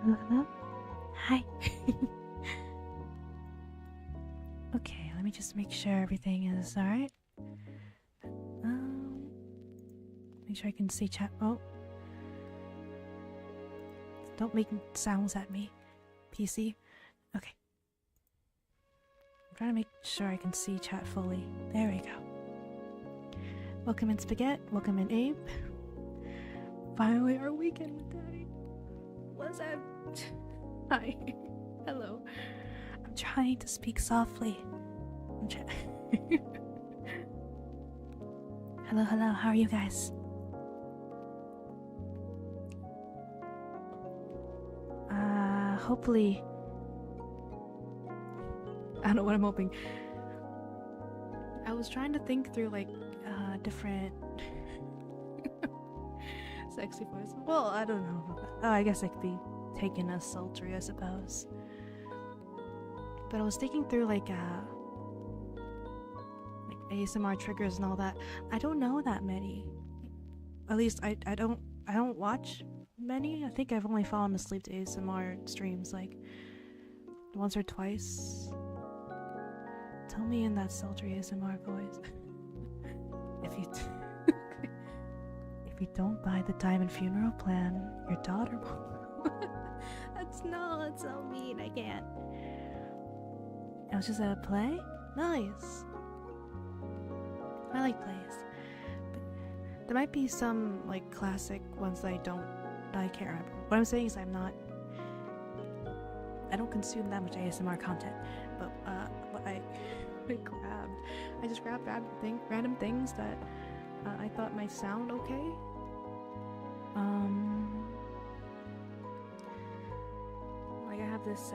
Hello? Hi. Okay, let me just make sure everything is alright. Make sure I can see chat. Oh. Don't make sounds at me, PC. Okay. I'm trying to make sure I can see chat fully. There we go. Welcome in Spaghetti. Welcome in Abe. Finally our weekend with Daddy. What's up? Hi. Hello. I'm trying to speak softly. Hello, hello. How are you guys? Hopefully. I don't know what I'm hoping. I was trying to think through like different sexy voice. Well, I don't know. Oh, I guess I could be taken as sultry, I suppose. But I was thinking through like ASMR triggers and all that. I don't know that many. At least I don't watch many. I think I've only fallen asleep to ASMR streams like once or twice. Tell me in that sultry ASMR voice. If you don't buy the diamond funeral plan, your daughter will. That's so mean. I can't. I was just at a play. Nice. I like plays. But there might be some like classic ones that I can't remember. What I'm saying is I don't consume that much ASMR content. But what I just grabbed random things that I thought might sound okay. Like I have this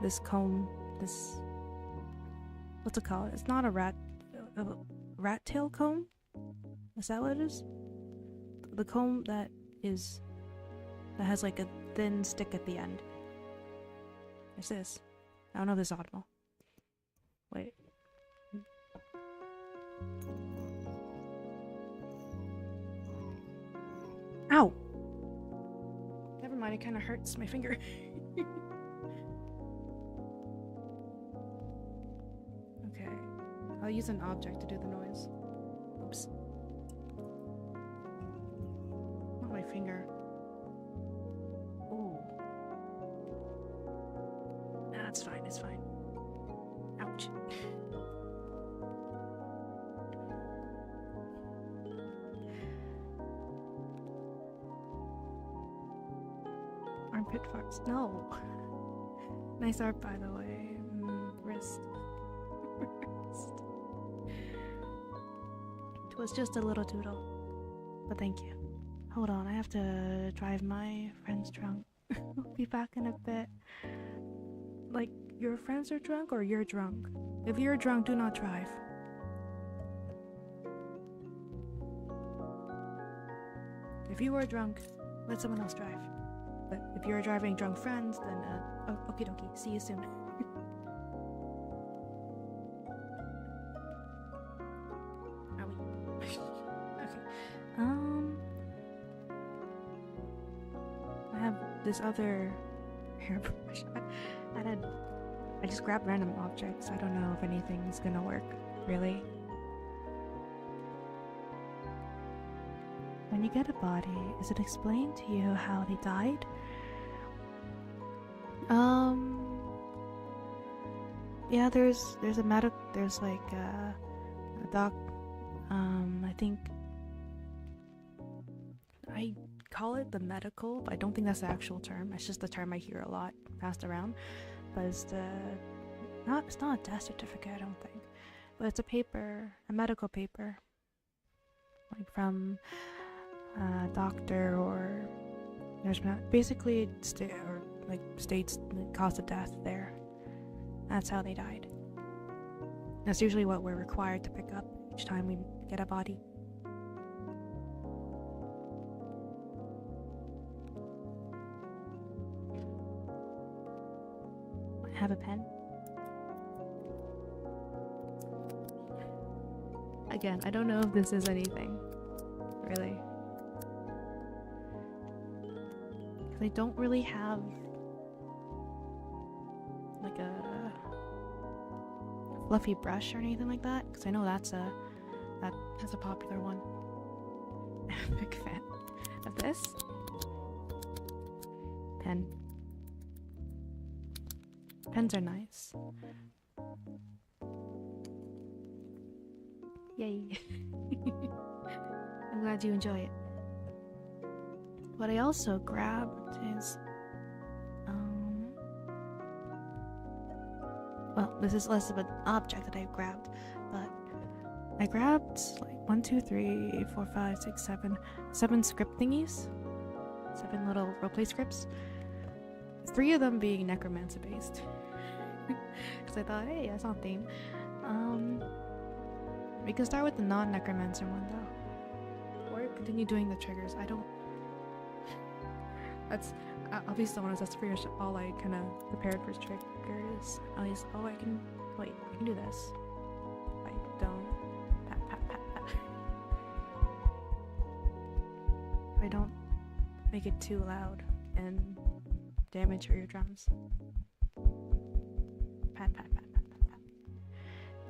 this comb, this, what's it called? It's not a rat tail comb? Is that what it is? The comb that has like a thin stick at the end. What's this? I don't know if this is audible. Wait. Ow! Never mind, it kind of hurts my finger. Okay. I'll use an object to do the noise. Oops. Not my finger. Ooh. Nah, it's fine, it's fine. Ouch. Armpit farts. No. Nice art, by the way. Wrist. It was just a little doodle. But thank you. Hold on, I have to drive my friend's trunk. I'll be back in a bit. Like, your friends are drunk or you're drunk? If you're drunk, do not drive. If you are drunk, let someone else drive. But if you're driving drunk friends, then okie dokie. See you soon. Okay. I have this other hairbrush. I just grabbed random objects. I don't know if anything's gonna work, really. When you get a body, is it explained to you how they died? Yeah, there's like a doc. I think I call it the medical, but I don't think that's the actual term. It's just the term I hear a lot passed around. But it's not a death certificate, I don't think. But it's a paper, a medical paper, like from a doctor or nurse. Basically, states the cause of death there. That's how they died. That's usually what we're required to pick up each time we get a body. I have a pen. Again, I don't know if this is anything, really. Because I don't really have like a fluffy brush or anything like that. Because I know that's a popular one. I'm a big fan of this pen. Pens are nice. Yay. I'm glad you enjoy it. What I also grabbed is well, this is less of an object that I grabbed, but I grabbed like 1, 2, 3, 4, 5, 6, 7 script thingies. 7 little roleplay scripts. 3 of them being necromancer based. Because I thought, hey, that's on theme. We can start with the non-necromancer one though. Or continue doing the triggers. I don't... That's... I'll be so honest, that's pretty much all I kind of prepared for triggers. At least, oh, I can... Wait, I can do this. I don't... Pat, pat, pat, pat. If I don't make it too loud and damage your eardrums. Pat, pat, pat, pat, pat, pat.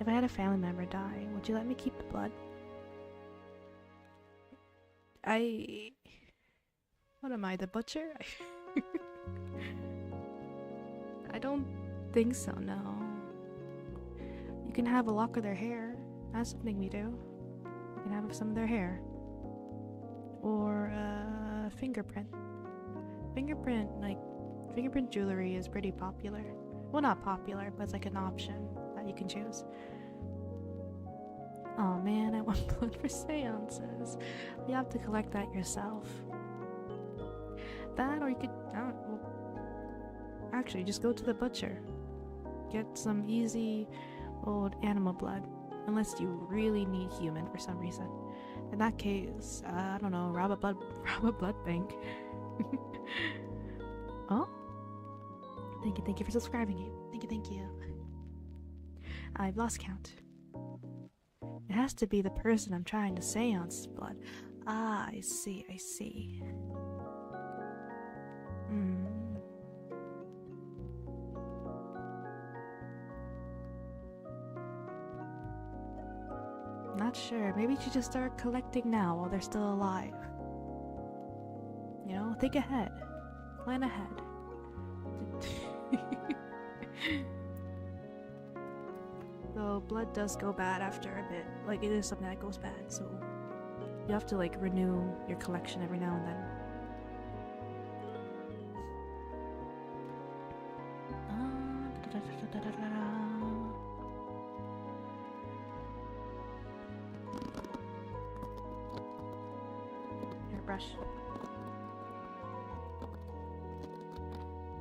If I had a family member die, would you let me keep the blood? What am I, the butcher? I don't think so, no. You can have a lock of their hair. That's something we do. You can have some of their hair. Or a fingerprint. Fingerprint jewelry is pretty popular. Well, not popular, but it's like an option that you can choose. Oh man, I want blood for seances. You have to collect that yourself. That, or you could, actually, just go to the butcher. Get some easy old animal blood, unless you really need human for some reason. In that case, I don't know, rob a blood bank. Oh, thank you for subscribing. Thank you. I've lost count. It has to be the person I'm trying to seance blood. Ah, I see. Not sure. Maybe you should just start collecting now while they're still alive. You know, think ahead. Plan ahead. Though blood does go bad after a bit. Like, it is something that goes bad, so you have to like renew your collection every now and then. Hairbrush.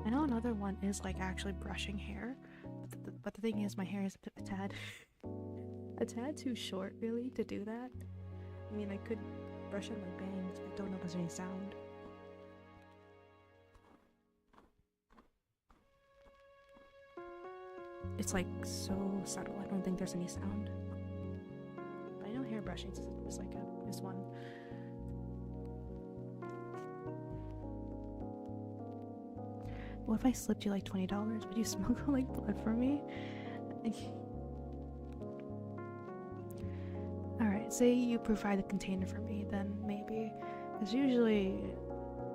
I know another one is like actually brushing hair, but the thing is my hair is a tad too short really to do that. I mean, I could brush out my bangs, but I don't know if there's any sound. It's like so subtle, I don't think there's any sound. But I know hair brushing is like this one. What if I slipped you like $20? Would you smuggle like blood from me? Alright, say you provide the container for me, then maybe. Because usually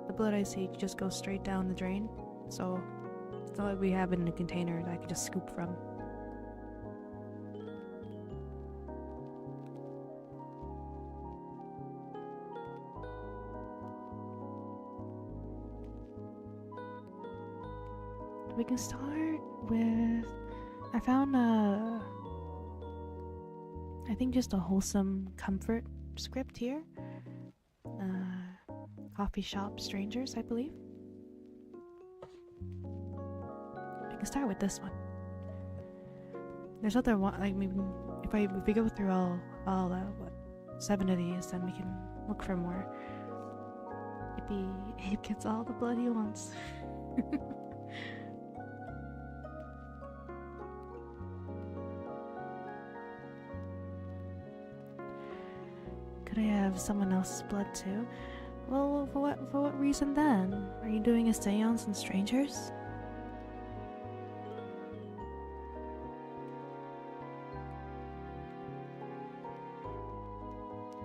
the blood I see just goes straight down the drain. So it's not like we have it in a container that I can just scoop from. We can start with... I found I think just a wholesome comfort script here. Coffee shop strangers, I believe. We can start with this one. There's other one, like maybe if we go through all 7 of these, then we can look for more. Maybe Abe gets all the blood he wants. Could I have someone else's blood too? Well, for what reason then? Are you doing a seance on strangers?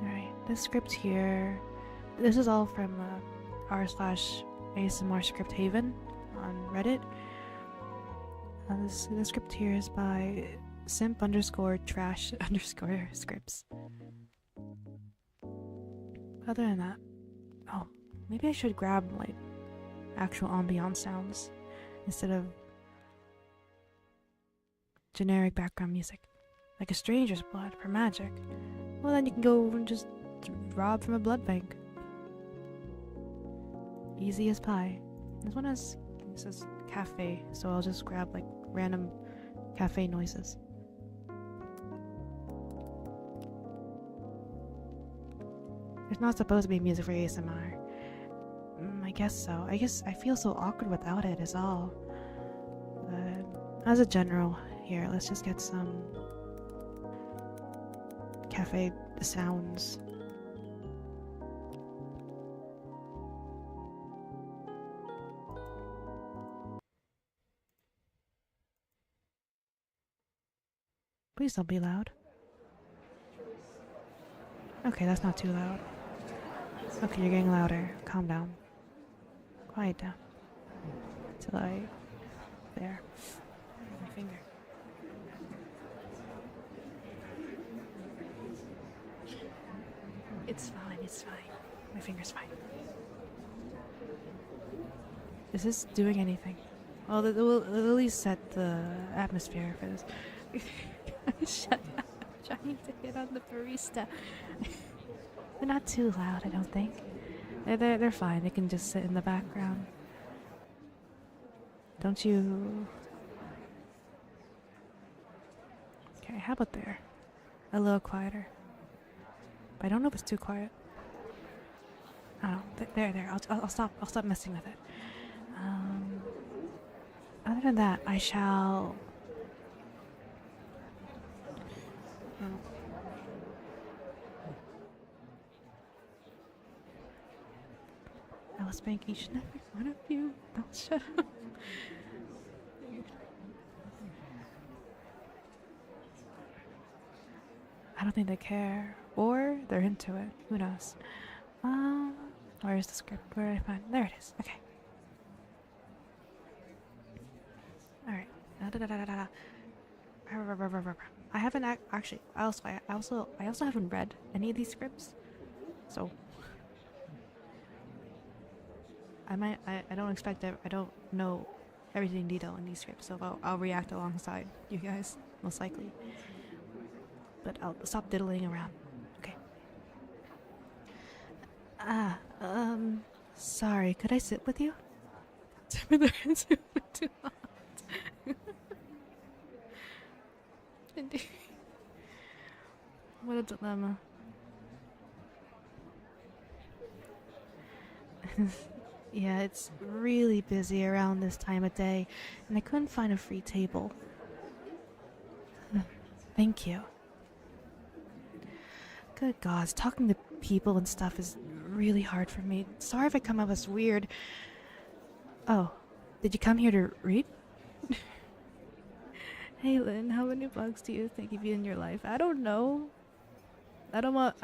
Alright, this script here. This is all from r/ASMR Script Haven on Reddit. The script here is by simp_trash_scripts. Other than that, oh, maybe I should grab like actual ambiance sounds instead of generic background music, like a stranger's blood for magic. Well, then you can go and just rob from a blood bank. Easy as pie. This one says cafe, so I'll just grab like random cafe noises. There's not supposed to be music for ASMR. I guess so. I guess I feel so awkward without it is all. But as a general, here, let's just get some cafe sounds. Please don't be loud. Okay, that's not too loud. Okay, you're getting louder. Calm down. Quiet down. Till there. My finger. It's fine, it's fine. My finger's fine. Is this doing anything? Well, it will at least set the atmosphere for this. Shut up. I'm trying to hit on the barista. They're not too loud, I don't think. They're fine. They can just sit in the background. Don't you... Okay, how about there? A little quieter. But I don't know if it's too quiet. Oh, there. I'll stop messing with it. Other than that, I shall... I will spank each and every one of you. Don't shut up. I don't think they care. Or they're into it. Who knows? Where's the script? Where did I find it? There it is. Okay. Alright. I haven't actually. I also haven't read any of these scripts, so I don't expect that. I don't know everything in detail in these scripts, so I'll react alongside you guys most likely. But I'll stop diddling around. Okay. Sorry. Could I sit with you? Too hot. What a dilemma. Yeah, it's really busy around this time of day, and I couldn't find a free table. Thank you. Good gods, talking to people and stuff is really hard for me. Sorry if I come up as weird. Oh, did you come here to read? Hey Lynn, how many bugs do you think you've eaten in your life? I don't know. I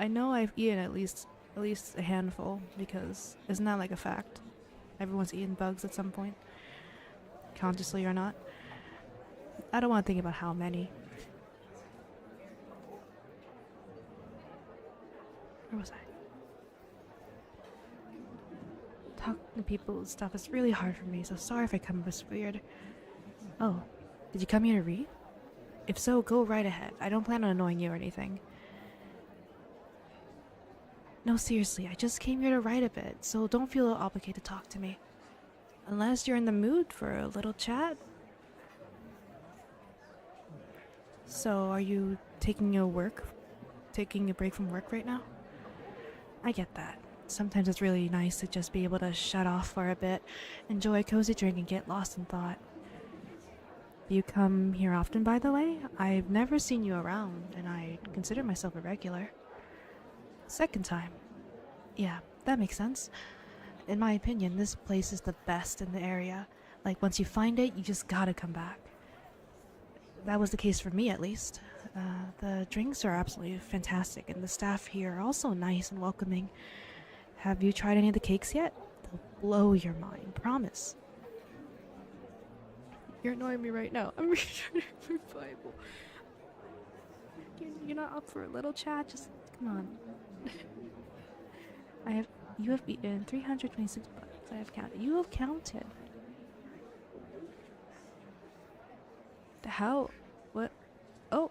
know I've eaten at least a handful, because isn't that like a fact? Everyone's eaten bugs at some point, consciously or not. I don't want to think about how many. Where was I? Talking to people and stuff is really hard for me, so sorry if I come up weird. Oh, did you come here to read? If so, go right ahead. I don't plan on annoying you or anything. No, seriously, I just came here to write a bit, so don't feel obligated to talk to me. Unless you're in the mood for a little chat. So, are you taking a break from work right now? I get that. Sometimes it's really nice to just be able to shut off for a bit, enjoy a cozy drink, and get lost in thought. You come here often, by the way? I've never seen you around, and I consider myself a regular. Second time. Yeah, that makes sense. In my opinion, this place is the best in the area. Like, once you find it, you just gotta come back. That was the case for me, at least. The drinks are absolutely fantastic, and the staff here are also nice and welcoming. Have you tried any of the cakes yet? They'll blow your mind, promise. You're annoying me right now. I'm reading my Bible. You're not up for a little chat? Just, come on. You have eaten 326 bucks. I have counted. You have counted. How? What? Oh.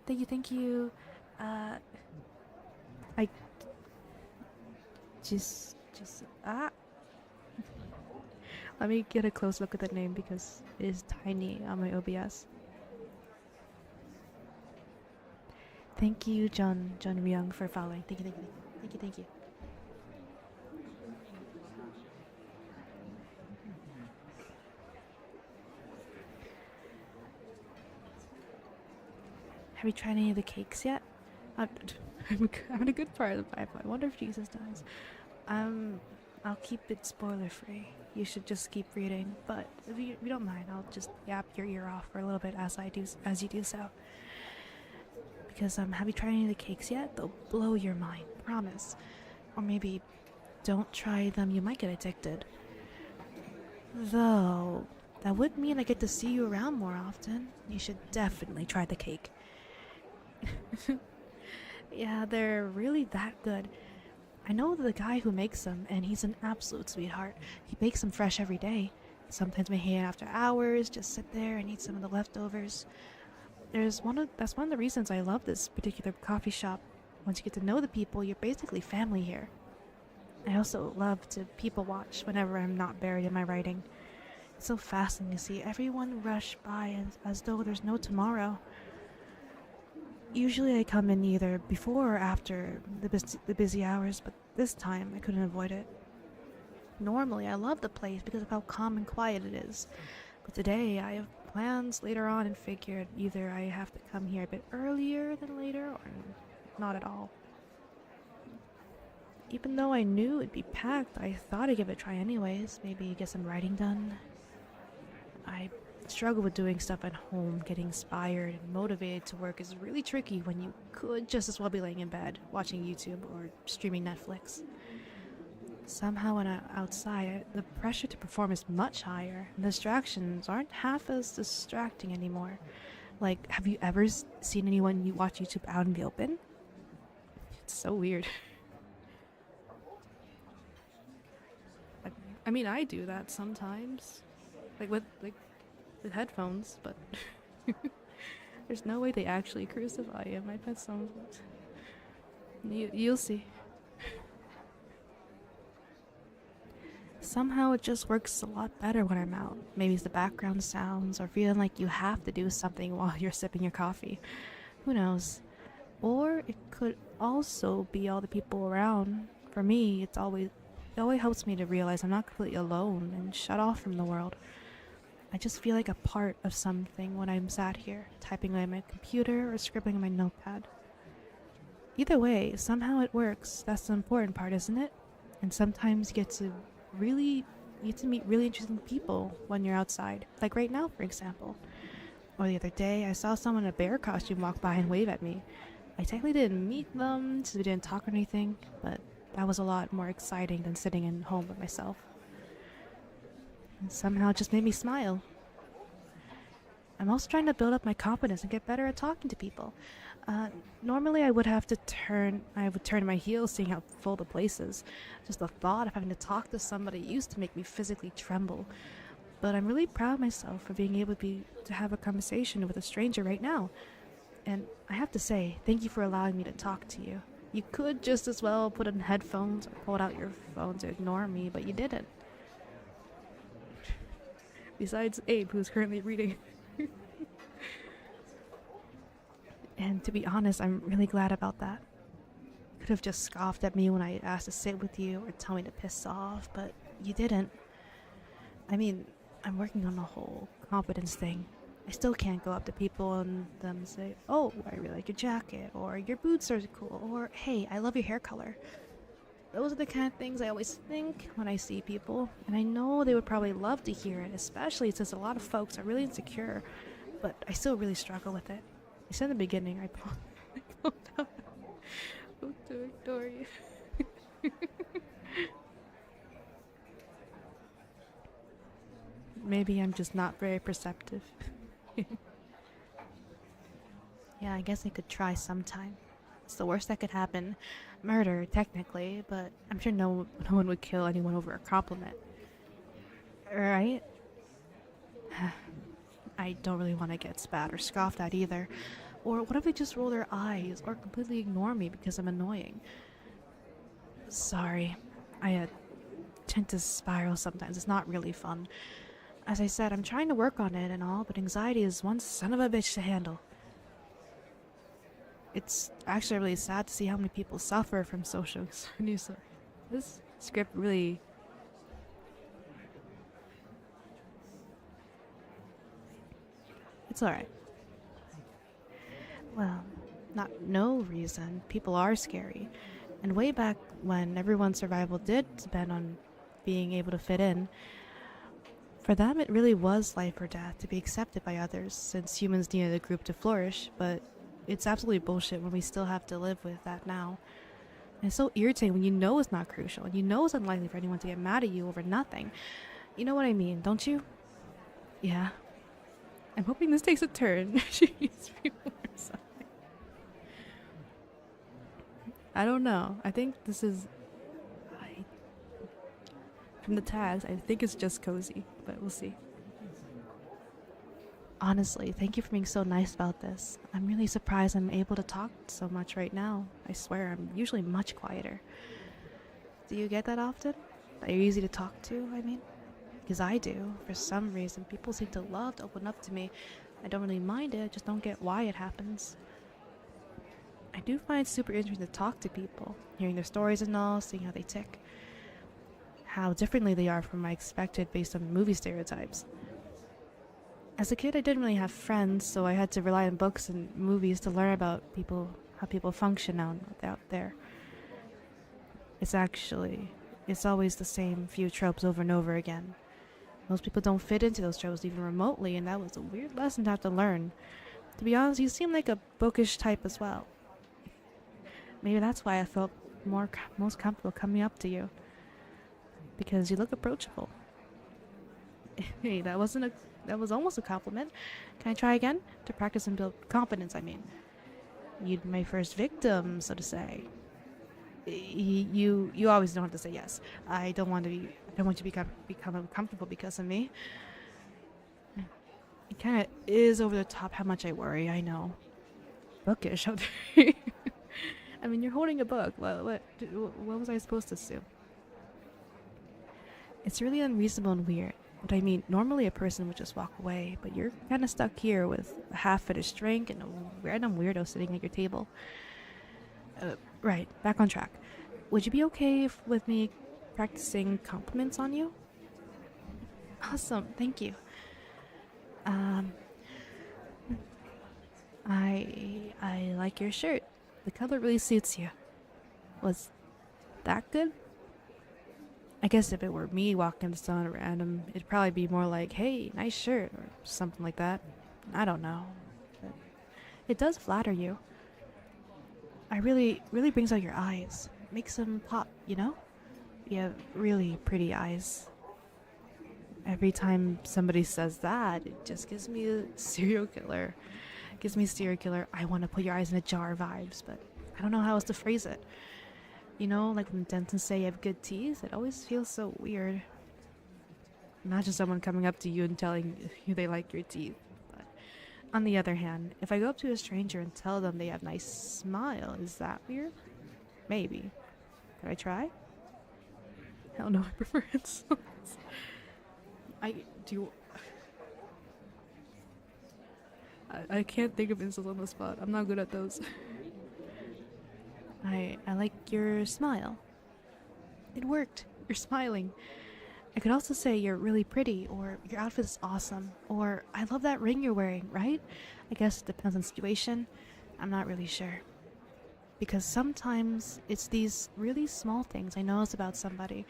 Thank you. I just let me get a close look at the name because it is tiny on my OBS. Thank you, John Ryung, for following. Thank you. Have you tried any of the cakes yet? I'm in a good part of the Bible. I wonder if Jesus dies. I'll keep it spoiler free. You should just keep reading. But if you don't mind, I'll just yap your ear off for a little bit as you do so. Because have you tried any of the cakes yet? They'll blow your mind, promise. Or maybe don't try them. You might get addicted. Though that would mean I get to see you around more often. You should definitely try the cake. Yeah, they're really that good. I know the guy who makes them, and he's an absolute sweetheart. He bakes them fresh every day. Sometimes we hang out after hours, just sit there and eat some of the leftovers. That's one of the reasons I love this particular coffee shop. Once you get to know the people, you're basically family here. I also love to people watch whenever I'm not buried in my writing. It's so fascinating to see everyone rush by as though there's no tomorrow. Usually I come in either before or after the busy hours, but this time I couldn't avoid it. Normally I love the place because of how calm and quiet it is, but today I have plans later on and figured either I have to come here a bit earlier than later or not at all. Even though I knew it'd be packed, I thought I'd give it a try anyways, maybe get some writing done. I struggle with doing stuff at home. Getting inspired and motivated to work is really tricky when you could just as well be laying in bed, watching YouTube or streaming Netflix. Somehow when I'm outside, the pressure to perform is much higher, and distractions aren't half as distracting anymore. Like, have you ever seen anyone you watch YouTube out in the open? It's so weird. I mean, I do that sometimes. With headphones, but there's no way they actually crucify you. My pet sounds. You'll see. Somehow it just works a lot better when I'm out. Maybe it's the background sounds or feeling like you have to do something while you're sipping your coffee. Who knows? Or it could also be all the people around. For me, it always helps me to realize I'm not completely alone and shut off from the world. I just feel like a part of something when I'm sat here, typing on my computer or scribbling on my notepad. Either way, somehow it works. That's the important part, isn't it? And sometimes you get to meet really interesting people when you're outside. Like right now, for example. Or the other day, I saw someone in a bear costume walk by and wave at me. I technically didn't meet them, so we didn't talk or anything, but that was a lot more exciting than sitting in home with myself. And somehow it just made me smile. I'm also trying to build up my confidence and get better at talking to people. Normally I would turn my heels seeing how full the place is. Just the thought of having to talk to somebody used to make me physically tremble. But I'm really proud of myself for being able to have a conversation with a stranger right now. And I have to say, thank you for allowing me to talk to you. You could just as well put in headphones or pull out your phone to ignore me, but you didn't. Besides Abe, who's currently reading. And to be honest, I'm really glad about that. You could have just scoffed at me when I asked to sit with you or tell me to piss off, but you didn't. I mean, I'm working on the whole confidence thing, I still can't go up to people and them say, "Oh, I really like your jacket," or "Your boots are cool," or "Hey, I love your hair color." Those are the kind of things I always think when I see people, and I know they would probably love to hear it, especially since a lot of folks are really insecure, but I still really struggle with it. I said in the beginning, I pulled out to ignore you. Maybe I'm just not very perceptive. Yeah, I guess I could try sometime. It's the worst that could happen. Murder, technically, but I'm sure no one would kill anyone over a compliment. Right? I don't really want to get spat or scoffed at either. Or what if they just roll their eyes or completely ignore me because I'm annoying? Sorry. I tend to spiral sometimes. It's not really fun. As I said, I'm trying to work on it and all, but anxiety is one son of a bitch to handle. It's actually really sad to see how many people suffer from social news. This script really... It's alright. Well, not no reason. People are scary. And way back when everyone's survival did depend on being able to fit in, for them it really was life or death to be accepted by others, since humans needed a group to flourish, but it's absolutely bullshit when we still have to live with that now. And it's so irritating when you know it's not crucial, and you know it's unlikely for anyone to get mad at you over nothing. You know what I mean, don't you? Yeah. I'm hoping this takes a turn. I don't know. I think this is... From the tags, I think it's just cozy, but we'll see. Honestly, thank you for being so nice about this. I'm really surprised I'm able to talk so much right now. I swear, I'm usually much quieter. Do you get that often? That you're easy to talk to, I mean? Because I do. For some reason, people seem to love to open up to me. I don't really mind it, I just don't get why it happens. I do find it super interesting to talk to people, hearing their stories and all, seeing how they tick. How differently they are from my expected based on movie stereotypes. As a kid, I didn't really have friends, so I had to rely on books and movies to learn about people, how people function out there. It's always the same few tropes over and over again. Most people don't fit into those tropes even remotely, and that was a weird lesson to have to learn. To be honest, you seem like a bookish type as well. Maybe that's why I felt most comfortable coming up to you. Because you look approachable. Hey, that was almost a compliment. Can I try again? To practice and build confidence, I mean. You'd be my first victim, so to say. You always don't have to say yes. I don't want you to become uncomfortable because of me. It kind of is over the top how much I worry, I know. Bookish. I mean, you're holding a book. What was I supposed to assume? It's really unreasonable and weird. But I mean, normally a person would just walk away, but you're kind of stuck here with a half-finished drink and a random weirdo sitting at your table. Right, back on track. Would you be okay with me practicing compliments on you? Awesome, thank you. I like your shirt. The color really suits you. Was that good? I guess if it were me walking to someone at random, it'd probably be more like, "Hey, nice shirt," or something like that. I don't know. But it does flatter you. It really brings out your eyes. Makes them pop, you know? You have really pretty eyes. Every time somebody says that, it just gives me a serial killer. It gives me serial killer, I want to put your eyes in a jar vibes, but I don't know how else to phrase it. You know, like when dentists say you have good teeth, it always feels so weird. Imagine someone coming up to you and telling you they like your teeth. But on the other hand, if I go up to a stranger and tell them they have a nice smile, is that weird? Maybe. Could I try? Hell no, I prefer insults. I can't think of insults on the spot. I'm not good at those. I like your smile. It worked. You're smiling. I could also say you're really pretty, or your outfit is awesome, or I love that ring you're wearing, right? I guess it depends on the situation. I'm not really sure. Because sometimes it's these really small things I notice about somebody,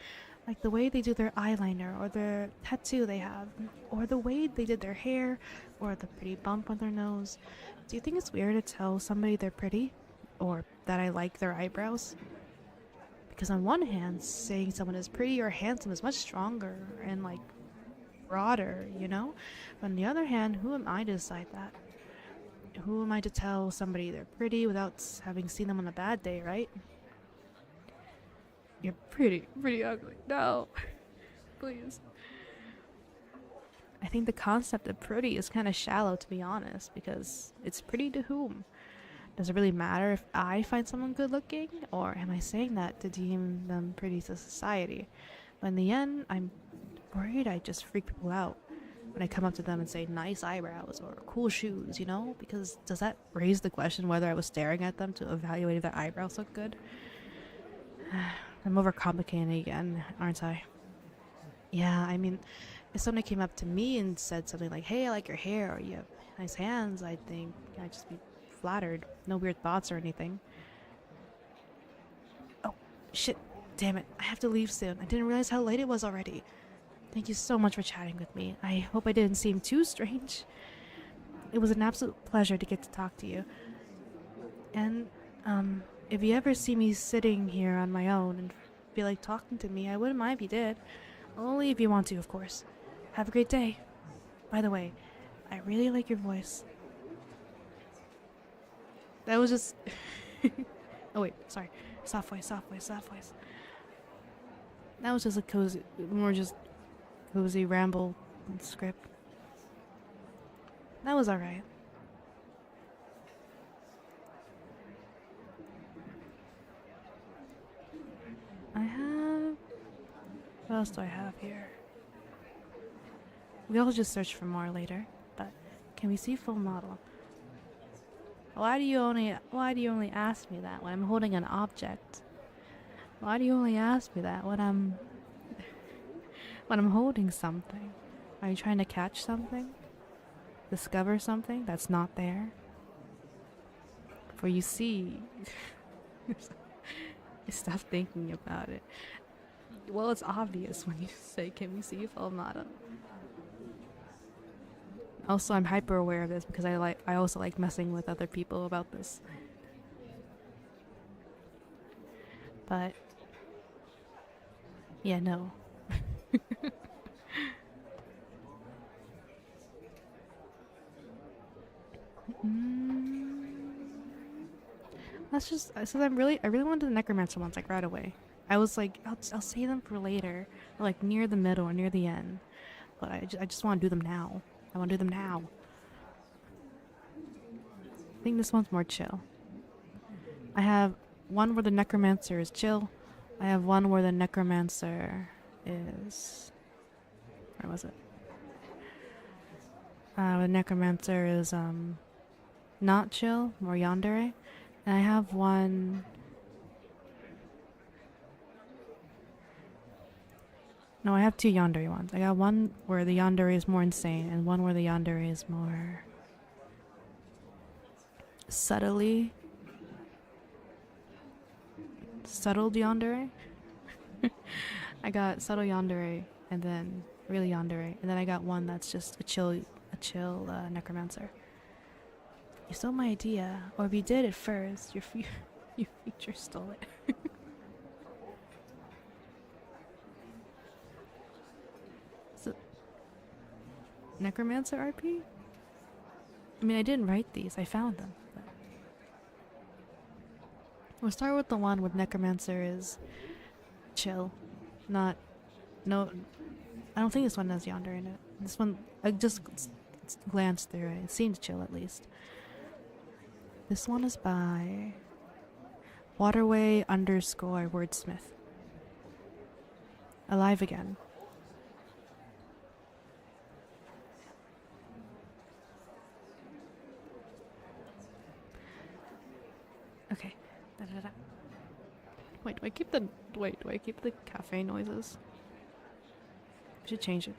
like the way they do their eyeliner, or the tattoo they have, or the way they did their hair, or the pretty bump on their nose. Do you think it's weird to tell somebody they're pretty, or that I like their eyebrows? Because on one hand, saying someone is pretty or handsome is much stronger and like broader, you know? But on the other hand, who am I to decide that? Who am I to tell somebody they're pretty without having seen them on a bad day, right? You're pretty ugly. No. Please. I think the concept of pretty is kind of shallow, to be honest, because it's pretty to whom? Does it really matter if I find someone good looking, or am I saying that to deem them pretty to society? But in the end, I'm worried I just freak people out when I come up to them and say nice eyebrows or cool shoes, you know? Because does that raise the question whether I was staring at them to evaluate if their eyebrows look good? I'm overcomplicating it again, aren't I? Yeah, I mean, if somebody came up to me and said something like, hey, I like your hair, or you have nice hands, I think I'd just be flattered. No weird thoughts or anything. Oh, shit. Damn it. I have to leave soon. I didn't realize how late it was already. Thank you so much for chatting with me. I hope I didn't seem too strange. It was an absolute pleasure to get to talk to you. And, if you ever see me sitting here on my own and feel like talking to me, I wouldn't mind if you did. Only if you want to, of course. Have a great day. By the way, I really like your voice. That was just... oh wait, sorry. Soft voice. That was just a cozy, more just cozy ramble script. That was alright. I have... What else do I have here? We'll just search for more later, but can we see full model? Why do you only ask me that when I'm holding an object? Why do you only ask me that when I'm holding something? Are you trying to catch something? Discover something that's not there? For you see, stop thinking about it. Well, it's obvious when you say, can we see full model? Also, I'm hyper aware of this because I also like messing with other people about this. But yeah, no. That's just since I really wanted the necromancer ones like right away. I was like, I'll save them for later, or like near the middle or near the end. But I just want to do them now. I want to do them now. I think this one's more chill. I have one where the necromancer is chill. I have one where the necromancer is... Where was it? The necromancer is not chill, more yandere. And I have one... No, I have two yandere ones. I got one where the yandere is more insane, and one where the yandere is more... subtle yandere. I got subtle yandere, and then really yandere, and then I got one that's just a chill necromancer. You stole my idea, or if you did it first, your feature stole it. So, necromancer RP? I mean, I didn't write these, I found them. But... We'll start with the one with necromancer is chill. I don't think this one has yonder in it. This one, I just glanced through it. It seems chill at least. This one is by Waterway_wordsmith. Alive again. Okay. Da-da-da. Wait, do I keep the cafe noises? should change it.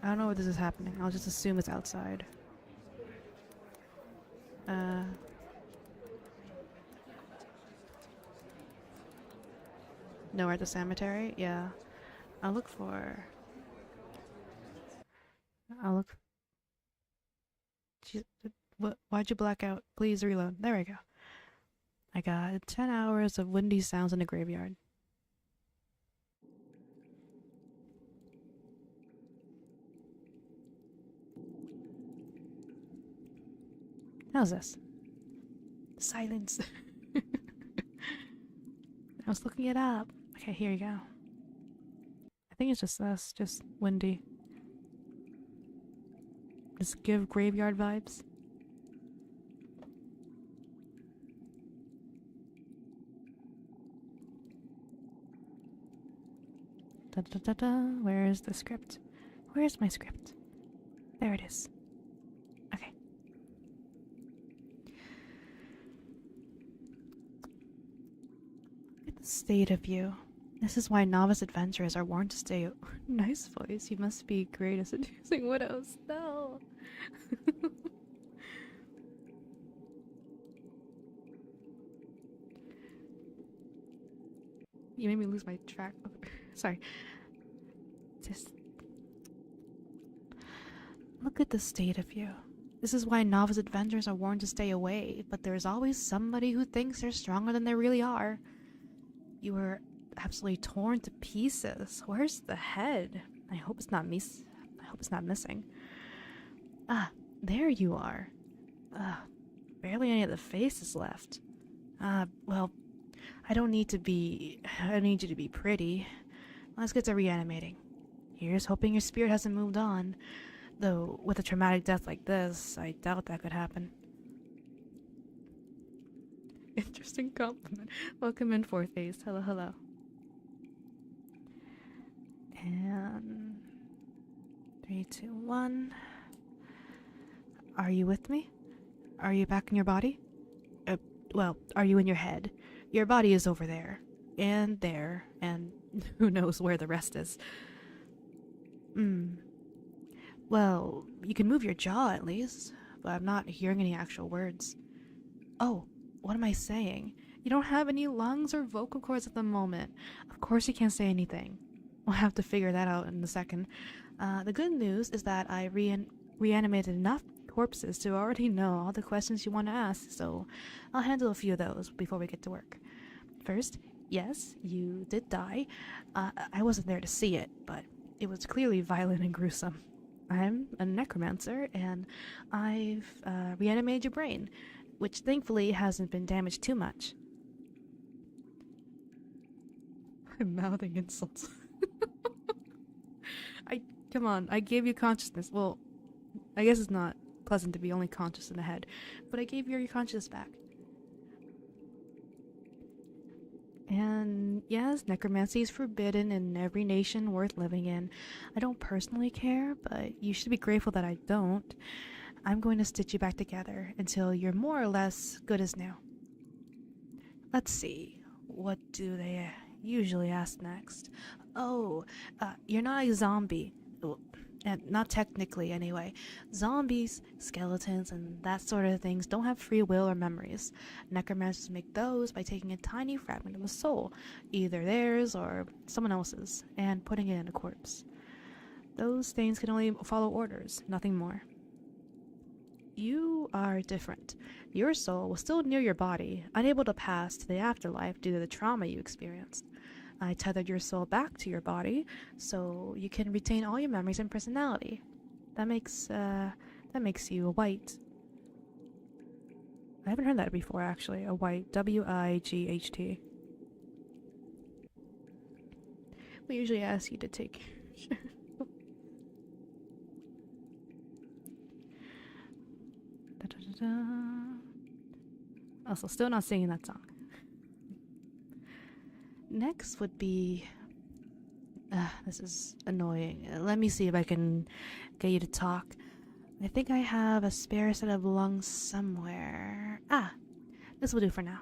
I don't know where this is happening. I'll just assume it's outside. Nowhere at the cemetery? Yeah. I'll look. Jeez, why'd you black out? Please reload. There we go. I got 10 hours of windy sounds in the graveyard. How's this? Silence. I was looking it up. Okay, here you go. I think it's just us, just windy. Just give graveyard vibes. Da da da da. Where is the script? Where's my script? There it is. Okay. Look at the state of you. This is why novice adventurers are warned to stay. Nice voice. You must be great at seducing widows. No. You made me lose my track. Sorry. Just look at the state of you. This is why novice adventurers are warned to stay away, but there's always somebody who thinks they're stronger than they really are. You were absolutely torn to pieces. Where's the head? I hope it's not missing. Ah, there you are. Barely any of the face is left. Well, I don't need you to be pretty. Let's get to reanimating. Here's hoping your spirit hasn't moved on. Though, with a traumatic death like this, I doubt that could happen. Interesting compliment. Welcome in, fourth ace. Hello, hello. And 3, 2, 1. Are you with me? Are you back in your body? Well, are you in your head? Your body is over there, and who knows where the rest is. Well, you can move your jaw at least, but I'm not hearing any actual words. Oh, what am I saying? You don't have any lungs or vocal cords at the moment. Of course you can't say anything. We'll have to figure that out in a second. The good news is that I reanimated enough corpses to already know all the questions you want to ask, so I'll handle a few of those before we get to work. First, yes, you did die. I wasn't there to see it, but it was clearly violent and gruesome. I'm a necromancer, and I've reanimated your brain, which thankfully hasn't been damaged too much. I'm mouthing insults. Come on, I gave you consciousness. Well, I guess it's not pleasant to be only conscious in the head, but I gave you your consciousness back. And yes, necromancy is forbidden in every nation worth living in. I don't personally care, but you should be grateful that I don't. I'm going to stitch you back together until you're more or less good as new. Let's see, what do they usually ask next? Oh, you're not a zombie. Well, not technically anyway. Zombies, skeletons, and that sort of things don't have free will or memories. Necromancers make those by taking a tiny fragment of a soul, either theirs or someone else's, and putting it in a corpse. Those things can only follow orders, nothing more. You are different. Your soul was still near your body, unable to pass to the afterlife due to the trauma you experienced. I tethered your soul back to your body, so you can retain all your memories and personality. That makes you a white. I haven't heard that before, actually. A white. W-I-G-H-T. We usually ask you to take... Also, still not singing that song. Next would be... this is annoying. Let me see if I can get you to talk. I think I have a spare set of lungs somewhere. This will do for now.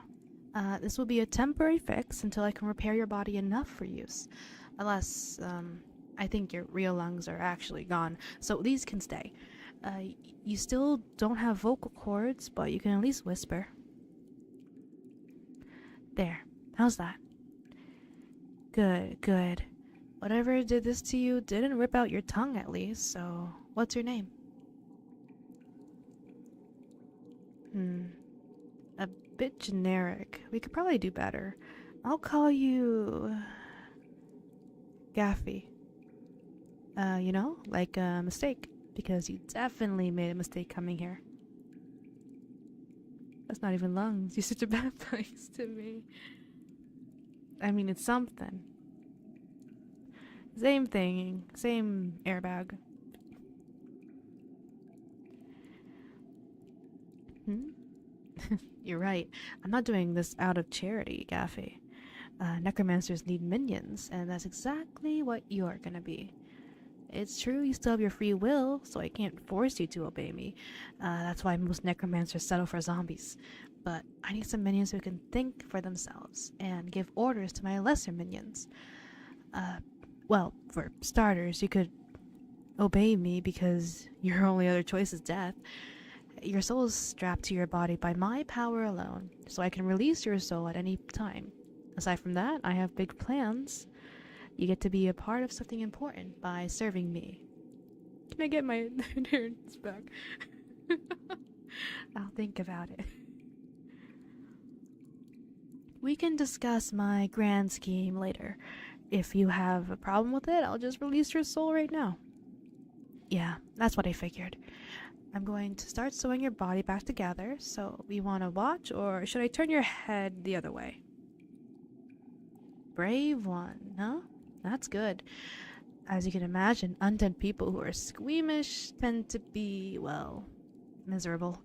This will be a temporary fix until I can repair your body enough for use. Unless, I think your real lungs are actually gone, so these can stay. You still don't have vocal cords, but you can at least whisper. There. How's that? Good, good. Whatever did this to you didn't rip out your tongue at least, so what's your name? A bit generic. We could probably do better. I'll call you... Gaffy. You know, like a mistake, because you definitely made a mistake coming here. That's not even lungs. You're such a bad place to me. I mean, it's something. Same thing. Same airbag. You're right. I'm not doing this out of charity, Gaffy. Necromancers need minions, and that's exactly what you're gonna be. It's true you still have your free will, so I can't force you to obey me. That's why most necromancers settle for zombies. But I need some minions who can think for themselves and give orders to my lesser minions. Well, for starters, you could obey me because your only other choice is death. Your soul is strapped to your body by my power alone, so I can release your soul at any time. Aside from that, I have big plans. You get to be a part of something important by serving me. Can I get my inheritance back? I'll think about it. We can discuss my grand scheme later. If you have a problem with it, I'll just release your soul right now. Yeah, that's what I figured. I'm going to start sewing your body back together, so we want to watch, or should I turn your head the other way? Brave one, huh? That's good. As you can imagine, undead people who are squeamish tend to be, well, miserable.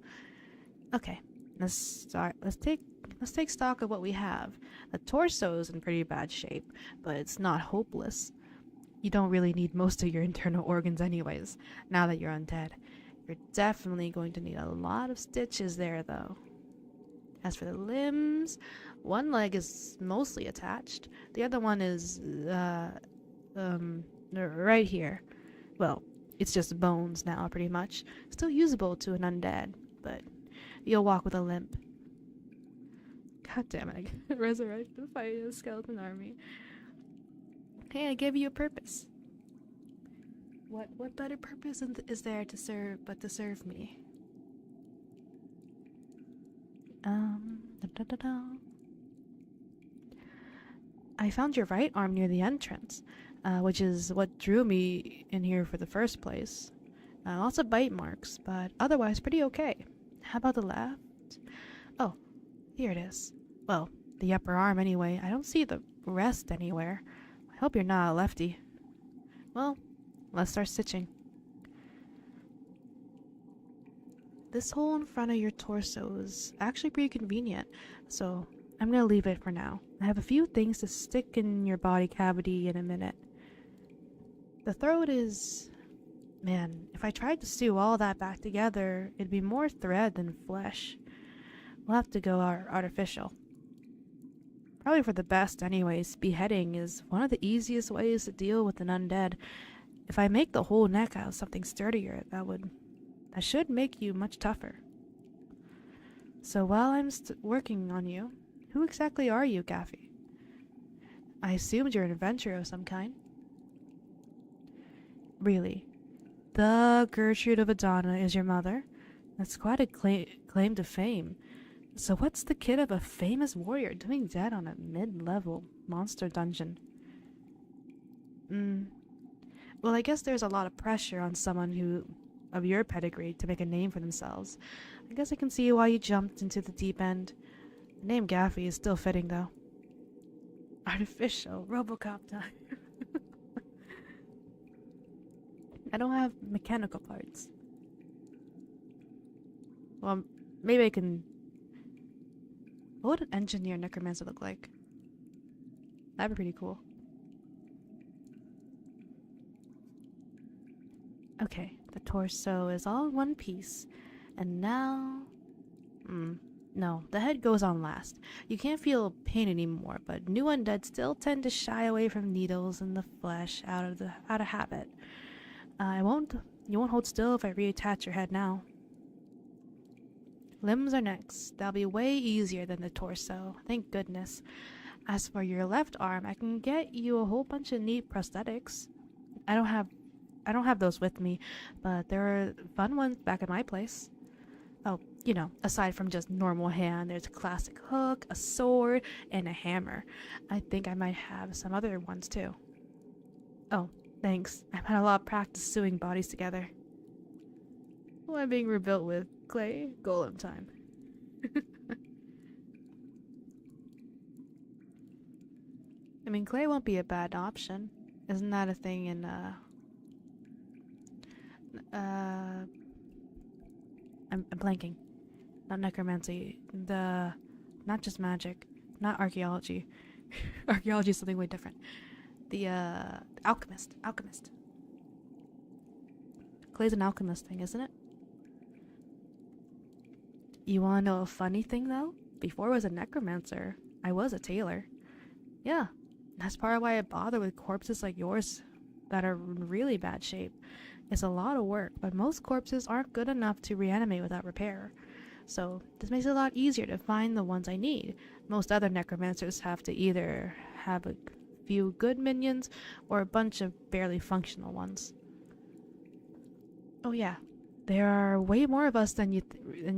Okay, let's take stock of what we have. The torso is in pretty bad shape, but it's not hopeless. You don't really need most of your internal organs anyways, now that you're undead. You're definitely going to need a lot of stitches there, though. As for the limbs, one leg is mostly attached. The other one is, right here. Well, it's just bones now, pretty much. Still usable to an undead, but you'll walk with a limp. God damn it, I get resurrected to fight a skeleton army. Hey, I gave you a purpose. What better purpose is there to serve but to serve me? I found your right arm near the entrance, which is what drew me in here for the first place. Lots of bite marks, but otherwise pretty okay. How about the left? Oh, here it is. Well, the upper arm anyway. I don't see the rest anywhere. I hope you're not a lefty. Well, let's start stitching. This hole in front of your torso is actually pretty convenient, so I'm gonna leave it for now. I have a few things to stick in your body cavity in a minute. The throat is... Man, if I tried to sew all that back together, it'd be more thread than flesh. We'll have to go artificial. Probably for the best anyways. Beheading is one of the easiest ways to deal with an undead. If I make the whole neck out of something sturdier, that should make you much tougher. So while I'm working on you, who exactly are you, Gaffy? I assumed you're an adventurer of some kind. Really? The Gertrude of Adana is your mother? That's quite a claim to fame. So what's the kid of a famous warrior doing dead on a mid-level monster dungeon? Well, I guess there's a lot of pressure on someone of your pedigree to make a name for themselves. I guess I can see why you jumped into the deep end. The name Gaffy is still fitting, though. Artificial Robocop time. I don't have mechanical parts. Well, maybe I can... What would an engineer necromancer look like? That'd be pretty cool. Okay, the torso is all in one piece. And now... No, the head goes on last. You can't feel pain anymore, but new undead still tend to shy away from needles in the flesh out of habit. You won't hold still if I reattach your head now. Limbs are next. That'll be way easier than the torso. Thank goodness. As for your left arm, I can get you a whole bunch of neat prosthetics. I don't have those with me, but there are fun ones back at my place. Oh, you know, aside from just normal hand, there's a classic hook, a sword, and a hammer. I think I might have some other ones too. Oh, thanks. I've had a lot of practice sewing bodies together. What am I being rebuilt with? Clay? Golem time. I mean, clay won't be a bad option. Isn't that a thing in, I'm blanking. Not necromancy. Not just magic. Not archaeology. Archaeology is something way different. The, alchemist. Alchemist. Clay's an alchemist thing, isn't it? You wanna know a funny thing, though? Before I was a necromancer, I was a tailor. Yeah, that's part of why I bother with corpses like yours that are in really bad shape. It's a lot of work, but most corpses aren't good enough to reanimate without repair. So this makes it a lot easier to find the ones I need. Most other necromancers have to either have a few good minions or a bunch of barely functional ones. Oh yeah, there are way more of us than you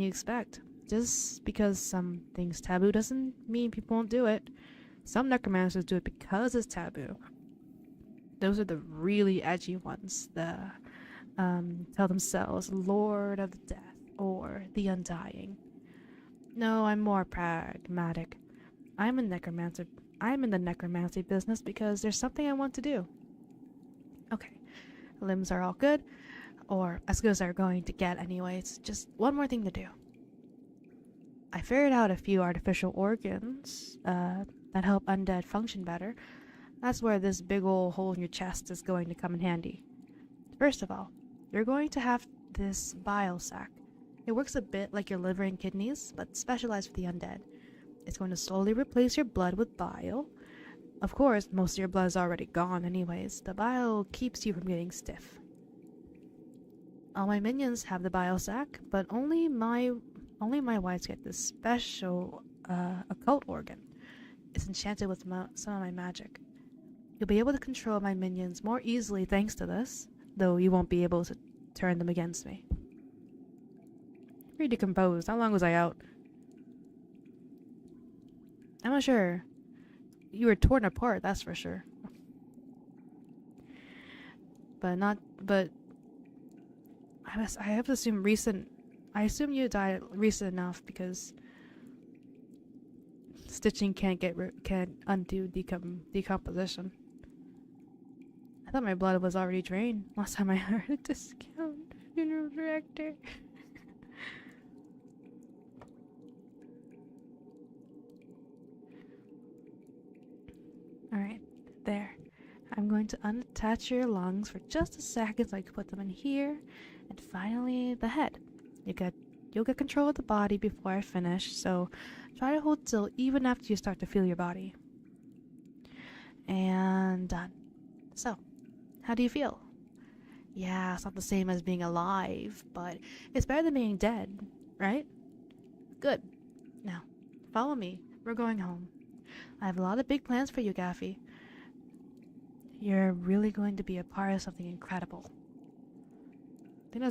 expect. Just because something's taboo doesn't mean people won't do it. Some necromancers do it because it's taboo. Those are the really edgy ones. The tell themselves Lord of the Death or the Undying. No, I'm more pragmatic. I'm in the necromancy business because there's something I want to do. Okay, limbs are all good, or as good as they're going to get anyways. Just one more thing to do. I figured out a few artificial organs that help undead function better. That's where this big ol' hole in your chest is going to come in handy. First of all, you're going to have this bile sac. It works a bit like your liver and kidneys, but specialized for the undead. It's going to slowly replace your blood with bile. Of course, most of your blood is already gone anyways. The bile keeps you from getting stiff. All my minions have the bile sac, but only my wives get this special occult organ. It's enchanted with some of my magic. You'll be able to control my minions more easily thanks to this, though you won't be able to turn them against me. Redecomposed. How long was I out? I'm not sure. You were torn apart, that's for sure. But I have to assume recent. I assume you died recent enough because stitching can't undo decomposition. I thought my blood was already drained last time I heard a discount funeral director. Alright, there. I'm going to unattach your lungs for just a second so I can put them in here. And finally, the head. You'll get control of the body before I finish, so try to hold still even after you start to feel your body. And done. So, how do you feel? Yeah, it's not the same as being alive, but it's better than being dead, right? Good. Now, follow me. We're going home. I have a lot of big plans for you, Gaffy. You're really going to be a part of something incredible. I think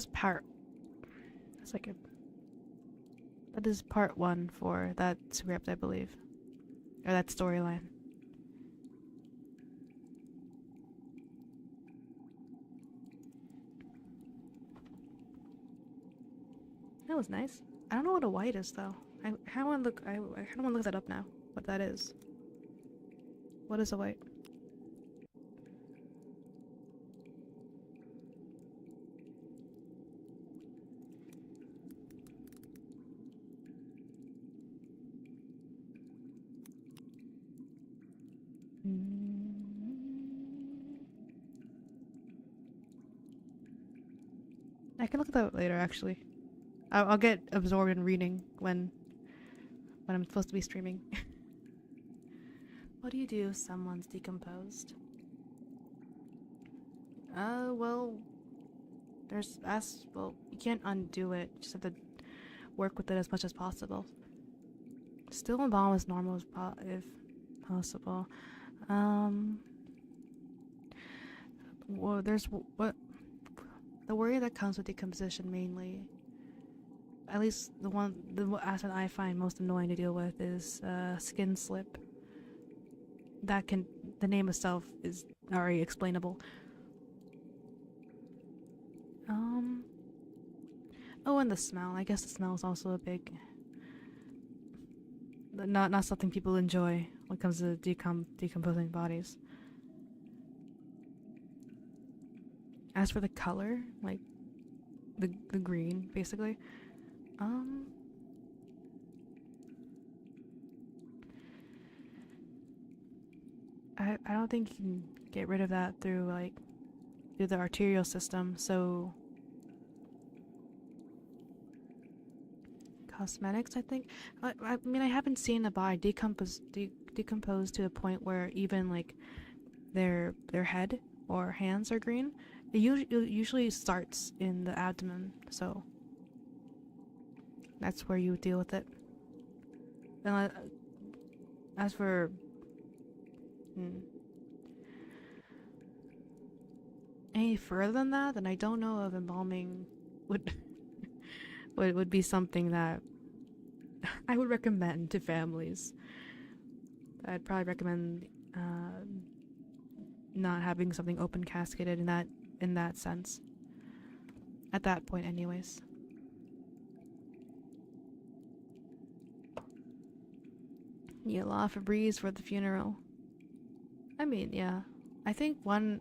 that is part 1 for that script, I believe. Or that storyline. That was nice. I don't know what a white is though. I kind of want to look that up now. What that is. What is a white? I can look at that later, actually. I'll get absorbed in reading when when I'm supposed to be streaming. What do you do if someone's decomposed? Well, well, you can't undo it. You just have to work with it as much as possible. Still embalm as normal as if possible. Well, there's what the worry that comes with decomposition mainly. At least the aspect I find most annoying to deal with is skin slip. The name itself is already explainable. Oh, and the smell. I guess the smell is also a big, not something people enjoy when it comes to decomposing bodies. As for the color, like the green, basically. I don't think you can get rid of that through the arterial system, so cosmetics, I think. I mean, I haven't seen a body decompose to a point where even like their head or hands are green. It usually starts in the abdomen, so that's where you deal with it. And as for any further than that, then I don't know if embalming would be something that I would recommend to families. I'd probably recommend not having something open casketed in that sense. At that point, anyways. You allow Febreze for the funeral. I mean, yeah. I think one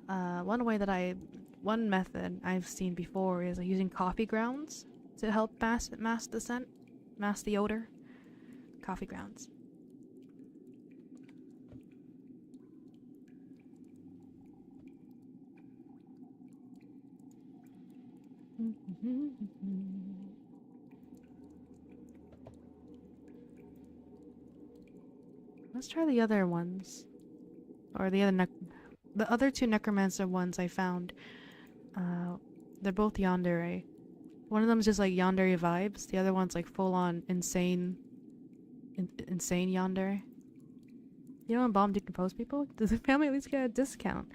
method I've seen before is using coffee grounds to help mask the scent, mask the odor. Coffee grounds. Let's try the other ones, or the other two necromancer ones I found. They're both yandere. One of them is just like yandere vibes. The other one's like full on insane yandere. You know, embalm decomposed people. Does the family at least get a discount?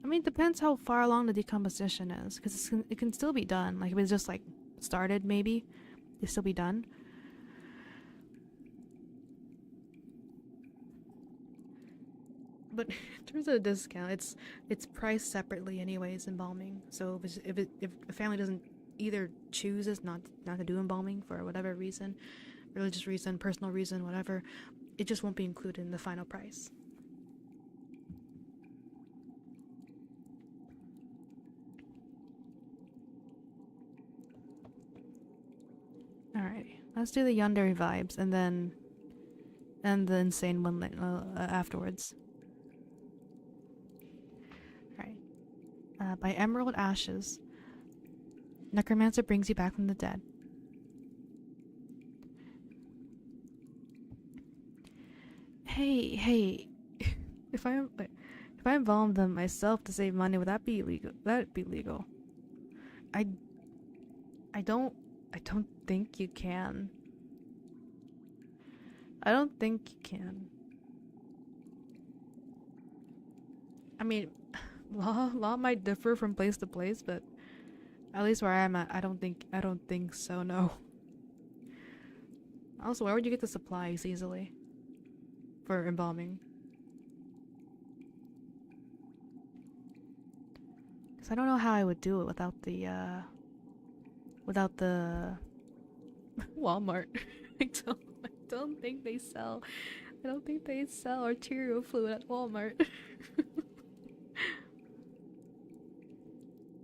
I mean, it depends how far along the decomposition is, because it can still be done. Like if it's just like started, maybe it still be done. But in terms of a discount, it's priced separately anyways, embalming. So if a family doesn't either chooses not to do embalming for whatever reason, religious reason, personal reason, whatever, it just won't be included in the final price. Alright, let's do the yandere vibes and the insane one afterwards. By Emerald Ashes. Necromancer brings you back from the dead. Hey. if I embalm them myself to save money, would that be illegal? That'd be legal. I don't think you can. I don't think you can. I mean, law might differ from place to place, but at least where I'm at, I don't think so, no. Also, where would you get the supplies easily for embalming? Because I don't know how I would do it without the Walmart. I don't think they sell arterial fluid at Walmart.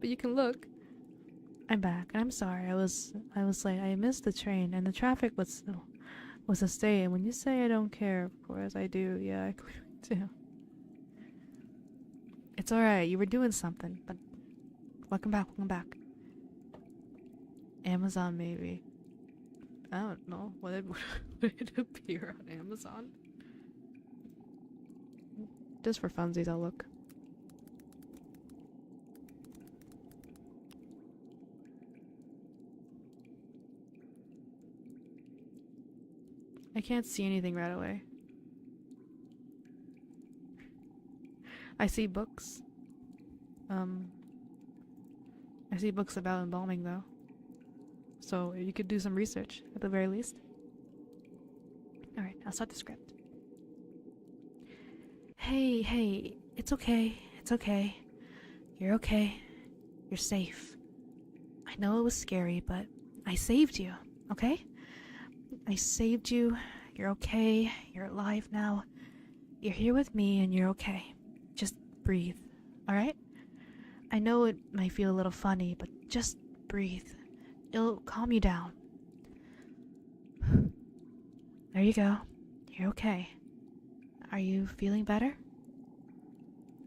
But you can look. I'm back. I'm sorry. I was late. I missed the train, and the traffic was a stay. And when you say I don't care, of course I do. Yeah, I clearly do. It's alright. You were doing something, but welcome back. Amazon, maybe. I don't know. Would it appear on Amazon? Just for funsies, I'll look. I can't see anything right away. I see books. I see books about embalming though. So you could do some research at the very least. Alright, I'll start the script. Hey, it's okay. It's okay. You're okay. You're safe. I know it was scary, but I saved you, okay? I saved you. You're okay. You're alive now. You're here with me and you're okay. Just breathe, alright? I know it might feel a little funny, but just breathe. It'll calm you down. There you go. You're okay. Are you feeling better?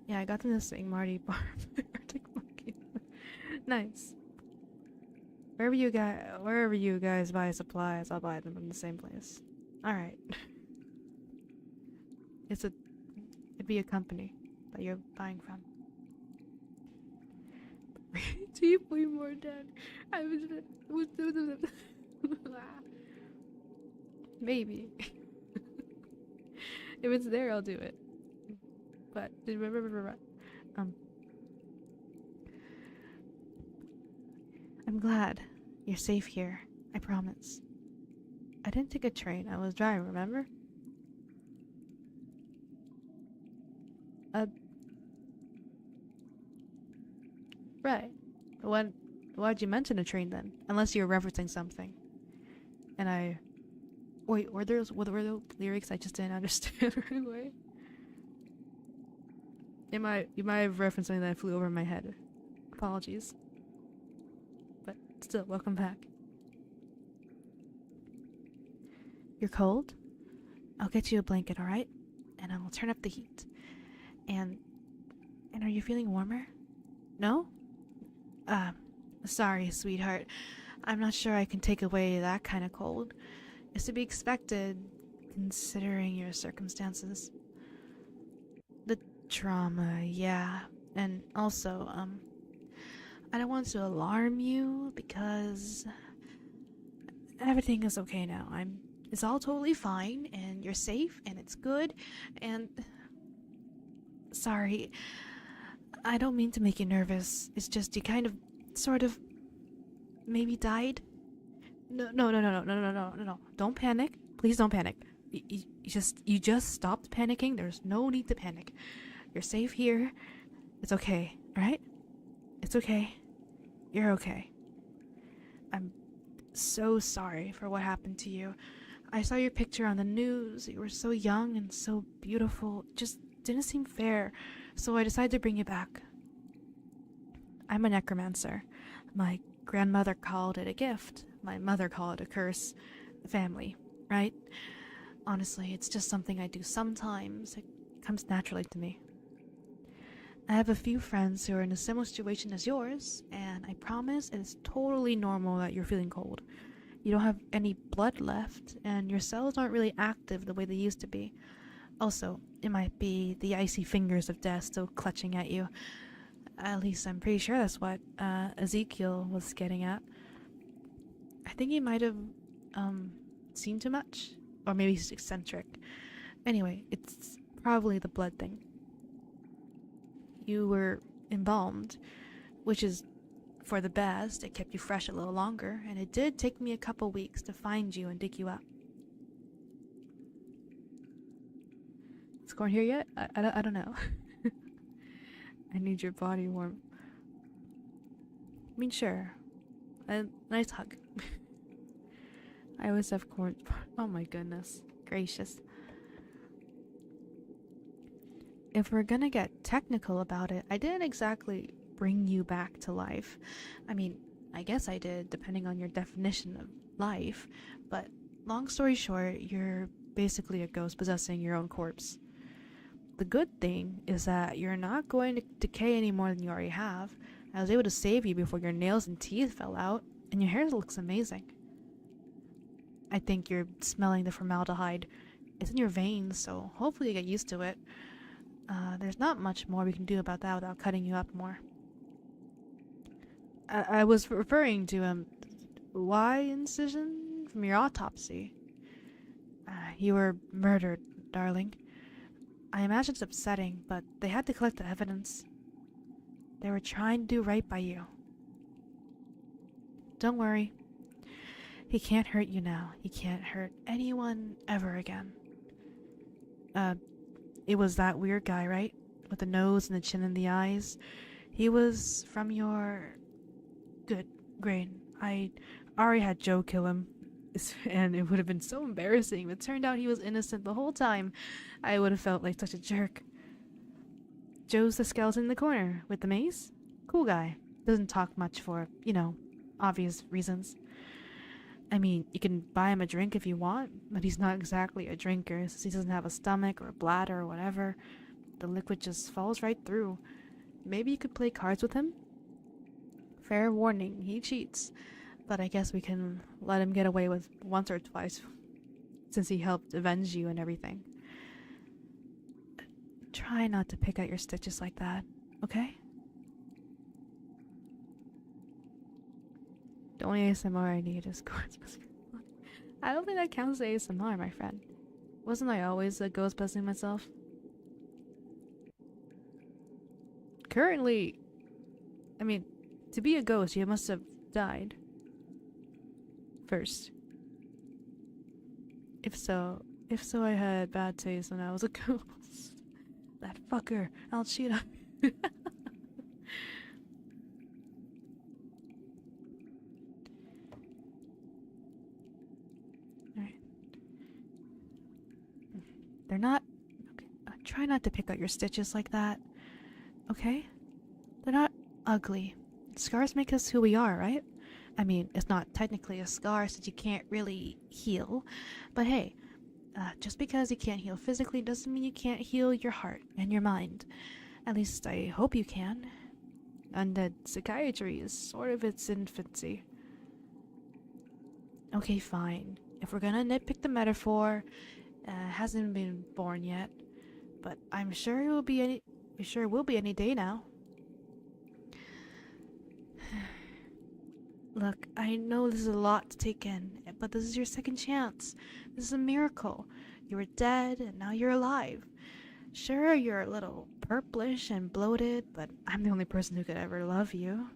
Yeah, I got them to sing Marty Barb. Arctic Monkey. Nice. Wherever you guys buy supplies, I'll buy them from the same place. Alright. It'd be a company that you're buying from. Deeply more dead. Maybe. If it's there, I'll do it. But I'm glad you're safe here. I promise. I didn't take a train. I was driving, remember? Right. Why'd you mention a train then? Unless you were referencing something. And wait, were there lyrics I just didn't understand right away? You might have referenced something that flew over my head. Apologies. But still, welcome back. You're cold? I'll get you a blanket, alright? And I will turn up the heat. And are you feeling warmer? No? Sorry, sweetheart. I'm not sure I can take away that kind of cold. It's to be expected, considering your circumstances. The trauma, yeah. And also, I don't want to alarm you because everything is okay now. It's all totally fine, and you're safe, and it's good, and sorry, I don't mean to make you nervous. It's just you kind of, sort of, maybe died. No. Don't panic. Please don't panic. You just stopped panicking. There's no need to panic. You're safe here. It's okay, right? It's okay. You're okay. I'm so sorry for what happened to you. I saw your picture on the news. You were so young and so beautiful. It just didn't seem fair. So I decided to bring you back. I'm a necromancer. My grandmother called it a gift. My mother called it a curse. Family, right? Honestly, it's just something I do sometimes. It comes naturally to me. I have a few friends who are in a similar situation as yours, and I promise it's totally normal that you're feeling cold. You don't have any blood left, and your cells aren't really active the way they used to be. Also, it might be the icy fingers of death still clutching at you. At least I'm pretty sure that's what Ezekiel was getting at. I think he might have seen too much, or maybe he's eccentric. Anyway, it's probably the blood thing. You were embalmed, which is for the best. It kept you fresh a little longer, and it did take me a couple weeks to find you and dig you up. Is Corn here yet? I don't know. I need your body warm. I mean, sure. A nice hug. I always have corn. Oh my goodness gracious. If we're gonna get technical about it, I didn't exactly bring you back to life. I mean, I guess I did, depending on your definition of life. But long story short, you're basically a ghost possessing your own corpse. The good thing is that you're not going to decay any more than you already have. I was able to save you before your nails and teeth fell out, and your hair looks amazing. I think you're smelling the formaldehyde. It's in your veins, so hopefully you get used to it. There's not much more we can do about that without cutting you up more. I was referring to, Y incision from your autopsy. You were murdered, darling. I imagine it's upsetting, but they had to collect the evidence. They were trying to do right by you. Don't worry. He can't hurt you now. He can't hurt anyone ever again. It was that weird guy, right? With the nose and the chin and the eyes. He was from your... Good. Great. I already had Joe kill him. And it would have been so embarrassing. It turned out he was innocent the whole time. I would have felt like such a jerk. Joe's the skeleton in the corner with the mace. Cool guy. Doesn't talk much for, obvious reasons. I mean, you can buy him a drink if you want, but he's not exactly a drinker since he doesn't have a stomach or a bladder or whatever. The liquid just falls right through. Maybe you could play cards with him? Fair warning, he cheats. But I guess we can let him get away with once or twice since he helped avenge you and everything. Try not to pick at your stitches like that, okay? The only ASMR I need is ghost. I don't think that counts as ASMR, my friend. Wasn't I always a ghost busting myself? Currently, I mean, to be a ghost, you must have died first. If so, I had bad taste when I was a ghost. That fucker, I'll cheat on you. They're not... Okay. Try not to pick out your stitches like that. Okay? They're not ugly. Scars make us who we are, right? I mean, it's not technically a scar since you can't really heal. But hey, just because you can't heal physically doesn't mean you can't heal your heart and your mind. At least I hope you can. Undead psychiatry is sort of its infancy. Okay, fine. If we're gonna nitpick the metaphor... hasn't been born yet, but I'm sure it will be any day now. Look, I know this is a lot to take in, but this is your second chance. This is a miracle. You were dead, and now you're alive. Sure, you're a little purplish and bloated, but I'm the only person who could ever love you.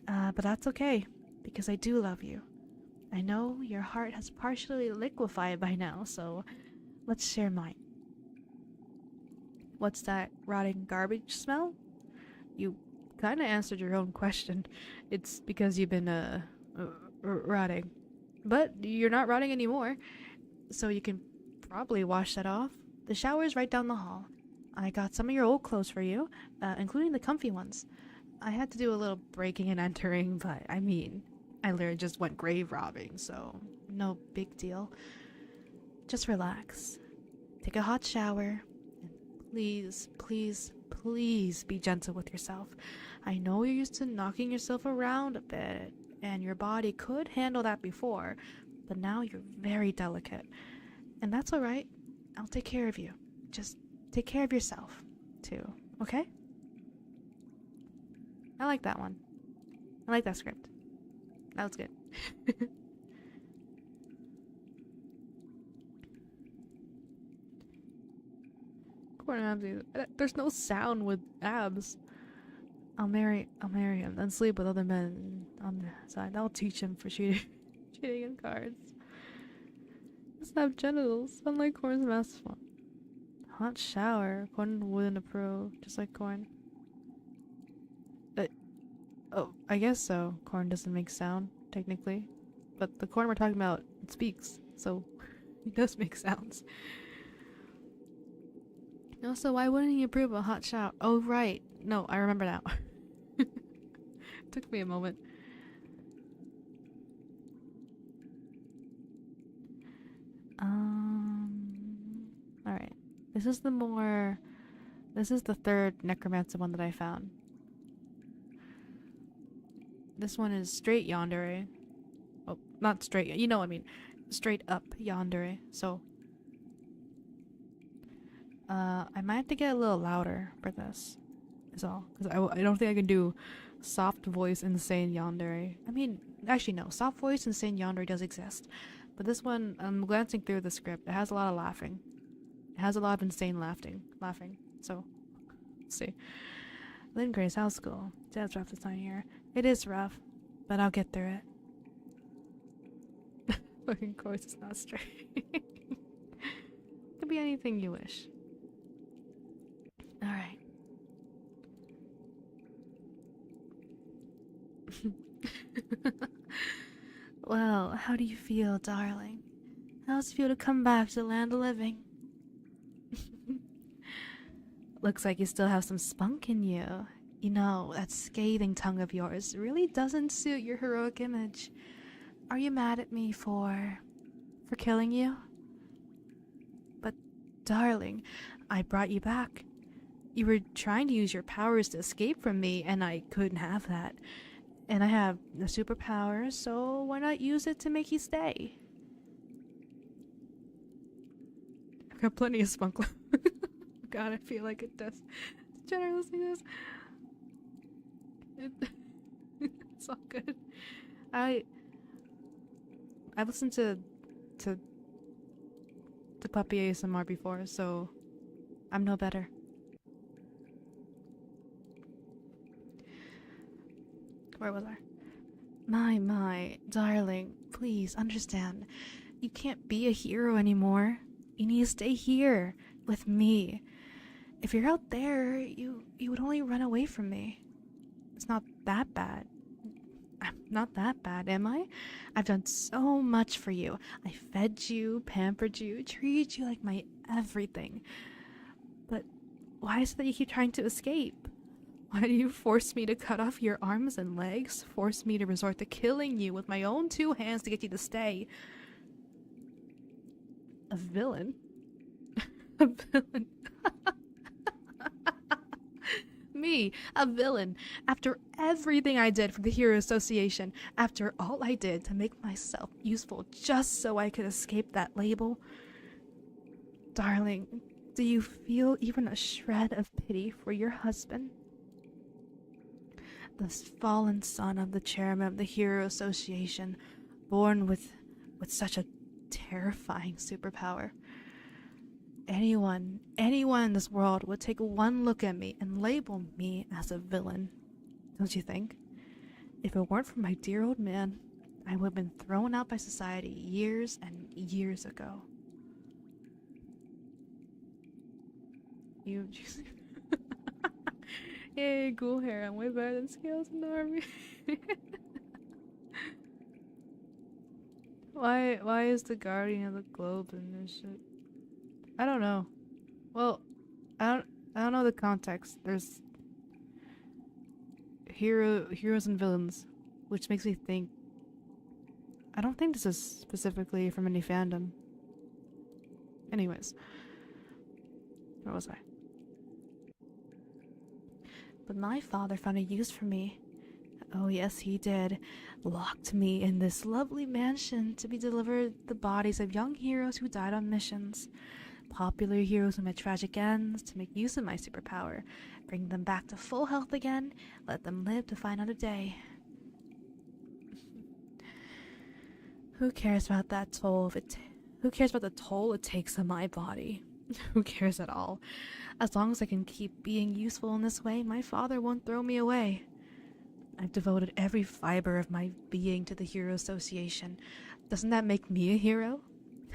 But that's okay, because I do love you. I know your heart has partially liquefied by now, so let's share mine. What's that rotting garbage smell? You kind of answered your own question. It's because you've been rotting. But you're not rotting anymore, so you can probably wash that off. The shower's right down the hall. I got some of your old clothes for you, including the comfy ones. I had to do a little breaking and entering, but I mean... I literally just went grave robbing, so no big deal. Just relax. Take a hot shower. And please, please, please be gentle with yourself. I know you're used to knocking yourself around a bit, and your body could handle that before, but now you're very delicate. And that's alright. I'll take care of you. Just take care of yourself, too. Okay? I like that one. I like that script. That was good. Corn abs. There's no sound with abs. I'll marry him, then sleep with other men on the side. That'll teach him for cheating in cards. Doesn't have genitals, unlike Corn's master one. Hot shower. Corn wouldn't approve, just like Corn. Oh, I guess so. Corn doesn't make sound, technically. But the corn we're talking about, it speaks, so it does make sounds. No, so why wouldn't he approve a hot shower? Oh, right. No, I remember now. Took me a moment. Alright. This is the third necromancer one that I found. This one is straight yandere. Oh, Not straight, you know what I mean. Straight up yandere. So, I might have to get a little louder for this. Is all. Because I don't think I can do soft voice insane yandere. I mean, actually no. Soft voice insane yandere does exist. But this one, I'm glancing through the script. It has a lot of laughing. It has a lot of insane laughing. So, let's see. Lynn Gray's house school. Dad's rough this time of year. It is rough, but I'll get through it. Fucking course it's not straight. Could be anything you wish. Alright. Well, how do you feel, darling? How's it feel to come back to the land of living? Looks like you still have some spunk in you. You know, that scathing tongue of yours really doesn't suit your heroic image. Are you mad at me for killing you? But, darling, I brought you back. You were trying to use your powers to escape from me, and I couldn't have that. And I have the superpower, so why not use it to make you stay? I've got plenty of spunk left. God, I feel like it does. Generally listening to this. It's all good. I've listened to puppy ASMR before, so I'm no better. Where was I? My, darling, please understand. You can't be a hero anymore. You need to stay here with me. If you're out there, you would only run away from me. It's not that bad. I'm not that bad, am I? I've done so much for you. I fed you, pampered you, treated you like my everything. But why is it that you keep trying to escape? Why do you force me to cut off your arms and legs? Force me to resort to killing you with my own 2 hands to get you to stay? A villain? A villain? Me, a villain, after everything I did for the Hero Association, after all I did to make myself useful just so I could escape that label. Darling, do you feel even a shred of pity for your husband? The fallen son of the chairman of the Hero Association, born with such a terrifying superpower. Anyone in this world would take one look at me and label me as a villain. Don't you think? If it weren't for my dear old man, I would have been thrown out by society years and years ago. You just... Yay, cool hair. I'm way better than Scales in the army. Why is the Guardian of the Globe in this shit? I don't know. Well, I don't know the context. There's heroes and villains, which makes me think. I don't think this is specifically from any fandom. Anyways, where was I? But my father found a use for me. Oh yes, he did. Locked me in this lovely mansion to be delivered the bodies of young heroes who died on missions. Popular heroes who met tragic ends to make use of my superpower. Bring them back to full health again. Let them live to fight another day. Who cares about that toll who cares about the toll it takes on my body? Who cares at all? As long as I can keep being useful in this way, my father won't throw me away. I've devoted every fiber of my being to the Hero Association. Doesn't that make me a hero?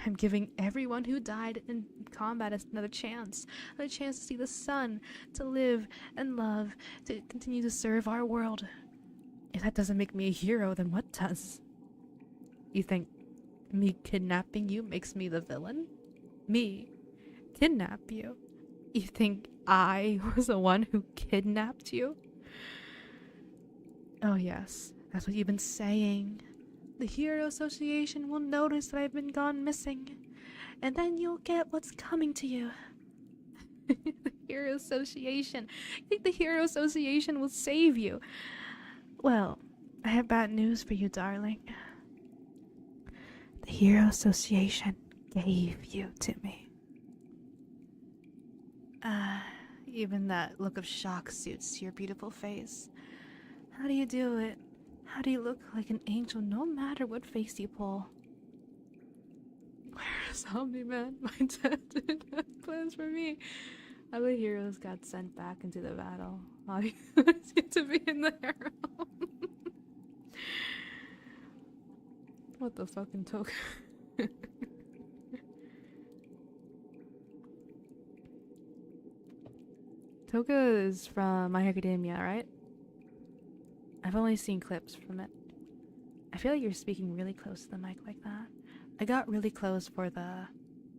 I'm giving everyone who died in combat another chance to see the sun, to live and love, to continue to serve our world. If that doesn't make me a hero, then what does? You think me kidnapping you makes me the villain? Me kidnap you? You think I was the one who kidnapped you? Oh yes, that's what you've been saying. The Hero Association will notice that I've been gone missing, and then you'll get what's coming to you. The Hero Association. You think the Hero Association will save you? Well, I have bad news for you, darling. The Hero Association gave you to me. Even that look of shock suits your beautiful face. How do you do it? How do you look like an angel no matter what face you pull? Where's Omni-Man? My dad didn't have plans for me. Other heroes got sent back into the battle. I get to be in the harem. What the fucking token? Toka is from My Hero Academia, right? I've only seen clips from it. I feel like you're speaking really close to the mic like that. I got really close for the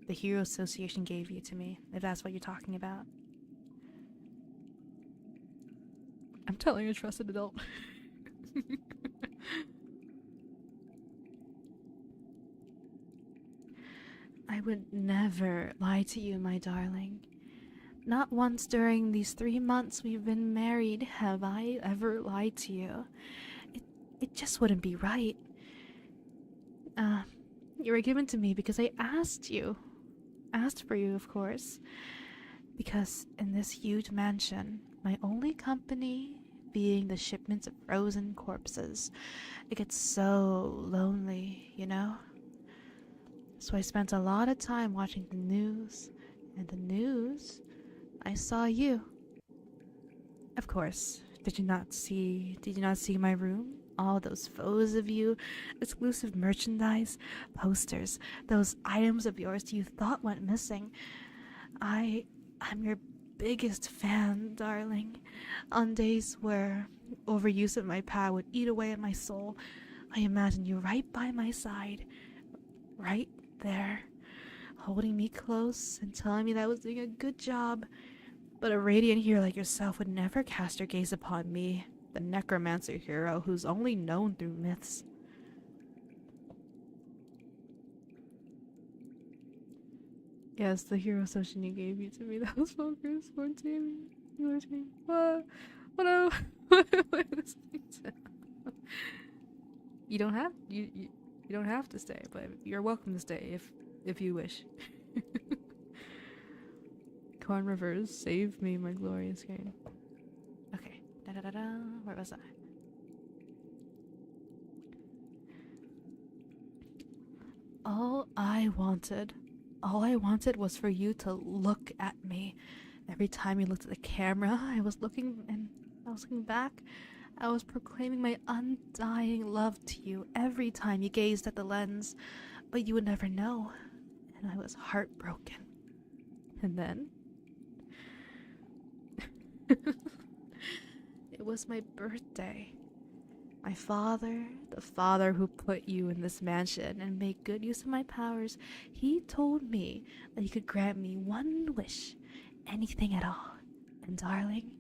Hero Association gave you to me, if that's what you're talking about. I'm telling a trusted adult. I would never lie to you, my darling. Not once during these 3 months we've been married have I ever lied to you. It just wouldn't be right. You were given to me because I asked you. Asked for you, of course. Because in this huge mansion, my only company being the shipments of frozen corpses, it gets so lonely, you know? So I spent a lot of time watching the news, and the news, I saw you. Of course, did you not see my room? All those photos of you, exclusive merchandise, posters, those items of yours you thought went missing. I'm your biggest fan, darling. On days where overuse of my power would eat away at my soul, I imagine you right by my side, right there, holding me close and telling me that I was doing a good job. But a radiant hero like yourself would never cast your gaze upon me, the necromancer hero who's only known through myths. Yes, the Hero Association you gave you to me. That was focus 14. What? You don't have you don't have to stay, but you're welcome to stay if you wish. Corn Rivers, save me, my glorious game. Okay. Where was I? All I wanted was for you to look at me. Every time you looked at the camera, I was looking back. I was proclaiming my undying love to you every time you gazed at the lens, but you would never know, and I was heartbroken. And then it was my birthday. My father, the father who put you in this mansion and made good use of my powers, he told me that he could grant me one wish, anything at all. And darling,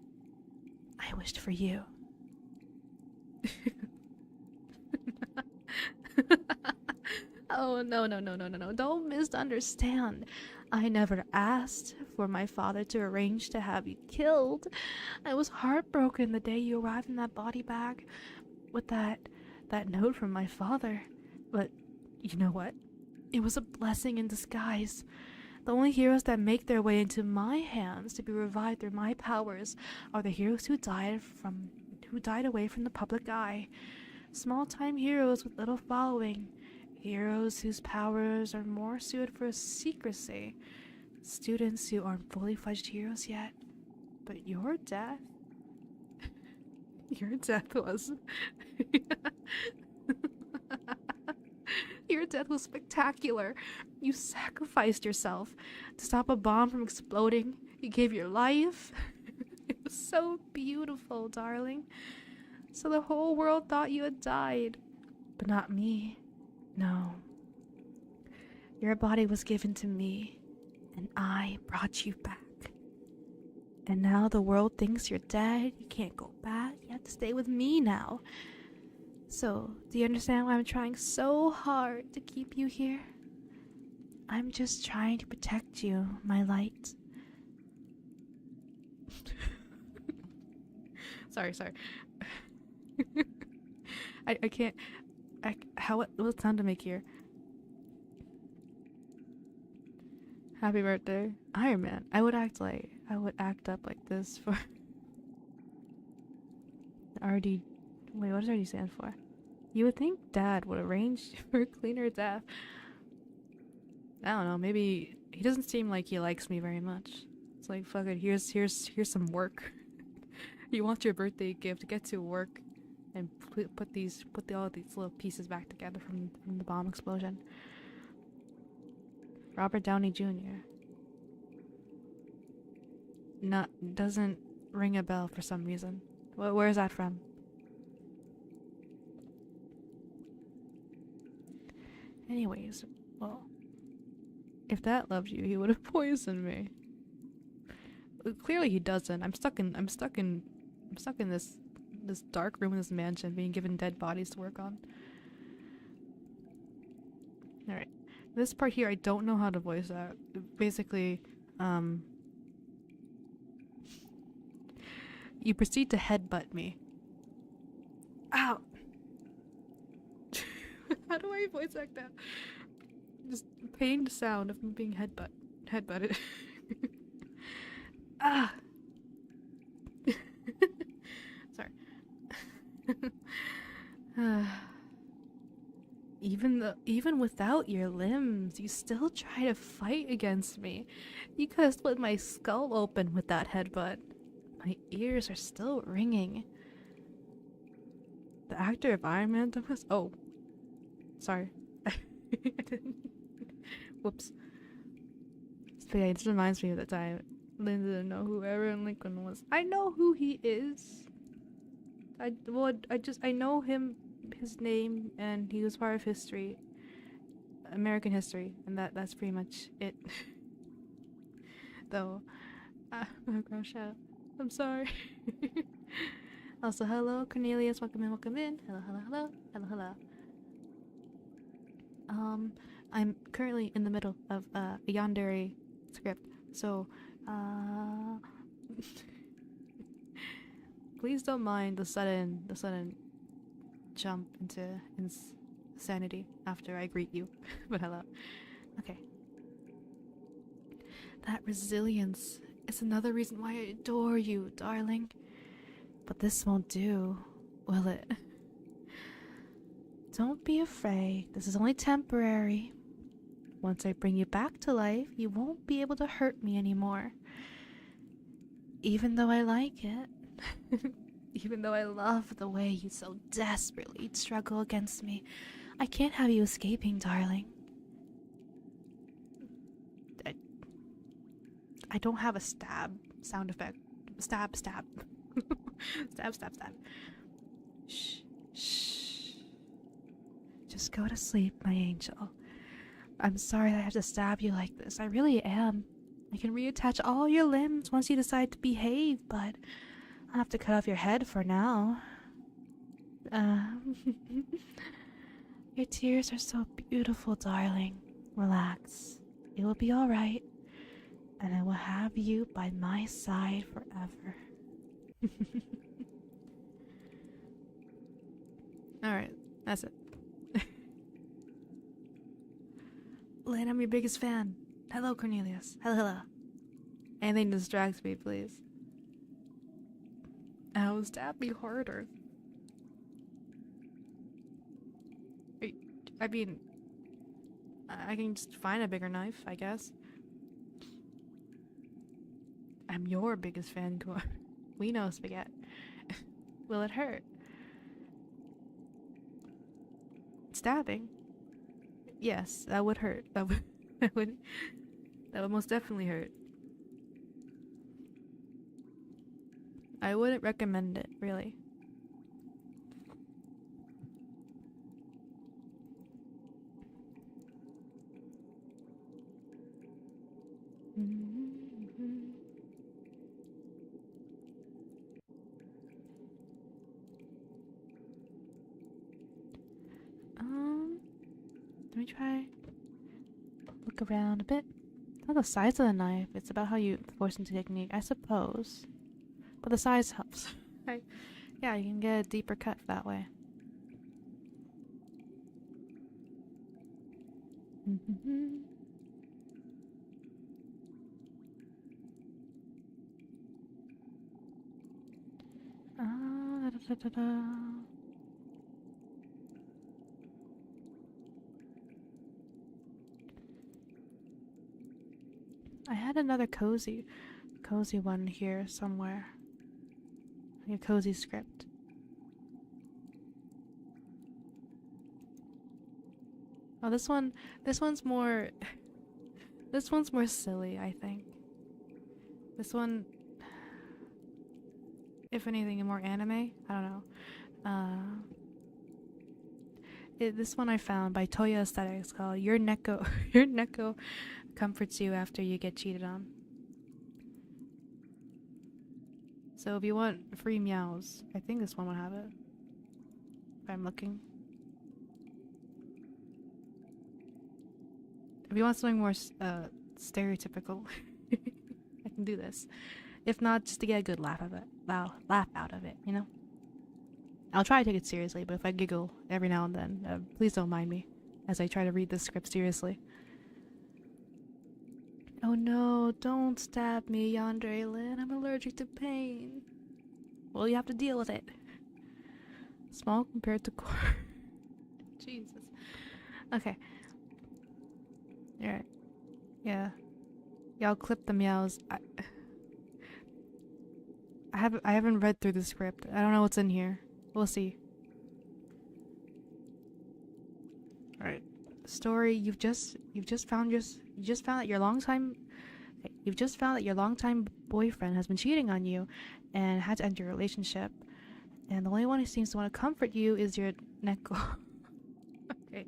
I wished for you. Oh, no. Don't misunderstand. I never asked for my father to arrange to have you killed. I was heartbroken the day you arrived in that body bag with that note from my father. But you know what? It was a blessing in disguise. The only heroes that make their way into my hands to be revived through my powers are the heroes who died away from the public eye. Small-time heroes with little following. Heroes whose powers are more suited for secrecy. Students who aren't fully fledged heroes yet. But your death was your death was spectacular. You sacrificed yourself to stop a bomb from exploding. You gave your life. It was so beautiful, darling. So the whole world thought you had died. But not me. No. Your body was given to me, and I brought you back. And now the world thinks you're dead. You can't go back. You have to stay with me now. So, do you understand why I'm trying so hard to keep you here? I'm just trying to protect you, my light. Sorry. I can't. What sound to make here? Happy birthday, Iron Man. I would act up like this for RD. Wait, what does RD stand for? You would think Dad would arrange for cleaner death. I don't know. Maybe he doesn't seem like he likes me very much. It's like, fuck it. Here's some work. You want your birthday gift? Get to work and put all these little pieces back together from the bomb explosion. Robert Downey Jr. Doesn't ring a bell for some reason. Where is that from? Anyways, well, if Dad loved you, he would have poisoned me. Clearly he doesn't. I'm stuck in this dark room in this mansion, being given dead bodies to work on. All right. This part here, I don't know how to voice that. Basically, you proceed to headbutt me. Ow! How do I voice act that? Just pained sound of me being headbutted. Ah! Sorry. Even without your limbs, you still try to fight against me. You could have split my skull open with that headbutt. My ears are still ringing. The actor of Iron Man was— oh. Sorry. Whoops. But yeah, it just reminds me of the time Linda didn't know who Abraham Lincoln was. I know who he is. I know him, his name, and he was part of history, American history, and that's pretty much it. Though, oh gosh, I'm sorry. Also, hello Cornelius, welcome in. Hello. I'm currently in the middle of a yandere script, so please don't mind the sudden jump into insanity after I greet you. But hello. Okay. That resilience is another reason why I adore you, darling. But this won't do, will it? Don't be afraid. This is only temporary. Once I bring you back to life, you won't be able to hurt me anymore. Even though I like it. Even though I love the way you so desperately struggle against me, I can't have you escaping, darling. I don't have a stab sound effect. Stab. Stab. Shh. Just go to sleep, my angel. I'm sorry that I have to stab you like this. I really am. I can reattach all your limbs once you decide to behave, but I'll have to cut off your head for now. Your tears are so beautiful, darling. Relax. It will be alright. And I will have you by my side forever. Alright, that's it. Lynn, I'm your biggest fan. Hello, Cornelius. Hello. Anything distracts me, please. Ow, stab me harder. I mean, I can just find a bigger knife, I guess. I'm your biggest fan, Cor. We know, Spaghetti. Will it hurt? Stabbing? Yes, that would hurt. That would most definitely hurt. I wouldn't recommend it, really. Let me try look around a bit. It's not the size of the knife, it's about how you force into technique, I suppose. But the size helps. Right? Yeah, you can get a deeper cut that way. Da-da-da-da. I had another cozy one here somewhere. Like a cozy script. Oh, this one's more silly, I think. This one, if anything, more anime. I don't know. This one I found by Toya Aesthetics called "Your Neko Your Neko Comforts You After You Get Cheated On." So if you want free meows, I think this one would have it. If I'm looking. If you want something more stereotypical, I can do this. If not, just to get a good laugh of it. Laugh out of it, you know? I'll try to take it seriously, but if I giggle every now and then, please don't mind me as I try to read this script seriously. Oh no, don't stab me, Yandere Lin. I'm allergic to pain. Well, you have to deal with it. Small compared to core. Jesus. Okay. Alright. Yeah. Y'all clip the meows. I haven't read through the script. I don't know what's in here. We'll see. Alright. Story, you've just found that your longtime boyfriend has been cheating on you and had to end your relationship. And the only one who seems to want to comfort you is your Neko. Okay.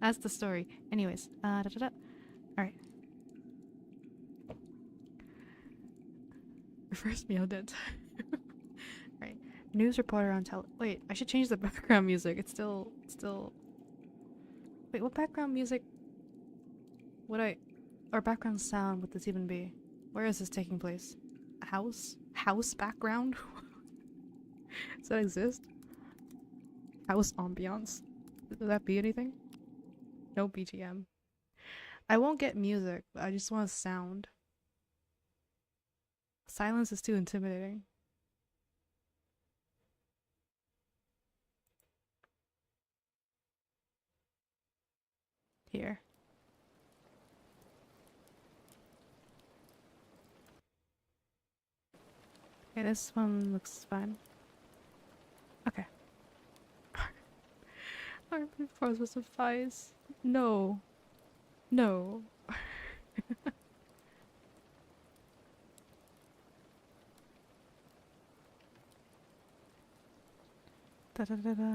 That's the story. Anyways, Alright. First meow dead time. Right. News reporter on wait, I should change the background music. It's still wait, what background music or background sound would this even be? Where is this taking place? House background? Does that exist? House ambiance. Does that be anything? No BGM. I won't get music, but I just want sound. Silence is too intimidating. Here. Okay, this one looks fine. Okay. I'm supposed to suffice. No. No.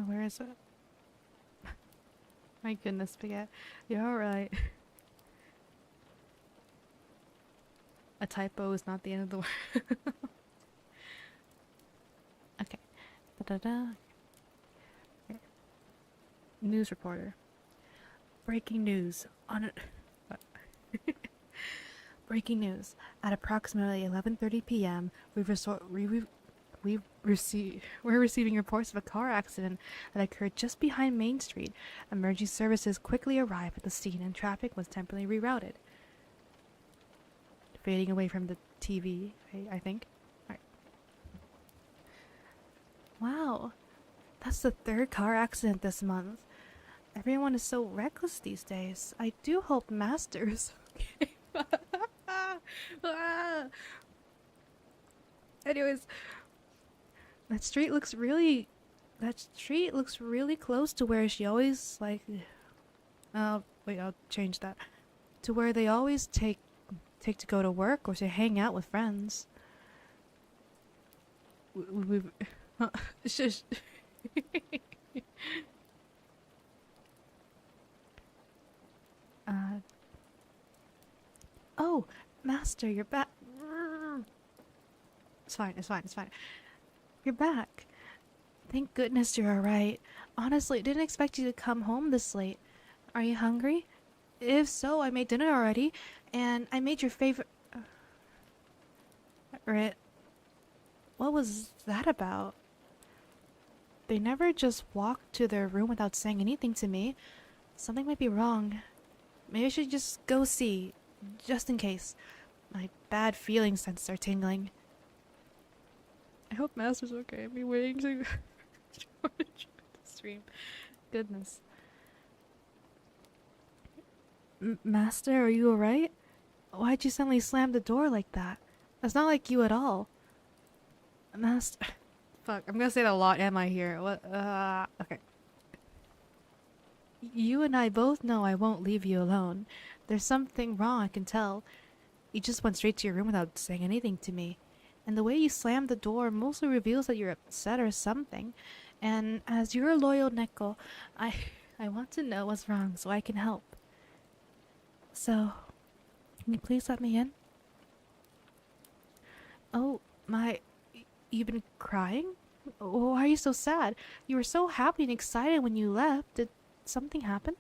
Where is it? My goodness, Spaghetti. You're alright. A typo is not the end of the world. Okay. Okay. News reporter. Breaking news on it. Breaking news. At approximately 11:30 p.m., we're receiving reports of a car accident that occurred just behind Main Street. Emergency services quickly arrived at the scene and traffic was temporarily rerouted. Fading away from the TV, I think. Alright. Wow. That's the third car accident this month. Everyone is so reckless these days. I do hope Master is okay. Anyways, that street looks really close to where she always like. Wait, I'll change that to where they always take to go to work or to hang out with friends. Shush. Oh, Master, you're back. It's fine. You're back. Thank goodness you're alright. Honestly, didn't expect you to come home this late. Are you hungry? If so, I made dinner already, and I made your favorite. What was that about? They never just walked to their room without saying anything to me. Something might be wrong. Maybe I should just go see, just in case. My bad feelings senses are tingling. I hope Master's okay. I've been waiting to Stream. Goodness. Master, are you alright? Why'd you suddenly slam the door like that? That's not like you at all. Master. Fuck, I'm gonna say that a lot, am I here? What? Okay. You and I both know I won't leave you alone. There's something wrong, I can tell. You just went straight to your room without saying anything to me. And the way you slammed the door mostly reveals that you're upset or something. And as your loyal Neko, I want to know what's wrong so I can help. So, can you please let me in? Oh, you've been crying? Why are you so sad? You were so happy and excited when you left. Did something happen?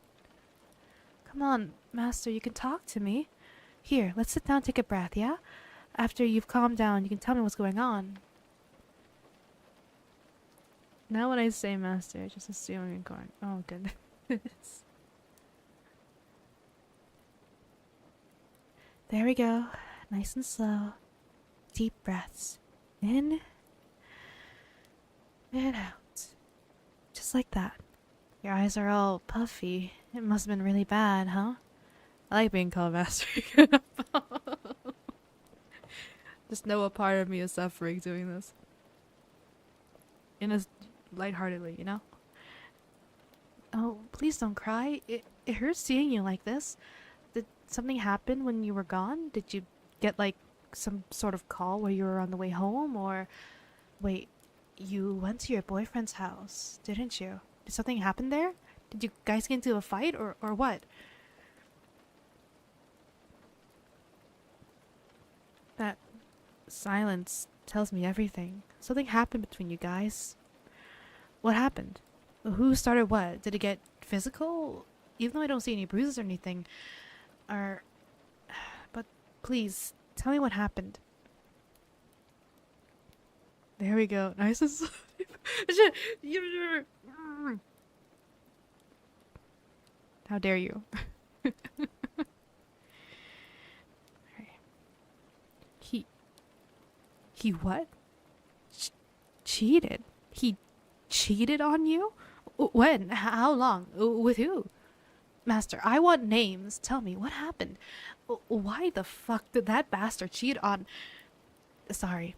Come on, Master, you can talk to me. Here, let's sit down and take a breath, yeah? After you've calmed down, you can tell me what's going on. Now when I say Master, just assume you're going, oh goodness. There we go. Nice and slow. Deep breaths. In. And out. Just like that. Your eyes are all puffy. It must have been really bad, huh? I like being called Master. Just know a part of me is suffering doing this. In a lightheartedly, you know? Oh, please don't cry. It hurts seeing you like this. Did something happen when you were gone? Did you get like some sort of call where you were on the way home, or wait, you went to your boyfriend's house, didn't you? Did something happen there? Did you guys get into a fight or what? That silence tells me everything. Something happened between you guys. What happened? Who started what? Did it get physical? Even though I don't see any bruises or anything. But please, tell me what happened. There we go. Nice and slow. How dare you? He what? Cheated? He cheated on you? When? How long? With who? Master, I want names. Tell me, what happened? Why the fuck did that bastard cheat on... Sorry.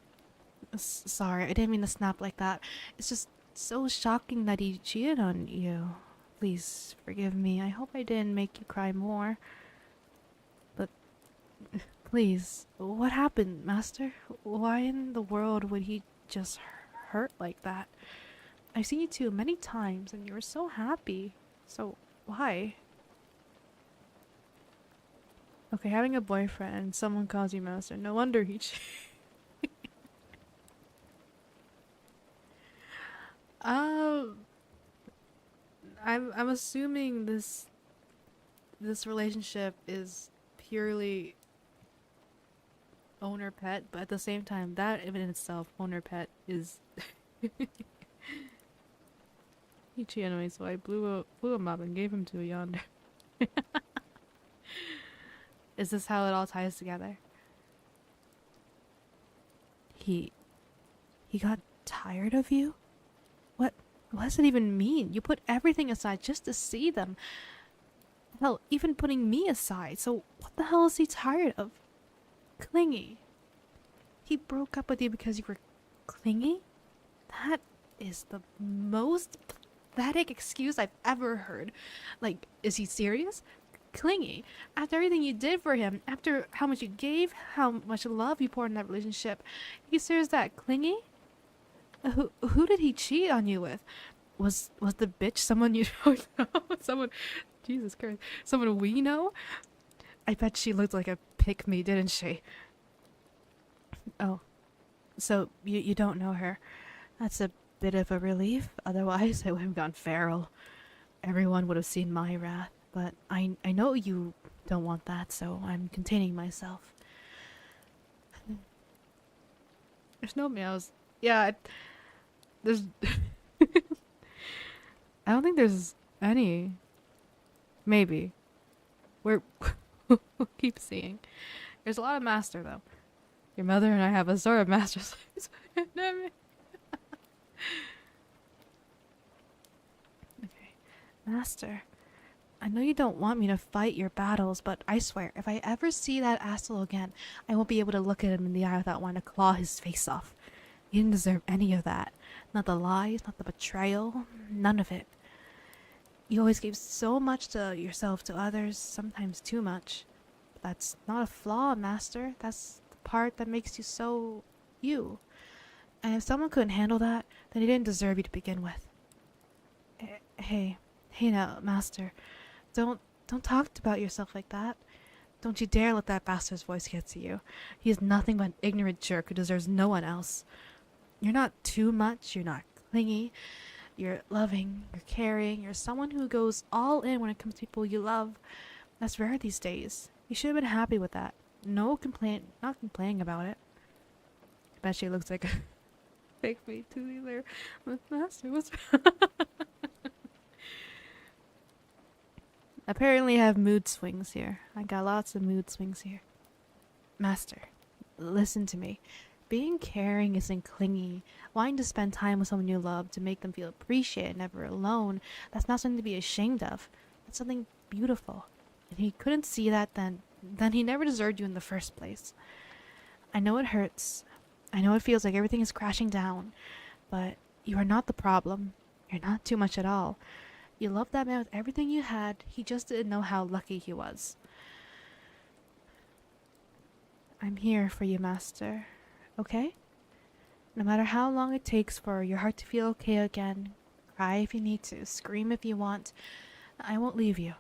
Sorry, I didn't mean to snap like that. It's just so shocking that he cheated on you. Please forgive me. I hope I didn't make you cry more. But please, what happened, Master? Why in the world would he just hurt like that? I've seen you two many times and you were so happy. So why? Okay, having a boyfriend and someone calls you Master. No wonder he cheated. I'm assuming this relationship is purely owner pet, but at the same time, that in itself, owner pet is. He cheated on me, so I blew him up and gave him to a yonder. Is this how it all ties together? He got tired of you? What does it even mean? You put everything aside just to see them. Hell, even putting me aside. So what the hell is he tired of? Clingy. He broke up with you because you were clingy? That is the most pathetic excuse I've ever heard. Like, is he serious? Clingy. After everything you did for him, after how much you gave, how much love you poured in that relationship, he serious that clingy? Who did he cheat on you with? Was the bitch someone you don't know? Someone, Jesus Christ, someone we know? I bet she looked like a pick-me, didn't she? Oh, so you don't know her. That's a bit of a relief. Otherwise, I would have gone feral. Everyone would have seen my wrath. But I know you don't want that, so I'm containing myself. There's no meows. Yeah, there's... I don't think there's any. Maybe. We'll keep seeing. There's a lot of master, though. Your mother and I have a sort of master slaves. Master, I know you don't want me to fight your battles, but I swear, if I ever see that asshole again, I won't be able to look at him in the eye without wanting to claw his face off. He didn't deserve any of that. Not the lies, not the betrayal, none of it. You always gave so much to yourself to others, sometimes too much. But that's not a flaw, Master. That's the part that makes you so you. And if someone couldn't handle that, then he didn't deserve you to begin with. Hey now, Master. Don't talk about yourself like that. Don't you dare let that bastard's voice get to you. He is nothing but an ignorant jerk who deserves no one else. You're not too much, you're not clingy, you're loving, you're caring, you're someone who goes all in when it comes to people you love. That's rare these days. You should have been happy with that. Not complaining about it. I bet she looks like a fake me too there. Master, what's Apparently I have mood swings here. I got lots of mood swings here. Master, listen to me. Being caring isn't clingy. Wanting to spend time with someone you love to make them feel appreciated, never alone, that's not something to be ashamed of. That's something beautiful. And he couldn't see that then he never deserved you in the first place. I know it hurts. I know it feels like everything is crashing down. But you are not the problem. You're not too much at all. You loved that man with everything you had. He just didn't know how lucky he was. I'm here for you, Master. Okay? No matter how long it takes for your heart to feel okay again, cry if you need to, scream if you want, I won't leave you.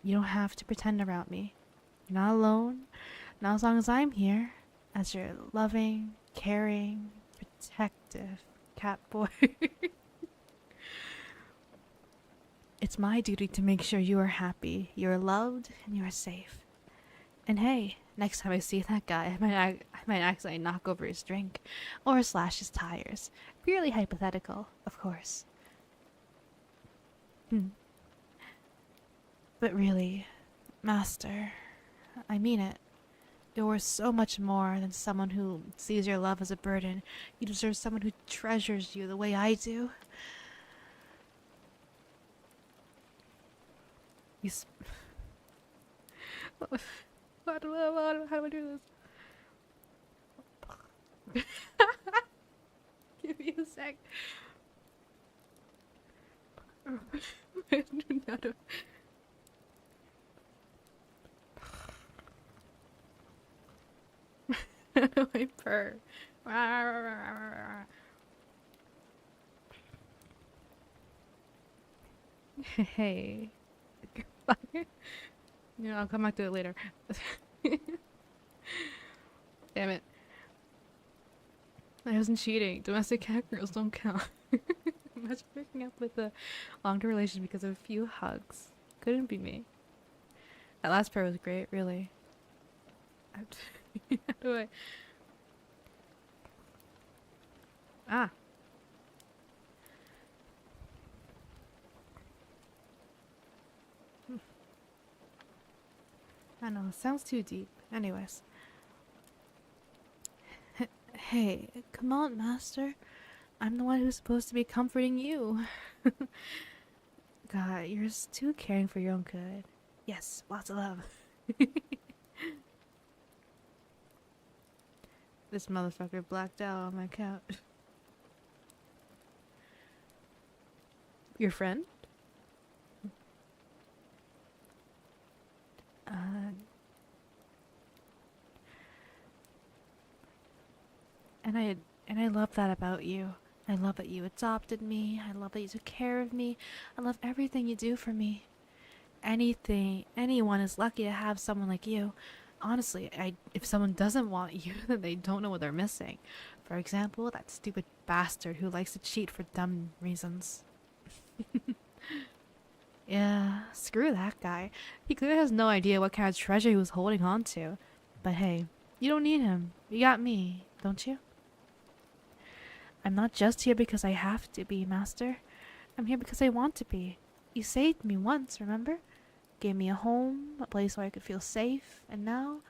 You don't have to pretend around me. You're not alone. Not as long as I'm here, as your loving, caring, protective cat boy. It's my duty to make sure you are happy, you're loved, and you are safe. And hey, next time I see that guy, I might accidentally knock over his drink, or slash his tires. Purely hypothetical, of course. But really, Master, I mean it. You're worth so much more than someone who sees your love as a burden. You deserve someone who treasures you the way I do. How do I do this? Give me a sec. My purr. Hey. Yeah, I'll come back to it later. Damn it. I wasn't cheating. Domestic cat girls don't count. Imagine breaking up with a long-term relationship because of a few hugs. Couldn't be me. That last part was great, really. How do I... Ah. I know, it sounds too deep. Anyways. Hey, come on, Master. I'm the one who's supposed to be comforting you. God, you're just too caring for your own good. Yes, lots of love. This motherfucker blacked out on my couch. Your friend? And I love that about you. I love that you adopted me. I love that you took care of me. I love everything you do for me. Anyone is lucky to have someone like you. Honestly, if someone doesn't want you, then they don't know what they're missing. For example, that stupid bastard who likes to cheat for dumb reasons. Yeah, screw that guy. He clearly has no idea what kind of treasure he was holding on to. But hey, you don't need him. You got me, don't you? I'm not just here because I have to be, Master. I'm here because I want to be. You saved me once, remember? Gave me a home, a place where I could feel safe, and now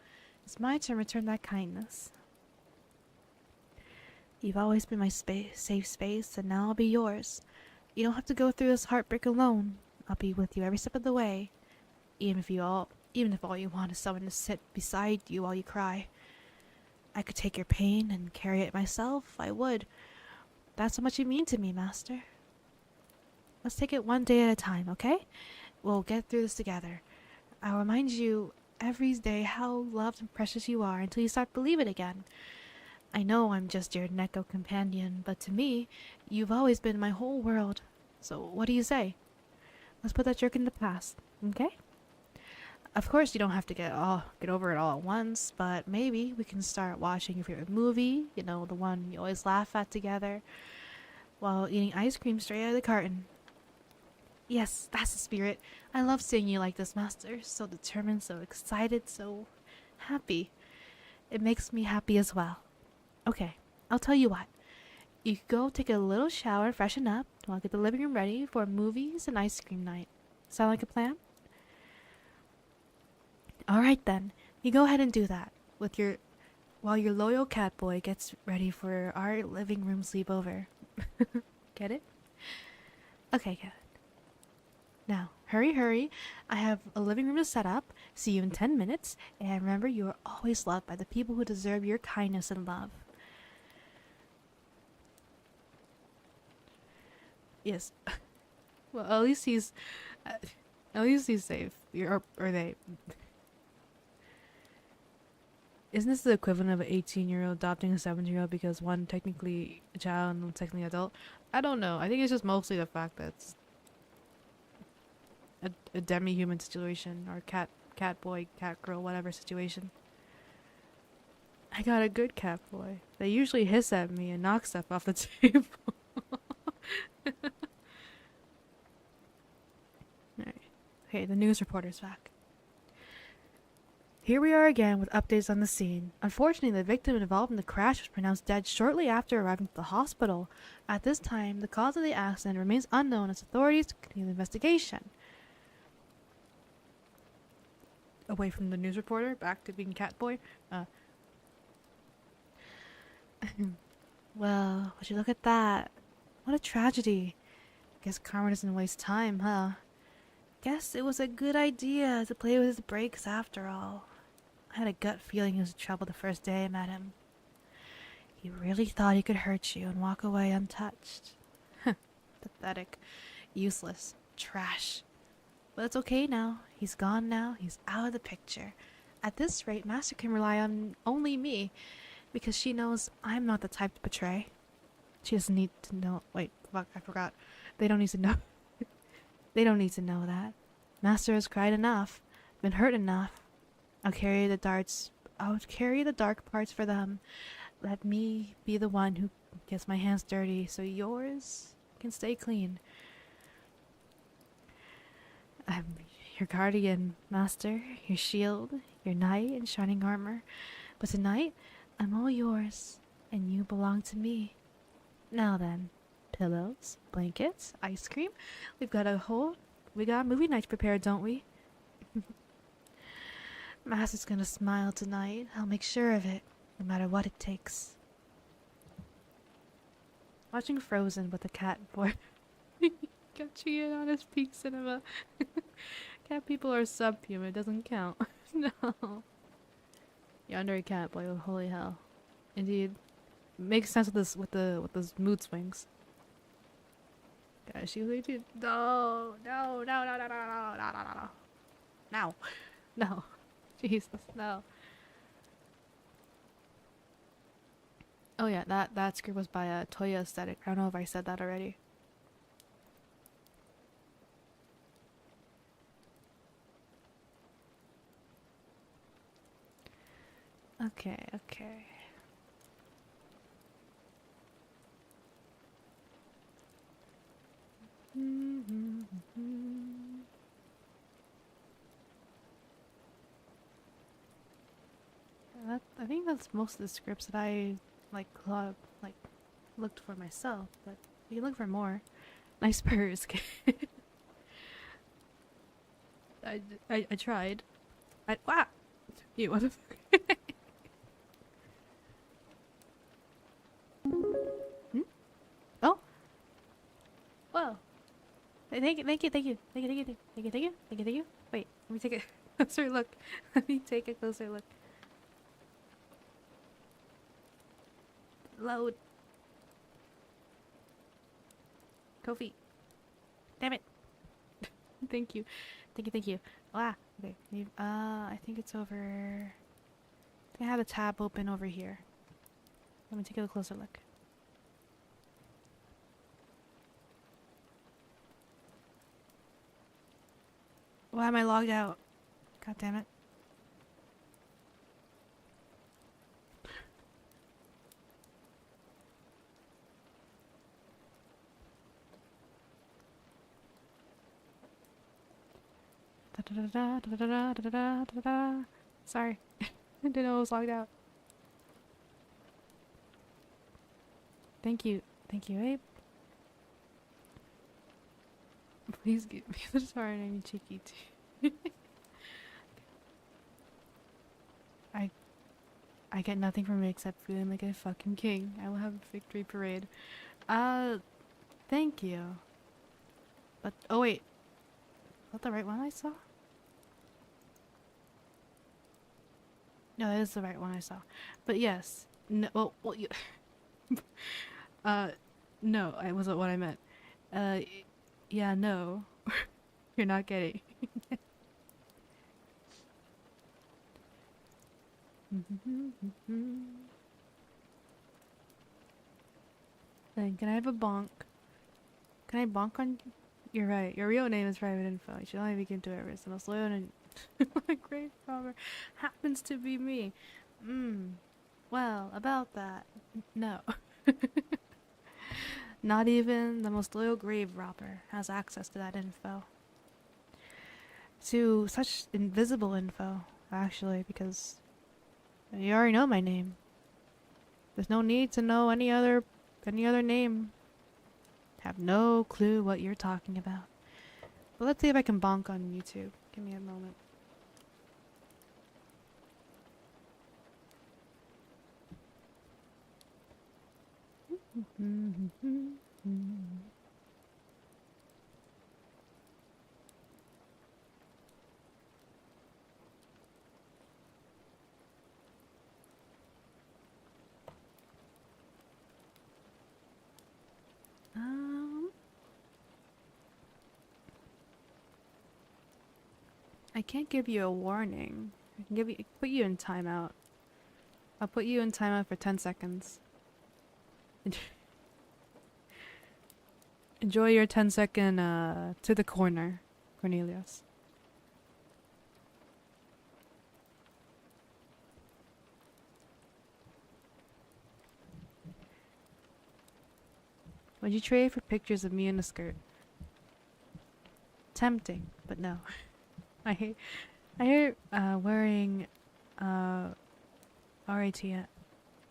it's my turn to return that kindness. You've always been my safe space, and now I'll be yours. You don't have to go through this heartbreak alone. I'll be with you every step of the way. Even if all you want is someone to sit beside you while you cry. I could take your pain and carry it myself. I would. That's how much you mean to me, Master. Let's take it one day at a time, okay? We'll get through this together. I'll remind you every day how loved and precious you are until you start believing it again. I know I'm just your Neko companion, but to me, you've always been my whole world. So what do you say? Let's put that jerk in the past, okay? Of course, you don't have to get over it all at once, but maybe we can start watching your favorite movie, you know, the one you always laugh at together, while eating ice cream straight out of the carton. Yes, that's the spirit. I love seeing you like this, Master. So determined, so excited, so happy. It makes me happy as well. Okay, I'll tell you what. You could go take a little shower and freshen up while I get the living room ready for movies and ice cream night. Sound like a plan? Alright then, you go ahead and do that while your loyal cat boy gets ready for our living room sleepover. Get it? Okay, good. Now, hurry. I have a living room to set up. See you in 10 minutes. And remember, you are always loved by the people who deserve your kindness and love. Yes. Well, at least he's safe. Or they. Isn't this the equivalent of an 18-year-old adopting a 17-year-old because one technically a child and one technically adult? I don't know. I think it's just mostly the fact that it's a demi-human situation or cat boy, cat girl, whatever situation. I got a good cat boy. They usually hiss at me and knock stuff off the table. Alright. Okay, the news reporter's back. Here we are again with updates on the scene. Unfortunately, the victim involved in the crash was pronounced dead shortly after arriving at the hospital. At this time, the cause of the accident remains unknown as authorities continue the investigation. Away from the news reporter, back to being Catboy. Well, would you look at that? What a tragedy. Guess karma doesn't waste time, huh? Guess it was a good idea to play with his brakes after all. I had a gut feeling he was in trouble the first day I met him. He really thought he could hurt you and walk away untouched. Pathetic. Useless. Trash. But it's okay now. He's gone now. He's out of the picture. At this rate, Master can rely on only me, because she knows I'm not the type to betray. She doesn't need to know. Wait, fuck, I forgot. They don't need to know. They don't need to know that. Master has cried enough, been hurt enough. I'll carry the dark parts for them. Let me be the one who gets my hands dirty, so yours can stay clean. I'm your guardian, Master, your shield, your knight in shining armor. But tonight, I'm all yours, and you belong to me. Now then, pillows, blankets, ice cream. We got movie nights prepared, don't we? Master's gonna smile tonight. I'll make sure of it, no matter what it takes. Watching Frozen with a cat boy. Got cheated on his peak cinema. Cat people are subhuman. It doesn't count. No. You're under a cat boy. Oh, holy hell. Indeed. Makes sense with this with those mood swings. Gosh, she really did. No. No. Jesus, no. Oh yeah, that script was by Toya Aesthetic. I don't know if I said that already. Okay. I think that's most of the scripts that I looked for myself, but you can look for more. Nice purrs. I tried. Wow. You what? Hmm? Oh. Well. Thank you, thank you, thank you, thank you, thank you, thank you, thank you, thank you, thank you. Wait, let me take a closer look. Let me take a closer look. Load. Kofi. Damn it. Thank you. Thank you, thank you. Ah, okay. I think it's over. I have a tab open over here. Let me take a closer look. Why am I logged out? God damn it. Sorry. I didn't know I was logged out. Thank you. Thank you, Abe. Please give me the sorry name, cheeky too. I get nothing from it except feeling like a fucking king. I will have a victory parade. Thank you. But oh wait. Is that the right one I saw? No, that is the right one I saw. But yes. No, well you no, it wasn't what I meant. Yeah, no. You're not getting. Then can I have a bonk? Can I bonk on you? You're right. Your real name is private info. You should only begin to ever. The most loyal and my great father happens to be me. Well, about that, no. Not even the most loyal grave robber has access to that info. To such invisible info, actually, because you already know my name. There's no need to know any other name. Have no clue what you're talking about. But let's see if I can bonk on YouTube. Give me a moment. I can't give you a warning. I can put you in timeout. I'll put you in timeout for 10 seconds. Enjoy your 10-second to the corner, Cornelius. Would you trade for pictures of me in a skirt? Tempting, but no. I hate wearing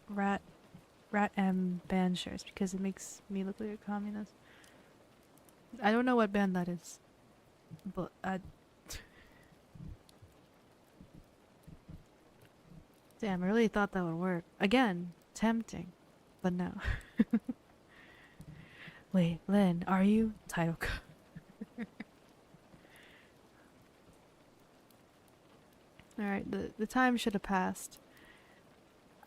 rat M band shirts because it makes me look like a communist. I don't know what band that is, but damn, I really thought that would work. Again, tempting, but no. Wait, Len, are you title code? Alright, the time should have passed.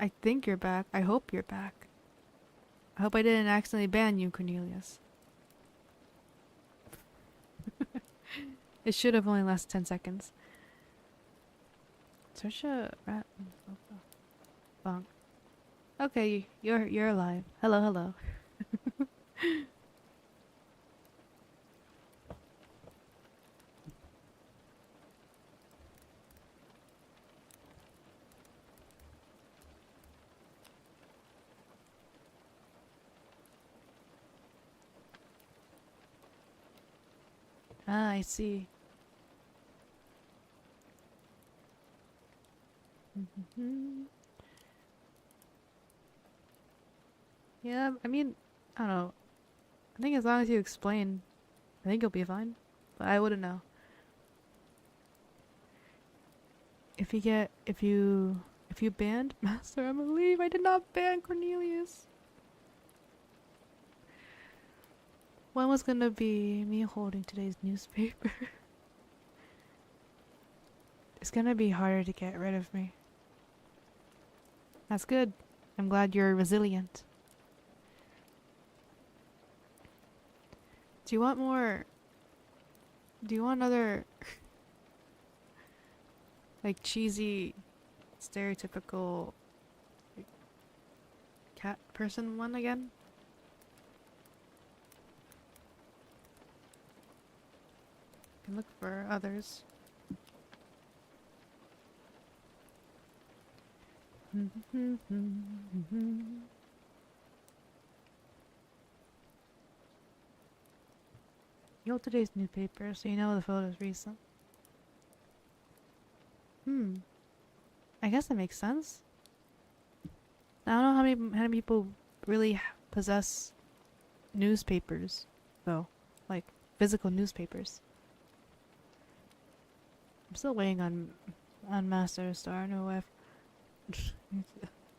I think you're back. I hope you're back. I hope I didn't accidentally ban you, Cornelius. It should have only lasted 10 seconds. Search a rat. Bonk. Okay, you're alive. Hello, hello. Ah, I see. Yeah, I mean, I don't know. I think as long as you explain, I think you'll be fine. But I wouldn't know. If you banned Master, I'm gonna leave. I did not ban Cornelius. When was gonna be me holding today's newspaper? It's gonna be harder to get rid of me. That's good. I'm glad you're resilient. Do you want more? Do you want another like cheesy, stereotypical like, cat person one again? I can look for others. You hold today's newspaper, so you know the photo's recent. I guess that makes sense. I don't know how many people really possess newspapers, though, like physical newspapers. I'm still waiting on Master Star. No, I've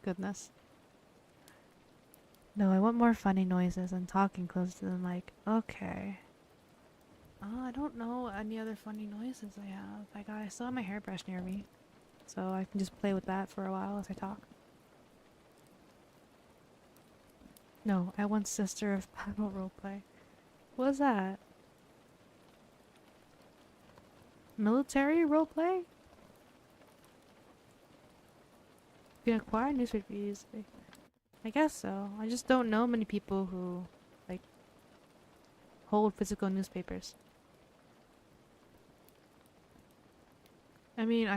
goodness. No, I want more funny noises and talking close to the mic. Okay. Oh, I don't know any other funny noises I have. I still have my hairbrush near me, so I can just play with that for a while as I talk. No, I want Sister of Battle roleplay. What was that? Military roleplay? You can acquire newspaper easily. I guess so. I just don't know many people who, like, hold physical newspapers. I mean,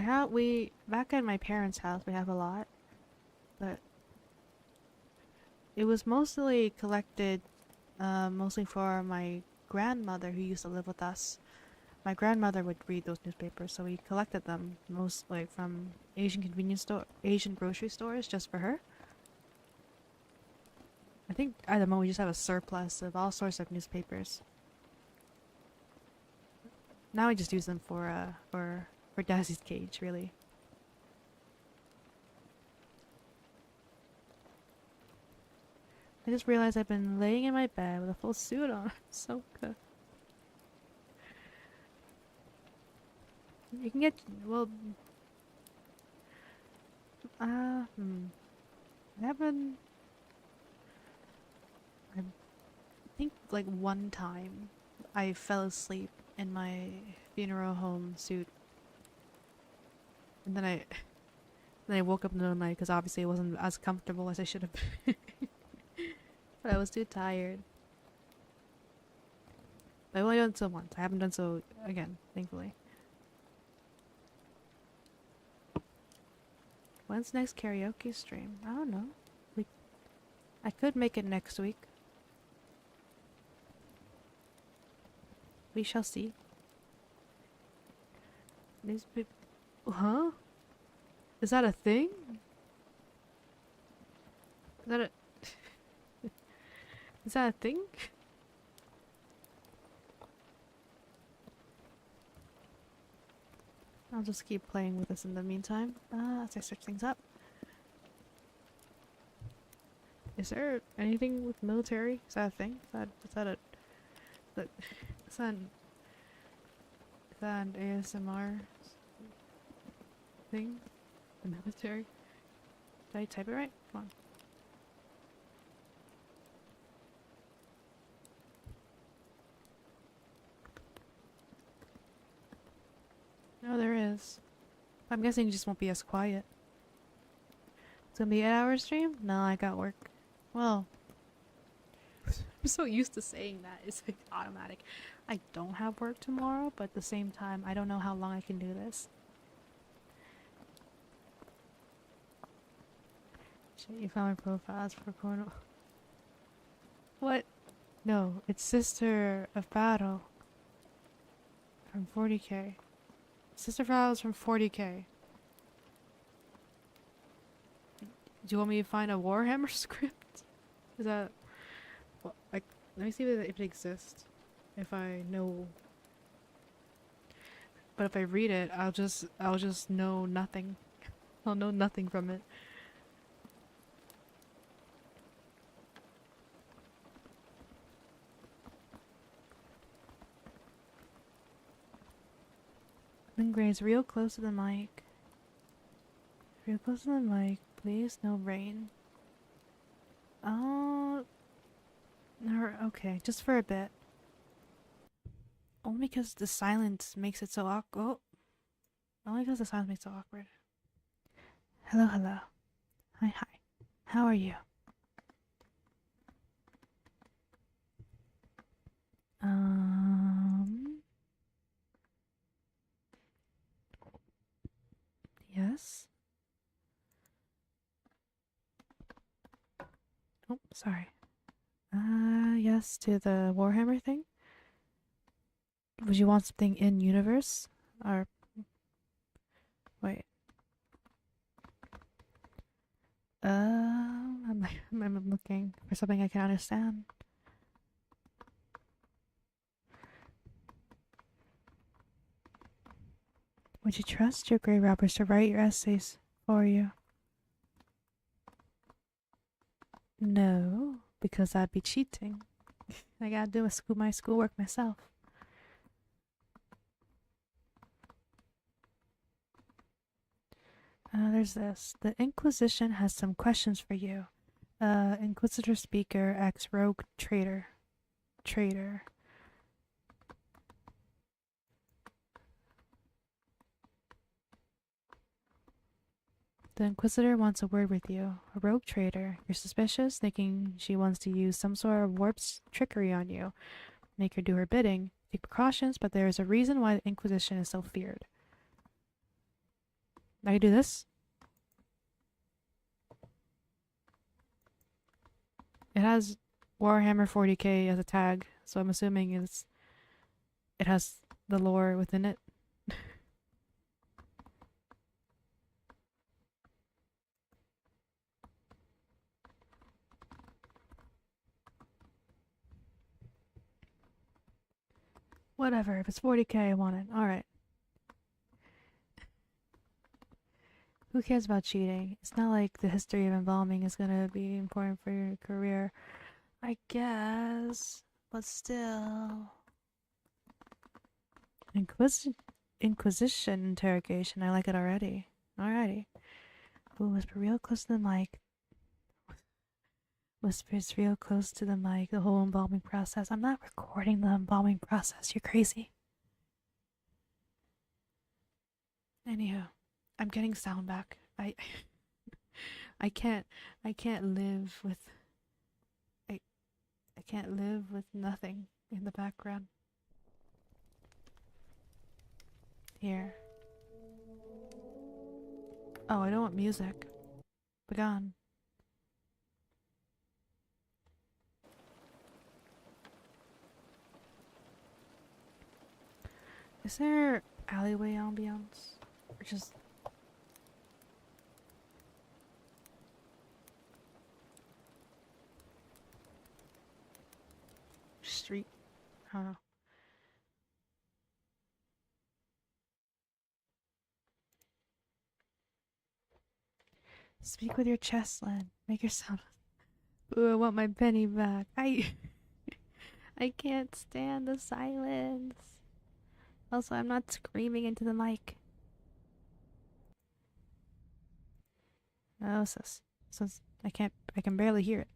back at my parents' house, we have a lot, but it was mostly collected, mostly for my grandmother who used to live with us. My grandmother would read those newspapers, so we collected them mostly from Asian Asian grocery stores just for her. I think at the moment we just have a surplus of all sorts of newspapers. Now I just use them for Dazzy's cage, really. I just realized I've been laying in my bed with a full suit on. So good. You can get, well, I haven't, I think like one time I fell asleep in my funeral home suit. And then I woke up in the middle of the night because obviously it wasn't as comfortable as I should have been. But I was too tired. I've only done so once. I haven't done so again, thankfully. When's next karaoke stream? I don't know. I could make it next week. We shall see. Huh? Is that a thing? Is that a... Is that a thing? I'll just keep playing with this in the meantime. As I search things up. Is there anything with military? Is that a thing? Is that an ASMR thing? The military? Did I type it right? Come on. No, there is. I'm guessing it just won't be as quiet. It's gonna be an 8-hour stream? No, I got work. Well, I'm so used to saying that. It's like automatic. I don't have work tomorrow, but at the same time, I don't know how long I can do this. Shit, you found my profiles for porno. What? No, it's Sister of Battle. From 40k. Sister of Battle is from 40k. Do you want me to find a Warhammer script? Is that... Well, like, let me see if it exists. If I know... But if I read it, I'll just know nothing. I'll know nothing from it. Grace, real close to the mic. Real close to the mic, please. No rain. Oh, no, okay, just for a bit. Only because the silence makes it so awkward. Oh, only because the silence makes it so awkward. Hello, hello. Hi, hi. How are you? Yes. Oh, sorry. Yes, to the Warhammer thing? Would you want something in universe? Or wait. I'm looking for something I can understand. Would you trust your grave robbers to write your essays for you? No, because that'd be cheating. I gotta do my schoolwork myself. There's this. The Inquisition has some questions for you. Inquisitor Speaker X Rogue Traitor. The Inquisitor wants a word with you. A rogue traitor. You're suspicious, thinking she wants to use some sort of warped trickery on you. Make her do her bidding. Take precautions, but there is a reason why the Inquisition is so feared. I can do this. It has Warhammer 40k as a tag, so I'm assuming it has the lore within it. Whatever, if it's 40k, I want it. Alright. Who cares about cheating? It's not like the history of embalming is gonna be important for your career. I guess. But still. Inquisition interrogation. I like it already. Alrighty. Ooh, whisper real close to the mic. Whispers real close to the mic. The whole embalming process. I'm not recording the embalming process. You're crazy. Anywho, I'm getting sound back. I can't live with I can't live with nothing in the background. Here. Oh, I don't want music. Begone. Is there alleyway ambiance? Or just street? I don't know. Speak with your chest, Len. Make your sound. Ooh, I want my penny back. I can't stand the silence. Also, I'm not screaming into the mic. Oh, sis. I can barely hear it.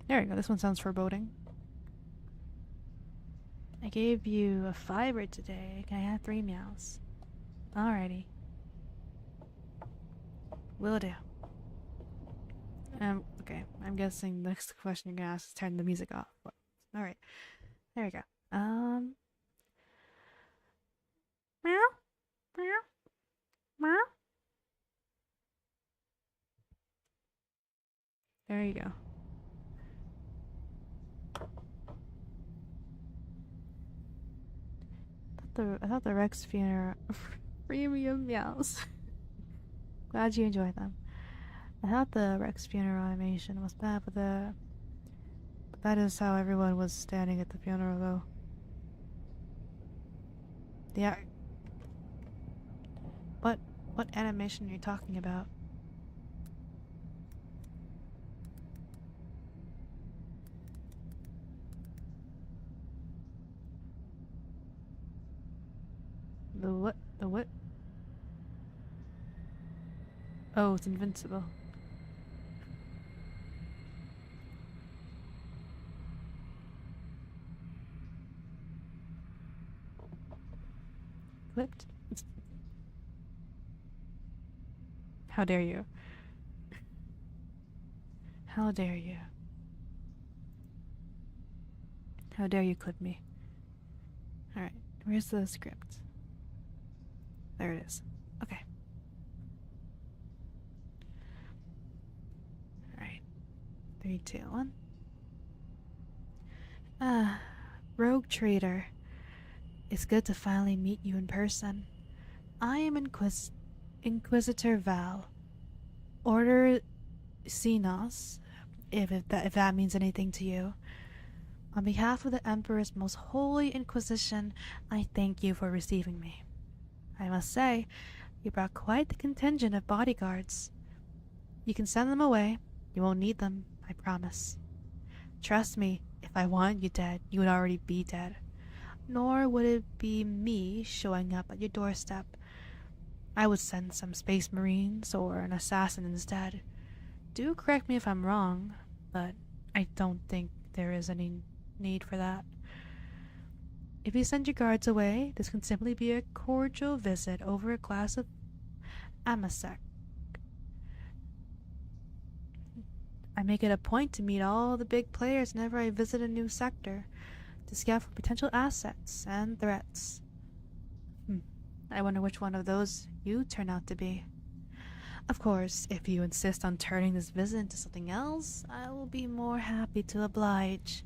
There we go. This one sounds foreboding. I gave you a fiber today. Can I have 3 meows? Alrighty. Will do. Okay. I'm guessing the next question you're gonna ask is turn the music off. Alright. There we go. Meow. Meow. Meow. There you go. I thought the Rex funeral premium meows. Glad you enjoyed them. I thought the Rex funeral animation was bad, but that is how everyone was standing at the funeral, though. Yeah. What animation are you talking about? The what? The what? Oh, it's invincible. Clipped? How dare you? How dare you? How dare you clip me? Alright, where's the script? There it is. Okay. Alright. 3, 2, 1. Ah, rogue trader. It's good to finally meet you in person. I am Inquisitor Val. Order Xenos, if that means anything to you. On behalf of the Emperor's most holy Inquisition, I thank you for receiving me. I must say, you brought quite the contingent of bodyguards. You can send them away. You won't need them, I promise. Trust me, if I wanted you dead, you would already be dead. Nor would it be me showing up at your doorstep. I would send some space marines or an assassin instead. Do correct me if I'm wrong, but I don't think there is any need for that. If you send your guards away, this can simply be a cordial visit over a glass of amasec. I make it a point to meet all the big players whenever I visit a new sector, to scout for potential assets and threats. I wonder which one of those you turn out to be. Of course, if you insist on turning this visit into something else, I will be more happy to oblige.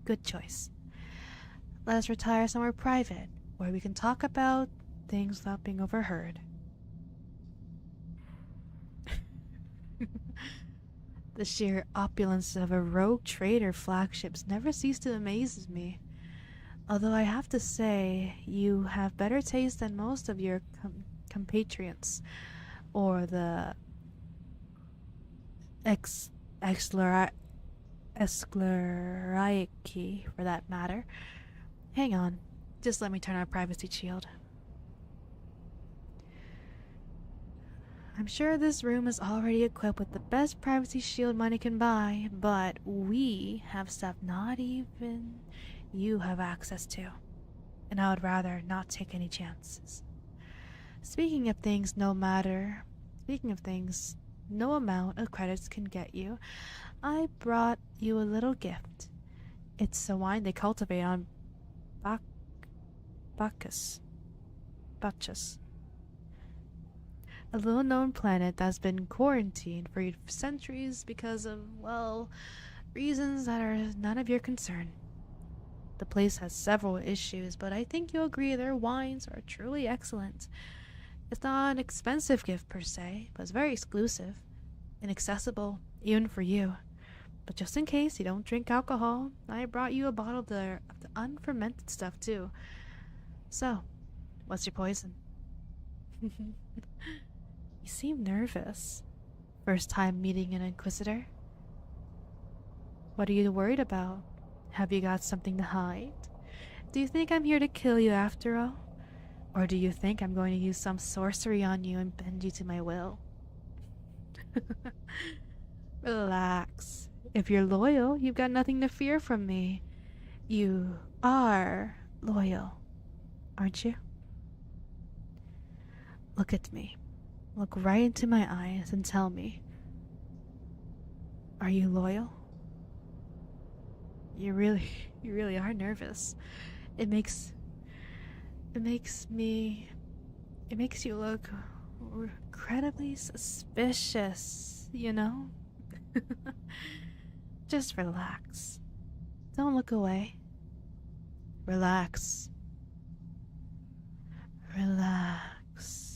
Good choice. Let us retire somewhere private, where we can talk about things without being overheard. The sheer opulence of a rogue trader flagships never cease to amaze me. Although I have to say, you have better taste than most of your compatriots, or the Spvwvky, for that matter. Hang on, just let me turn on privacy shield. I'm sure this room is already equipped with the best privacy shield money can buy, but we have stuff not even you have access to, and I would rather not take any chances. Speaking of things no amount of credits can get you, I brought you a little gift. It's a wine they cultivate on Bacchus, a little-known planet that's been quarantined for centuries because of, well, reasons that are none of your concern. The place has several issues, but I think you'll agree their wines are truly excellent. It's not an expensive gift per se, but it's very exclusive and accessible, even for you. But just in case you don't drink alcohol, I brought you a bottle of the unfermented stuff too. So, what's your poison? You seem nervous. First time meeting an Inquisitor? What are you worried about? Have you got something to hide? Do you think I'm here to kill you after all? Or do you think I'm going to use some sorcery on you and bend you to my will? Relax. If you're loyal, you've got nothing to fear from me. You are loyal, aren't you? Look at me. Look right into my eyes and tell me. Are you loyal? You really are nervous. It makes you look incredibly suspicious, you know? Just relax. Don't look away. Relax. Relax.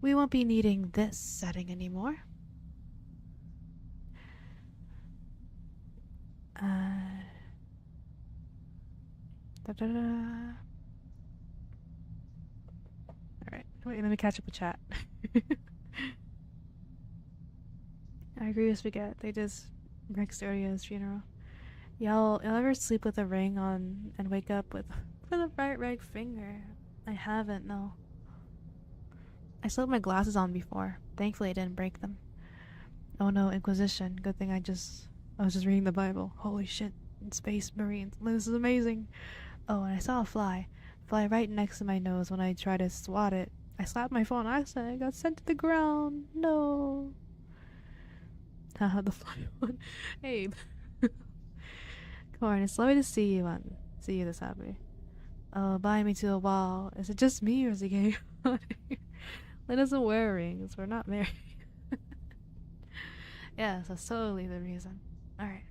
We won't be needing this setting anymore. Alright, wait, let me catch up with chat. I agree with Spaghetti. They just wrecked Studios funeral. Y'all ever sleep with a ring on and wake up with a bright red finger? I haven't, no. I slept with my glasses on before. Thankfully I didn't break them. Oh no, Inquisition. Good thing I was just reading the Bible. Holy shit. Space Marines. This is amazing. Oh, and I saw a fly right next to my nose. When I tried to swat it, I slapped my phone on accident. I got sent to the ground. No. Haha, the fly one. Hey. Corn, it's lovely to see you this happy. Oh, bind me to a wall. Is it just me or is he getting on here? Lenna doesn't wear rings. We're not married. Yes, that's totally the reason. Alright.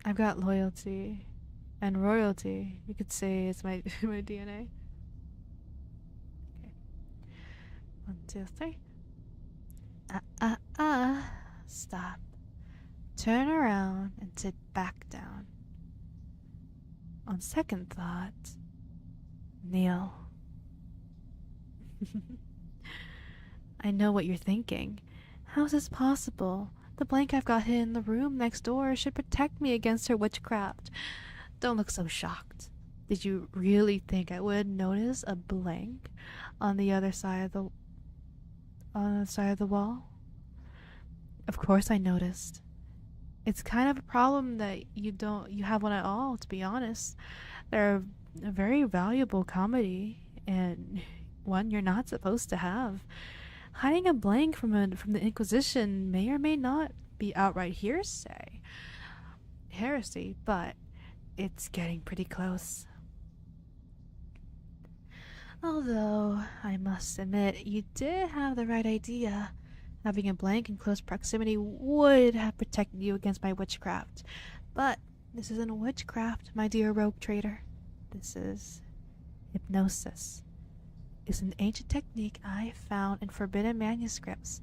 I've got loyalty and royalty. You could say it's my my DNA. Okay. 1, 2, 3. Stop. Turn around and sit back down. On second thought, kneel. I know what you're thinking. How is this possible? The blank I've got hidden in the room next door should protect me against her witchcraft. Don't look so shocked. Did you really think I would notice a blank on the other side of the wall? Of course I noticed. It's kind of a problem that you have one at all, to be honest. They're a very valuable comedy, and one you're not supposed to have. Hiding a blank from the Inquisition may or may not be outright heresy, but it's getting pretty close. Although, I must admit, you did have the right idea. Having a blank in close proximity would have protected you against my witchcraft. But this isn't witchcraft, my dear rogue trader. This is hypnosis. It's an ancient technique I found in forbidden manuscripts,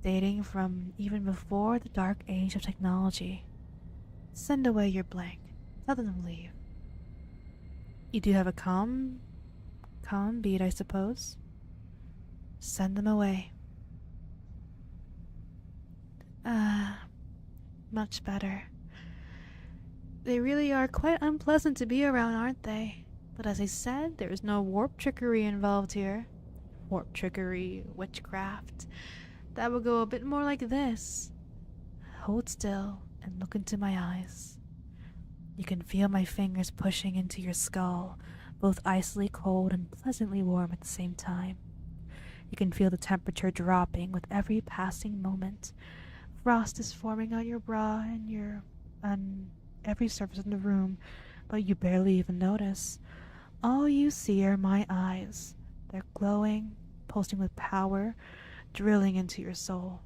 dating from even before the dark age of technology. Send away your blank. Tell them to leave. You do have a calm beat, I suppose? Send them away. Much better. They really are quite unpleasant to be around, aren't they? But as I said, there is no warp trickery involved here. Warp trickery, witchcraft. That would go a bit more like this. Hold still and look into my eyes. You can feel my fingers pushing into your skull, both icily cold and pleasantly warm at the same time. You can feel the temperature dropping with every passing moment. Frost is forming on your brow and on every surface in the room, but you barely even notice. All you see are my eyes. They're glowing, pulsing with power, drilling into your soul.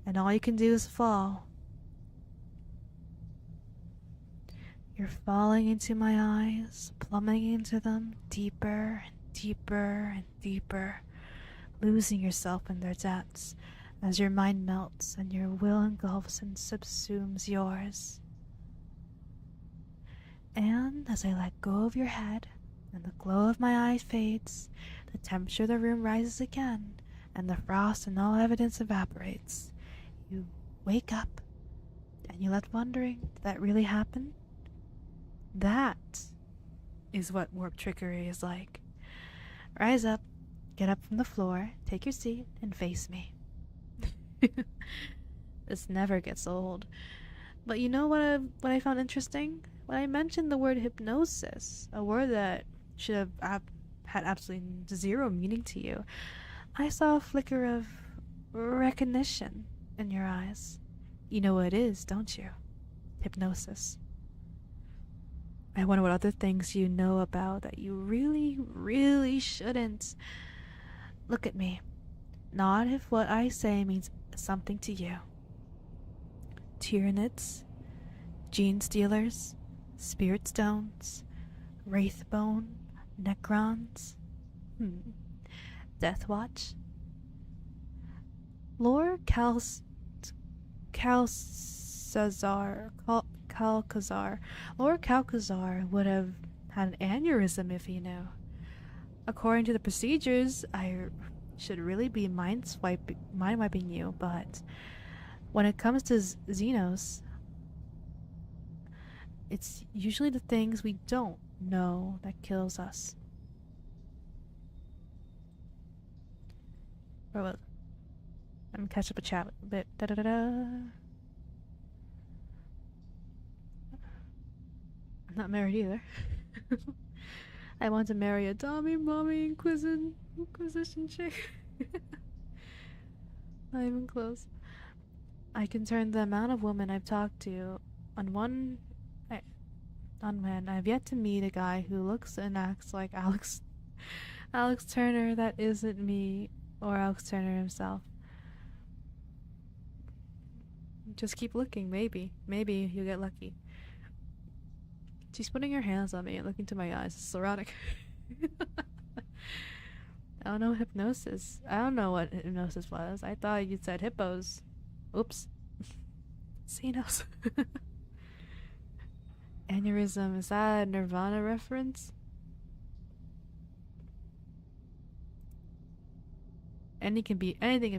And all you can do is fall. You're falling into my eyes, plummeting into them, deeper and deeper and deeper, losing yourself in their depths as your mind melts and your will engulfs and subsumes yours. And as I let go of your head and the glow of my eyes fades, the temperature of the room rises again, and the frost and all evidence evaporates. You wake up, and you're left wondering, did that really happen? That is what warp trickery is like. Rise up, get up from the floor, take your seat, and face me. This never gets old. But you know what I found interesting? When I mentioned the word hypnosis, a word that should have had absolutely zero meaning to you, I saw a flicker of recognition in your eyes. You know what it is, don't you? Hypnosis. I wonder what other things you know about that you really, really shouldn't. Look at me. Nod if what I say means something to you. Tyranids, gene stealers, spirit stones, wraithbone, necrons, Death Watch. Lord Lord Calcazar would have had an aneurysm if he knew. According to the procedures, I should really be mind wiping you, but When it comes to Xenos, it's usually the things we don't know that kills us. Or what? Let me catch up a chat a bit. Da da da da. I'm not married either. I want to marry a Tommy Mommy Inquisition chick. Not even close. I can turn the amount of women I've talked to on one man. I've yet to meet a guy who looks and acts like Alex Turner that isn't me or Alex Turner himself. Just keep looking, maybe you'll get lucky. She's putting her hands on me and looking to my eyes. It's erotic. I don't know hypnosis. I don't know what hypnosis was. I thought you said hippos. Oops. Xenos. Aneurysm, is that a Nirvana reference? Anything can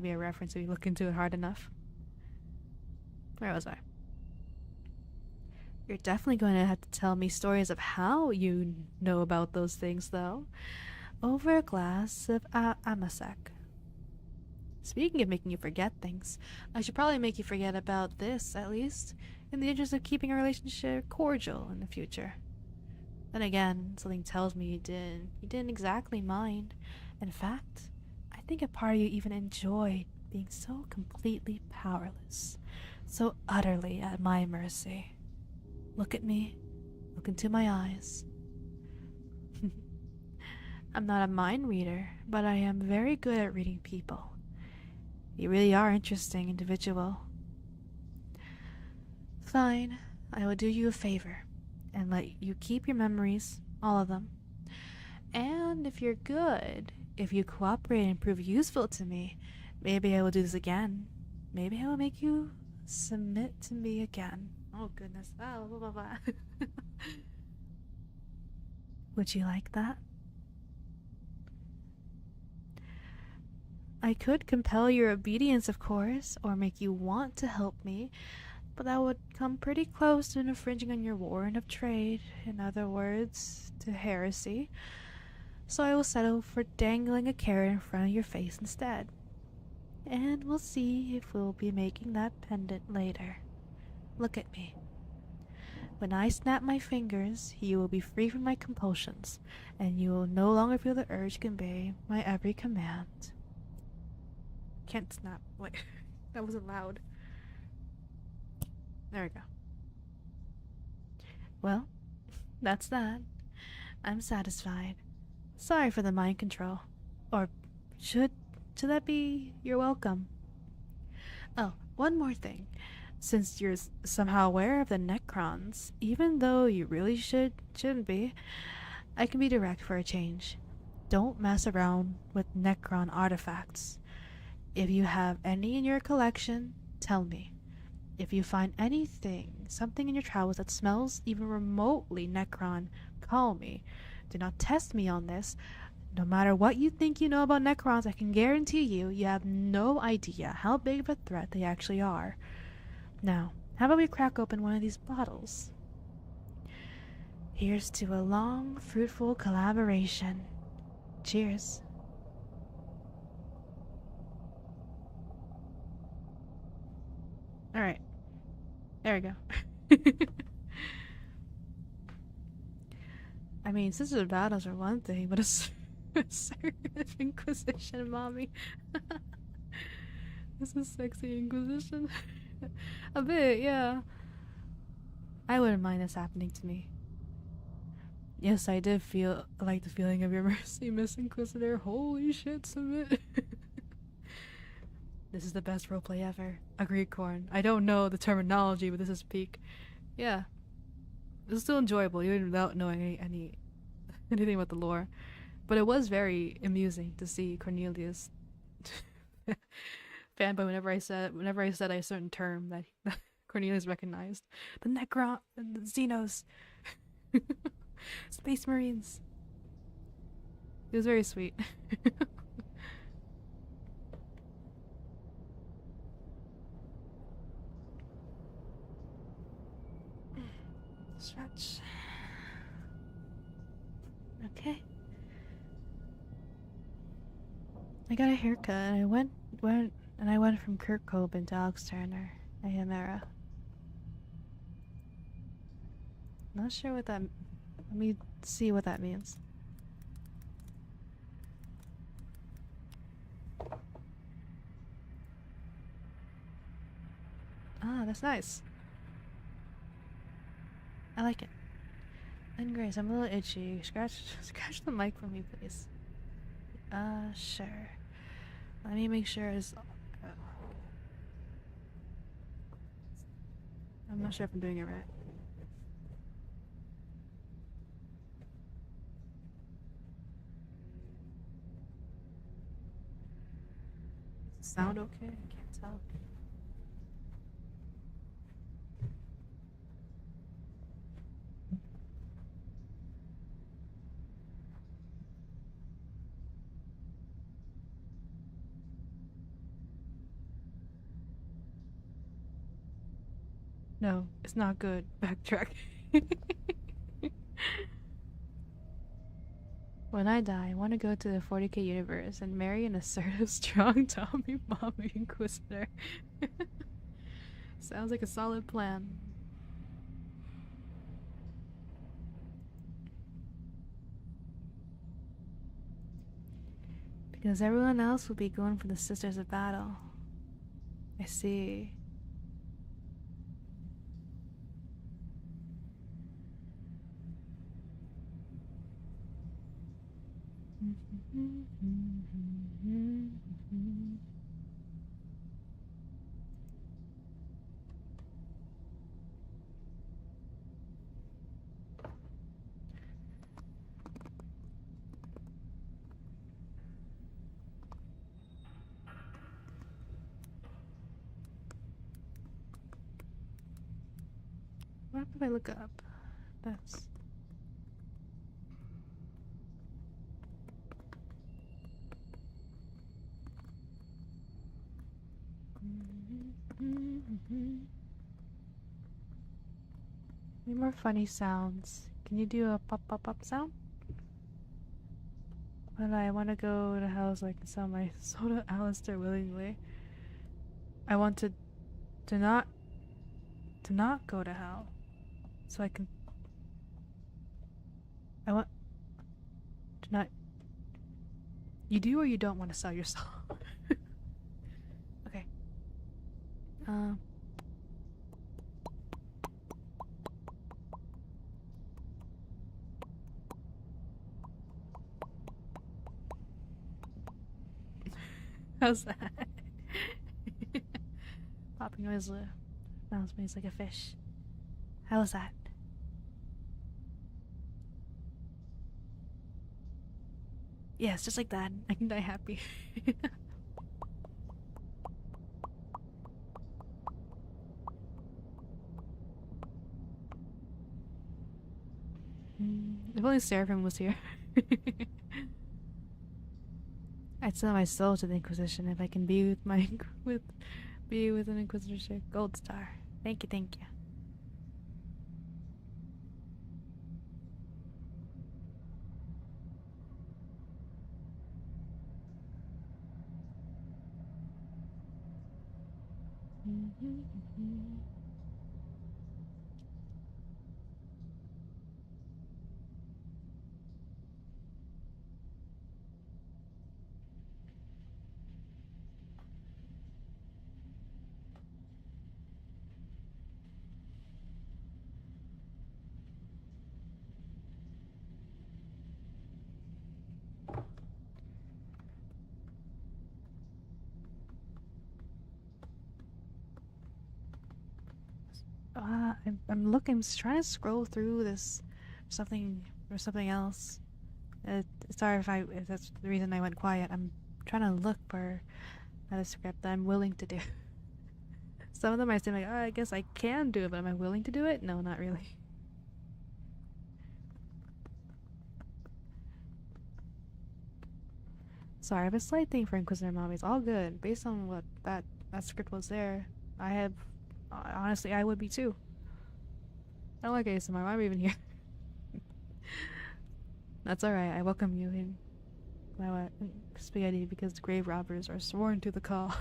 be a reference if you look into it hard enough. Where was I? You're definitely going to have to tell me stories of how you know about those things, though. Over a glass of Amasek. Speaking of making you forget things, I should probably make you forget about this, at least, in the interest of keeping our relationship cordial in the future. Then again, something tells me you didn't exactly mind. In fact, I think a part of you even enjoyed being so completely powerless, so utterly at my mercy. Look at me, look into my eyes. I'm not a mind reader, but I am very good at reading people. You really are interesting individual. Fine, I will do you a favor and let you keep your memories, all of them. And if you're good, if you cooperate and prove useful to me, maybe I will do this again. Maybe I will make you submit to me again. Oh goodness. Oh, blah, blah, blah. Would you like that? I could compel your obedience, of course, or make you want to help me, but that would come pretty close to infringing on your warrant of trade, in other words, to heresy. So I will settle for dangling a carrot in front of your face instead. And we'll see if we'll be making that pendant later. Look at me. When I snap my fingers, you will be free from my compulsions, and you will no longer feel the urge to obey my every command. Can't snap. Wait, that wasn't loud. There we go. Well, that's that. I'm satisfied. Sorry for the mind control. Or should that be you're welcome? Oh, one more thing. Since you're somehow aware of the Necrons, even though you really shouldn't be, I can be direct for a change. Don't mess around with Necron artifacts. If you have any in your collection, tell me. If you find something in your travels that smells even remotely Necron, call me. Do not test me on this. No matter what you think you know about Necrons, I can guarantee you have no idea how big of a threat they actually are. Now, how about we crack open one of these bottles? Here's to a long, fruitful collaboration. Cheers. Alright. There we go. I mean, sister battles are one thing, but it's assertive Inquisition, mommy. This is sexy Inquisition. A bit, yeah. I wouldn't mind this happening to me. Yes, I did feel like the feeling of your mercy, Miss Inquisitor. Holy shit, submit. This is the best roleplay ever. Agreed, Corn. I don't know the terminology, but this is peak. Yeah. It's still enjoyable, even without knowing anything about the lore. But it was very amusing to see Cornelius fanboy whenever I said a certain term that Cornelius recognized. The Necron, the Xenos, Space Marines. It was very sweet. Stretch. Okay. I got a haircut and I went from Kurt Cobain to Alex Turner. I am era. Not sure what that. Let me see what that means. Ah, that's nice. I like it. And Grace, I'm a little itchy. Scratch the mic for me, please. Sure. Let me make sure it's. I'm not sure if I'm doing it right. Does it sound okay? I can't tell. No, it's not good. Backtrack. When I die, I want to go to the 40k universe and marry an assertive, strong Tommy Mommy Inquisitor. Sounds like a solid plan. Because everyone else will be going for the Sisters of Battle. I see. What if I look up? That's. Need more funny sounds. Can you do a pop pop pop sound? But I want to go to hell so I can sell my soda Alistair willingly. I want to not go to hell. So I can. I want to not. You do or you don't want to sell your soul? Okay. How's that? Popping noise sounds makes like a fish. How was that? Yeah, it's just like that. I can die happy. If only Seraphim was here. I'd sell my soul to the Inquisition if I can be with my be with an Inquisitor Gold Star. Thank you, thank you. I'm looking. I'm trying to scroll through this something else. Sorry if that's the reason I went quiet. I'm trying to look for a script that I'm willing to do. Some of them I seem like, oh, I guess I can do it, but am I willing to do it? No, not really. Sorry, I have a slight thing for Inquisitor Mommies. All good. Based on what that script was there, I have honestly I would be too. I don't like ASMR. Why am I even here? That's alright. I welcome you in my spaghetti because grave robbers are sworn to the call.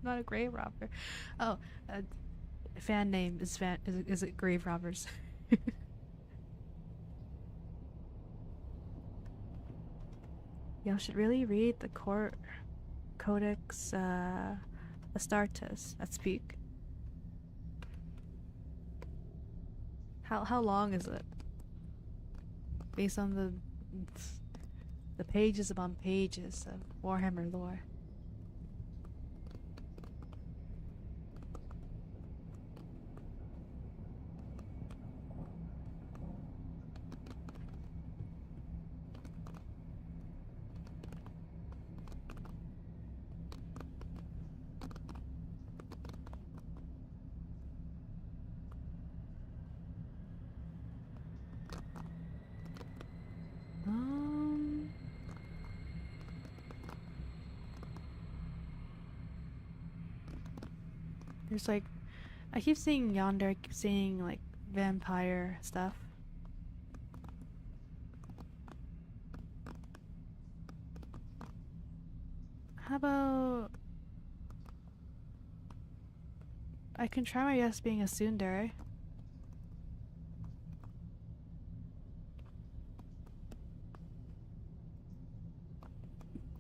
Not a grave robber. Oh, fan name is is it grave robbers? Y'all should really read the Codex Astartes at Speak. How long is it? Based on the pages upon pages of Warhammer lore. There's like, I keep seeing yonder, I keep seeing like vampire stuff. How about I can try my best being a tsundere.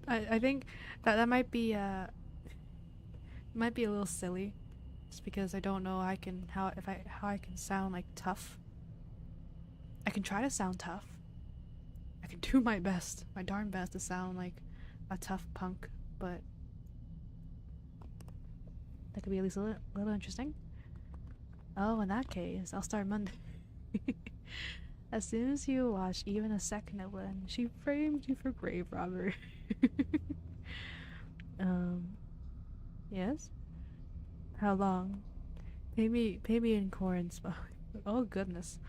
I think that might be a little silly, just because I don't know how I can sound like tough. I can try to sound tough. I can do my best, my darn best, to sound like a tough punk, but that could be at least a little interesting. Oh, in that case, I'll start Monday. As soon as you watch even a second of Lynn, she framed you for grave robbery. Yes? How long? Pay me in coins. Oh goodness.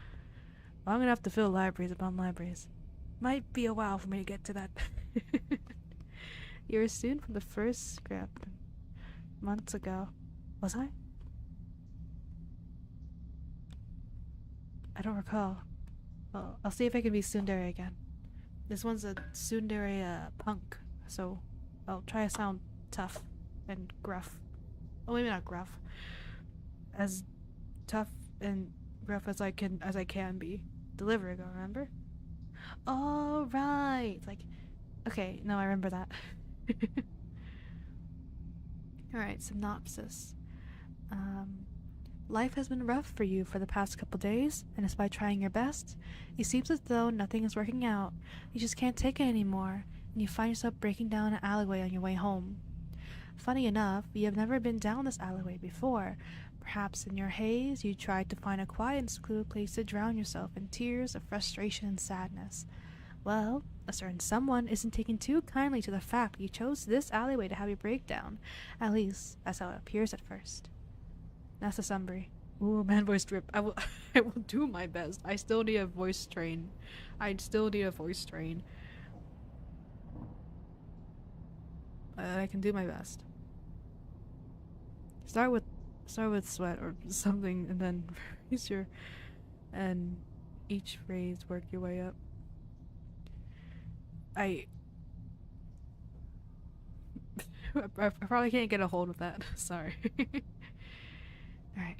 Long enough to fill libraries upon libraries. Might be a while for me to get to that. You were a student from the first script months ago. Was I? I don't recall. Well, I'll see if I can be tsundere again. This one's a tsundere punk, so I'll try to sound tough and gruff. Oh, maybe not gruff. As tough and gruff as I can be. Deliver ago, remember? Oh, right. Like, okay, no, I remember that. Alright, synopsis. Life has been rough for you for the past couple days, and despite trying your best, it seems as though nothing is working out. You just can't take it anymore, and you find yourself breaking down an alleyway on your way home. Funny enough, you have never been down this alleyway before. Perhaps in your haze, you tried to find a quiet and secluded place to drown yourself in tears of frustration and sadness. Well, a certain someone isn't taking too kindly to the fact that you chose this alleyway to have your breakdown. At least, that's how it appears at first. That's the summary. Ooh, man voice drip. I will do my best. I still need a voice train. I can do my best. Start with sweat or something, and then raise and each phrase work your way up. I probably can't get a hold of that. Sorry. Alright.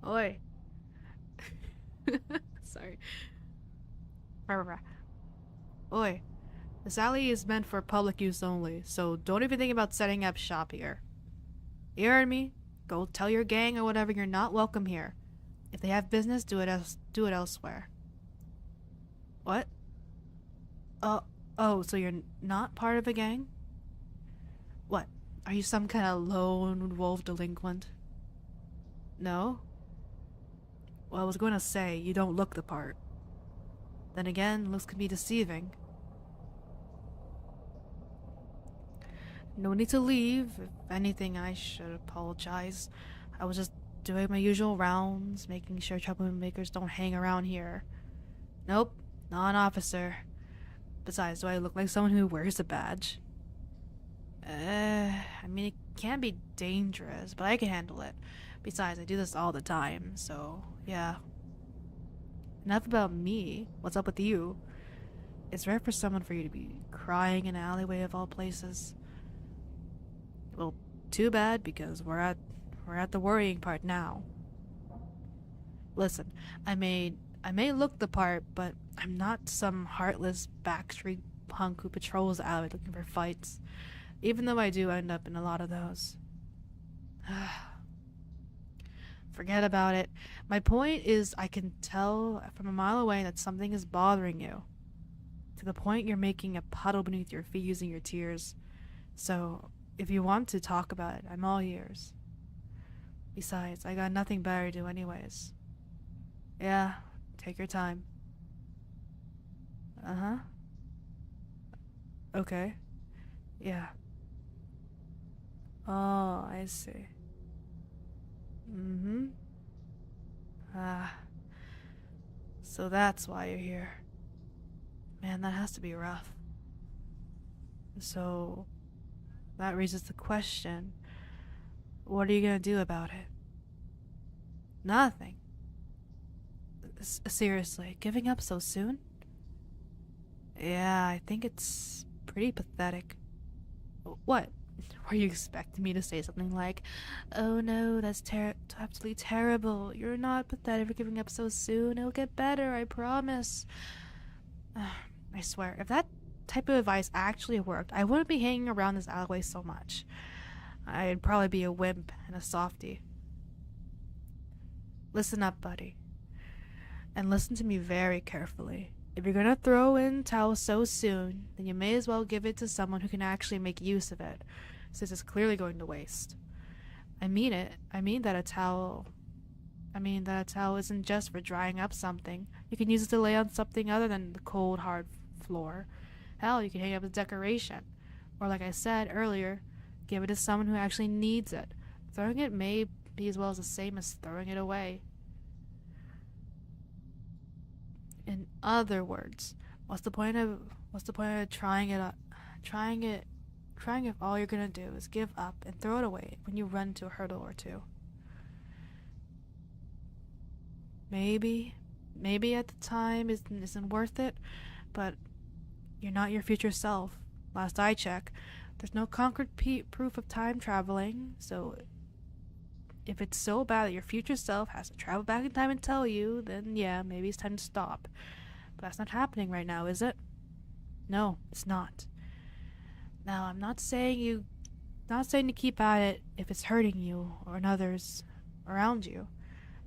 Oi. Sorry. Oi. This alley is meant for public use only, so don't even think about setting up shop here. You heard me? Go tell your gang or whatever you're not welcome here. If they have business, do it elsewhere. What? Oh, so you're not part of a gang? What? Are you some kind of lone wolf delinquent? No? Well, I was going to say, you don't look the part. Then again, looks can be deceiving. No need to leave. If anything, I should apologize. I was just doing my usual rounds, making sure troublemakers don't hang around here. Nope, not an officer. Besides, do I look like someone who wears a badge? I mean, it can be dangerous, but I can handle it. Besides, I do this all the time, so yeah. Enough about me. What's up with you? It's rare for someone for you to be crying in an alleyway of all places. Well, too bad, because we're at the worrying part now. Listen, I may look the part, but I'm not some heartless backstreet punk who patrols the alley looking for fights, even though I do end up in a lot of those. Forget about it. My point is, I can tell from a mile away that something is bothering you, to the point you're making a puddle beneath your feet using your tears. So, if you want to talk about it, I'm all ears. Besides, I got nothing better to do anyways. Yeah, take your time. Uh-huh. Okay. Yeah. Oh, I see. Mm-hmm. Ah. So that's why you're here. Man, that has to be rough. So, that raises the question, what are you gonna do about it? Nothing. Seriously, giving up so soon? Yeah, I think it's pretty pathetic. What? Were you expecting me to say something like, oh no, that's absolutely terrible. You're not pathetic for giving up so soon. It'll get better, I promise. I swear, if that type of advice actually worked, I wouldn't be hanging around this alleyway so much. I'd probably be a wimp and a softie. Listen up, buddy. And listen to me very carefully. If you're gonna throw in towel so soon, then you may as well give it to someone who can actually make use of it, since it's clearly going to waste. I mean it. I mean that a towel isn't just for drying up something. You can use it to lay on something other than the cold, hard floor. Hell, you can hang it up as decoration. Or like I said earlier, give it to someone who actually needs it. Throwing it may be as well as the same as throwing it away. In other words, what's the point of trying it if all you're gonna do is give up and throw it away when you run into a hurdle or two? Maybe at the time isn't worth it, but you're not your future self. Last I checked, there's no concrete proof of time traveling, so if it's so bad that your future self has to travel back in time and tell you, then yeah, maybe it's time to stop. But that's not happening right now, is it? No, it's not. Now, I'm not saying to keep at it if it's hurting you or others around you.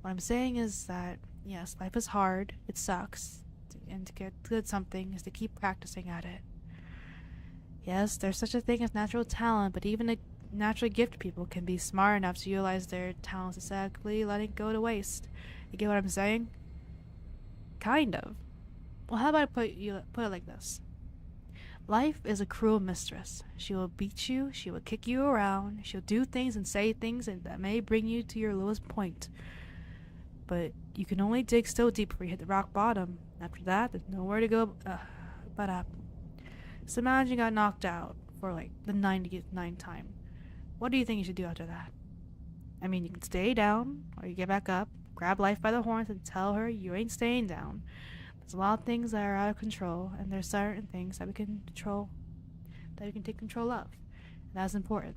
What I'm saying is that, yes, life is hard, it sucks, and to get good at something is to keep practicing at it. Yes, there's such a thing as natural talent, but even a naturally gifted people can be smart enough to utilize their talents exactly, letting it go to waste. You get what I'm saying? Kind of. Well, how about I put it like this? Life is a cruel mistress. She will beat you, she will kick you around, she'll do things and say things that may bring you to your lowest point. But you can only dig so deep before you hit the rock bottom. After that, there's nowhere to go but up. So imagine you got knocked out for like the 99th time. What do you think you should do after that? I mean, you can stay down, or you get back up, grab life by the horns and tell her you ain't staying down. There's a lot of things that are out of control, and there's certain things that we can control, that we can take control of. And that's important.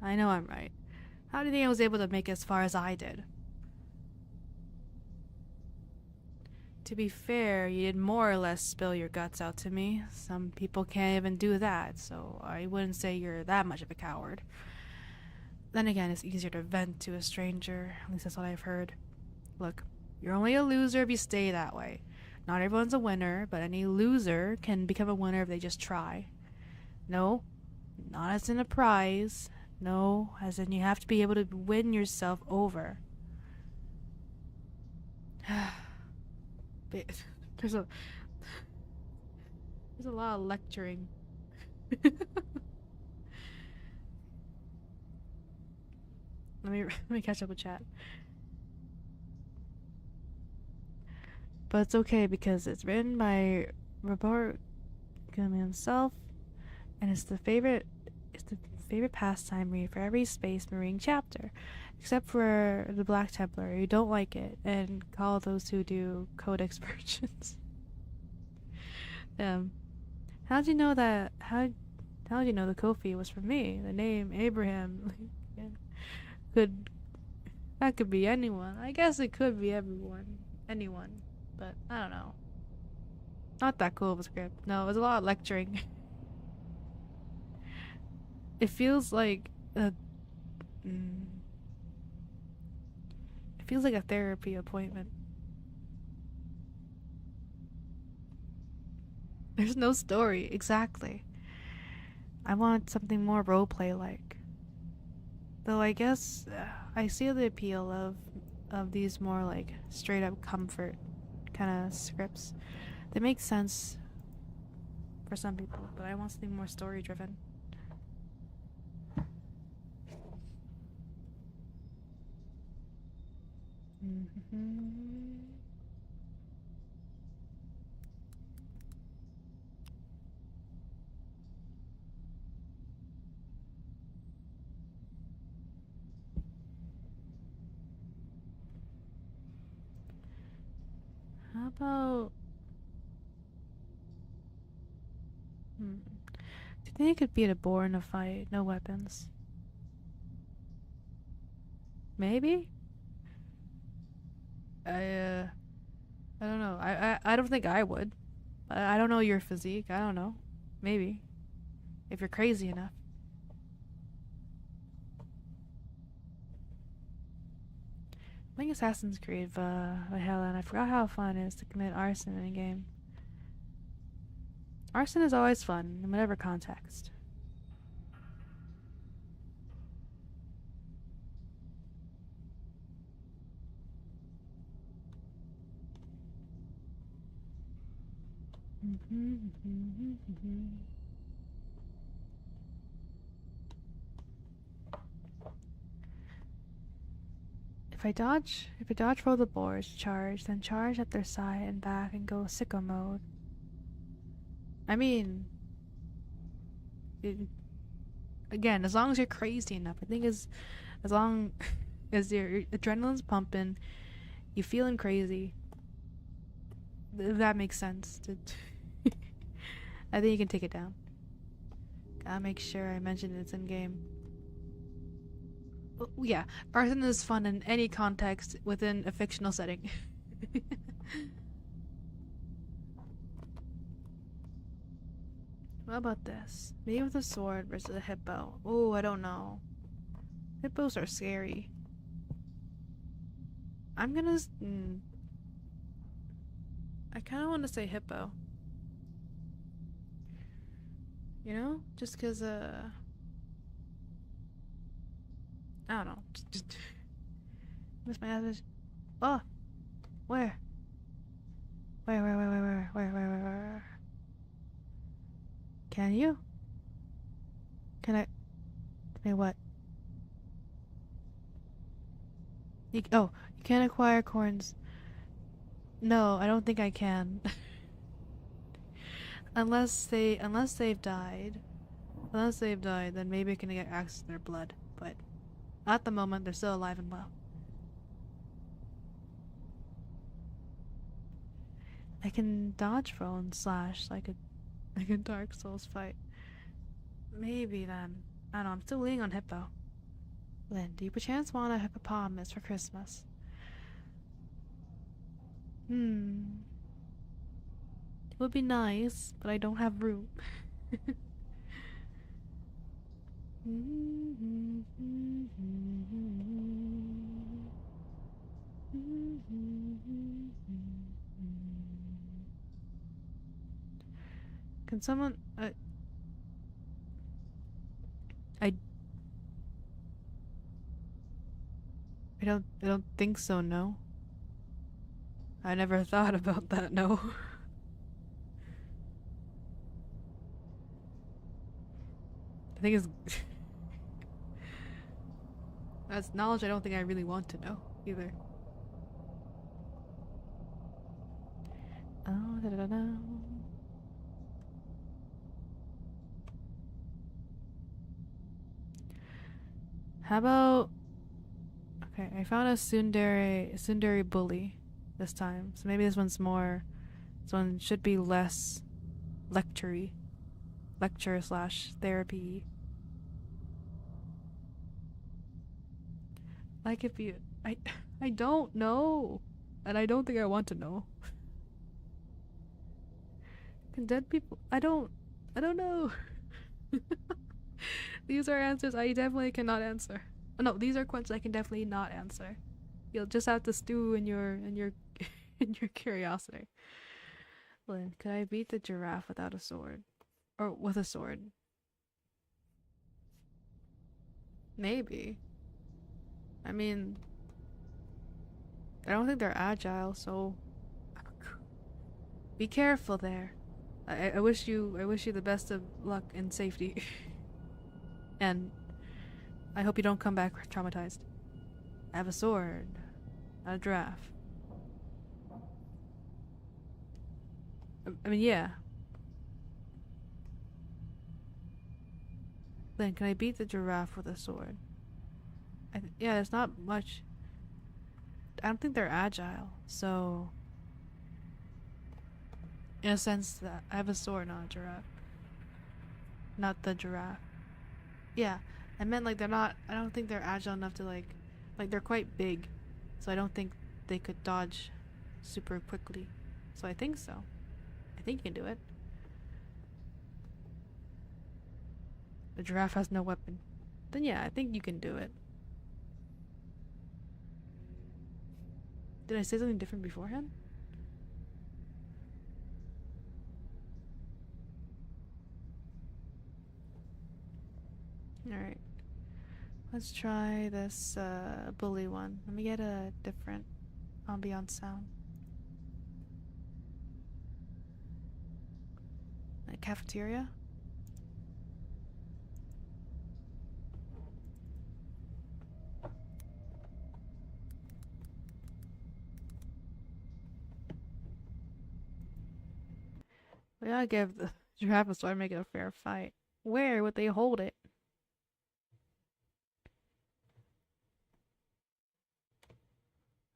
I know I'm right. How do you think I was able to make it as far as I did? To be fair, you did more or less spill your guts out to me. Some people can't even do that, so I wouldn't say you're that much of a coward. Then again, it's easier to vent to a stranger. At least that's what I've heard. Look, you're only a loser if you stay that way. Not everyone's a winner, but any loser can become a winner if they just try. No, not as in a prize. No, as in you have to be able to win yourself over. There's a lot of lecturing. Let me catch up with chat. But it's okay because it's written by Robert Gumi himself, and it's the favorite pastime read for every Space Marine chapter, except for the Black Templar, who don't like it and call those who do codex versions. How'd you know that? How'd you know the Kofi was for me? The name Abraham that could be anyone. I guess it could be anyone, but I don't know. Not that cool of a script. No, it was a lot of lecturing. It feels like a therapy appointment. There's no story, exactly. I want something more roleplay like. Though I guess I see the appeal of these more like straight up comfort kind of scripts. They make sense for some people, but I want something more story driven. How about... Do you think it could beat a boar in a fight? No weapons. Maybe? I don't know. I don't think I would. I don't know your physique. I don't know. Maybe. If you're crazy enough. Playing Assassin's Creed Valhalla, and I forgot how fun it is to commit arson in a game. Arson is always fun, in whatever context. If I dodge roll the boars, charge, then charge at their side and back and go sicko mode. I mean, again, as long as you're crazy enough, I think as long as your adrenaline's pumping, you feeling crazy, that makes sense. I think you can take it down. Gotta make sure I mention it's in game. Well, yeah, arson is fun in any context within a fictional setting. What about this? Me with a sword versus a hippo. Oh, I don't know. Hippos are scary. I'm gonna... I kind of want to say hippo. You know? Just because, I don't know. Just miss my message. Oh! Where? Where? Can you? Can I... Wait, what? You can't acquire coins. No, I don't think I can. Unless they've died. Unless they've died, then maybe I can get access to their blood. But at the moment, they're still alive and well. I can dodge roll and slash like a Dark Souls fight. Maybe then. I don't know, I'm still leaning on hippo. Lynn, do you perchance want a hippopotamus for Christmas? It would be nice, but I don't have room. Can someone... I don't think so, no. I never thought about that, no. I think it's... That's knowledge I don't think I really want to know, either. Oh, da-da-da-da. How about... Okay, I found a tsundere bully this time. So maybe this one's more... This one should be less lecture / therapy. Like if you... I don't know. And I don't think I want to know. Can dead people... I don't know. These are answers I definitely cannot answer. Oh, no, these are questions I can definitely not answer. You'll just have to stew in your in your curiosity. Lynn, could I beat the giraffe without a sword? Or with a sword? Maybe. I mean, I don't think they're agile, so be careful there. I wish you the best of luck and safety. And I hope you don't come back traumatized. I have a sword, not a giraffe. I mean, yeah. Then can I beat the giraffe with a sword? Yeah, there's not much. I don't think they're agile, so in a sense that I have a sword, not a giraffe. Not the giraffe. Yeah, I meant like they're not. I don't think they're agile enough to like they're quite big, so I don't think they could dodge super quickly. So I think so. I think you can do it. The giraffe has no weapon. Then yeah, I think you can do it. Did I say something different beforehand? Alright. Let's try this bully one. Let me get a different ambiance sound. A cafeteria? We gotta give the giraffe a sword and make it a fair fight. Where would they hold it?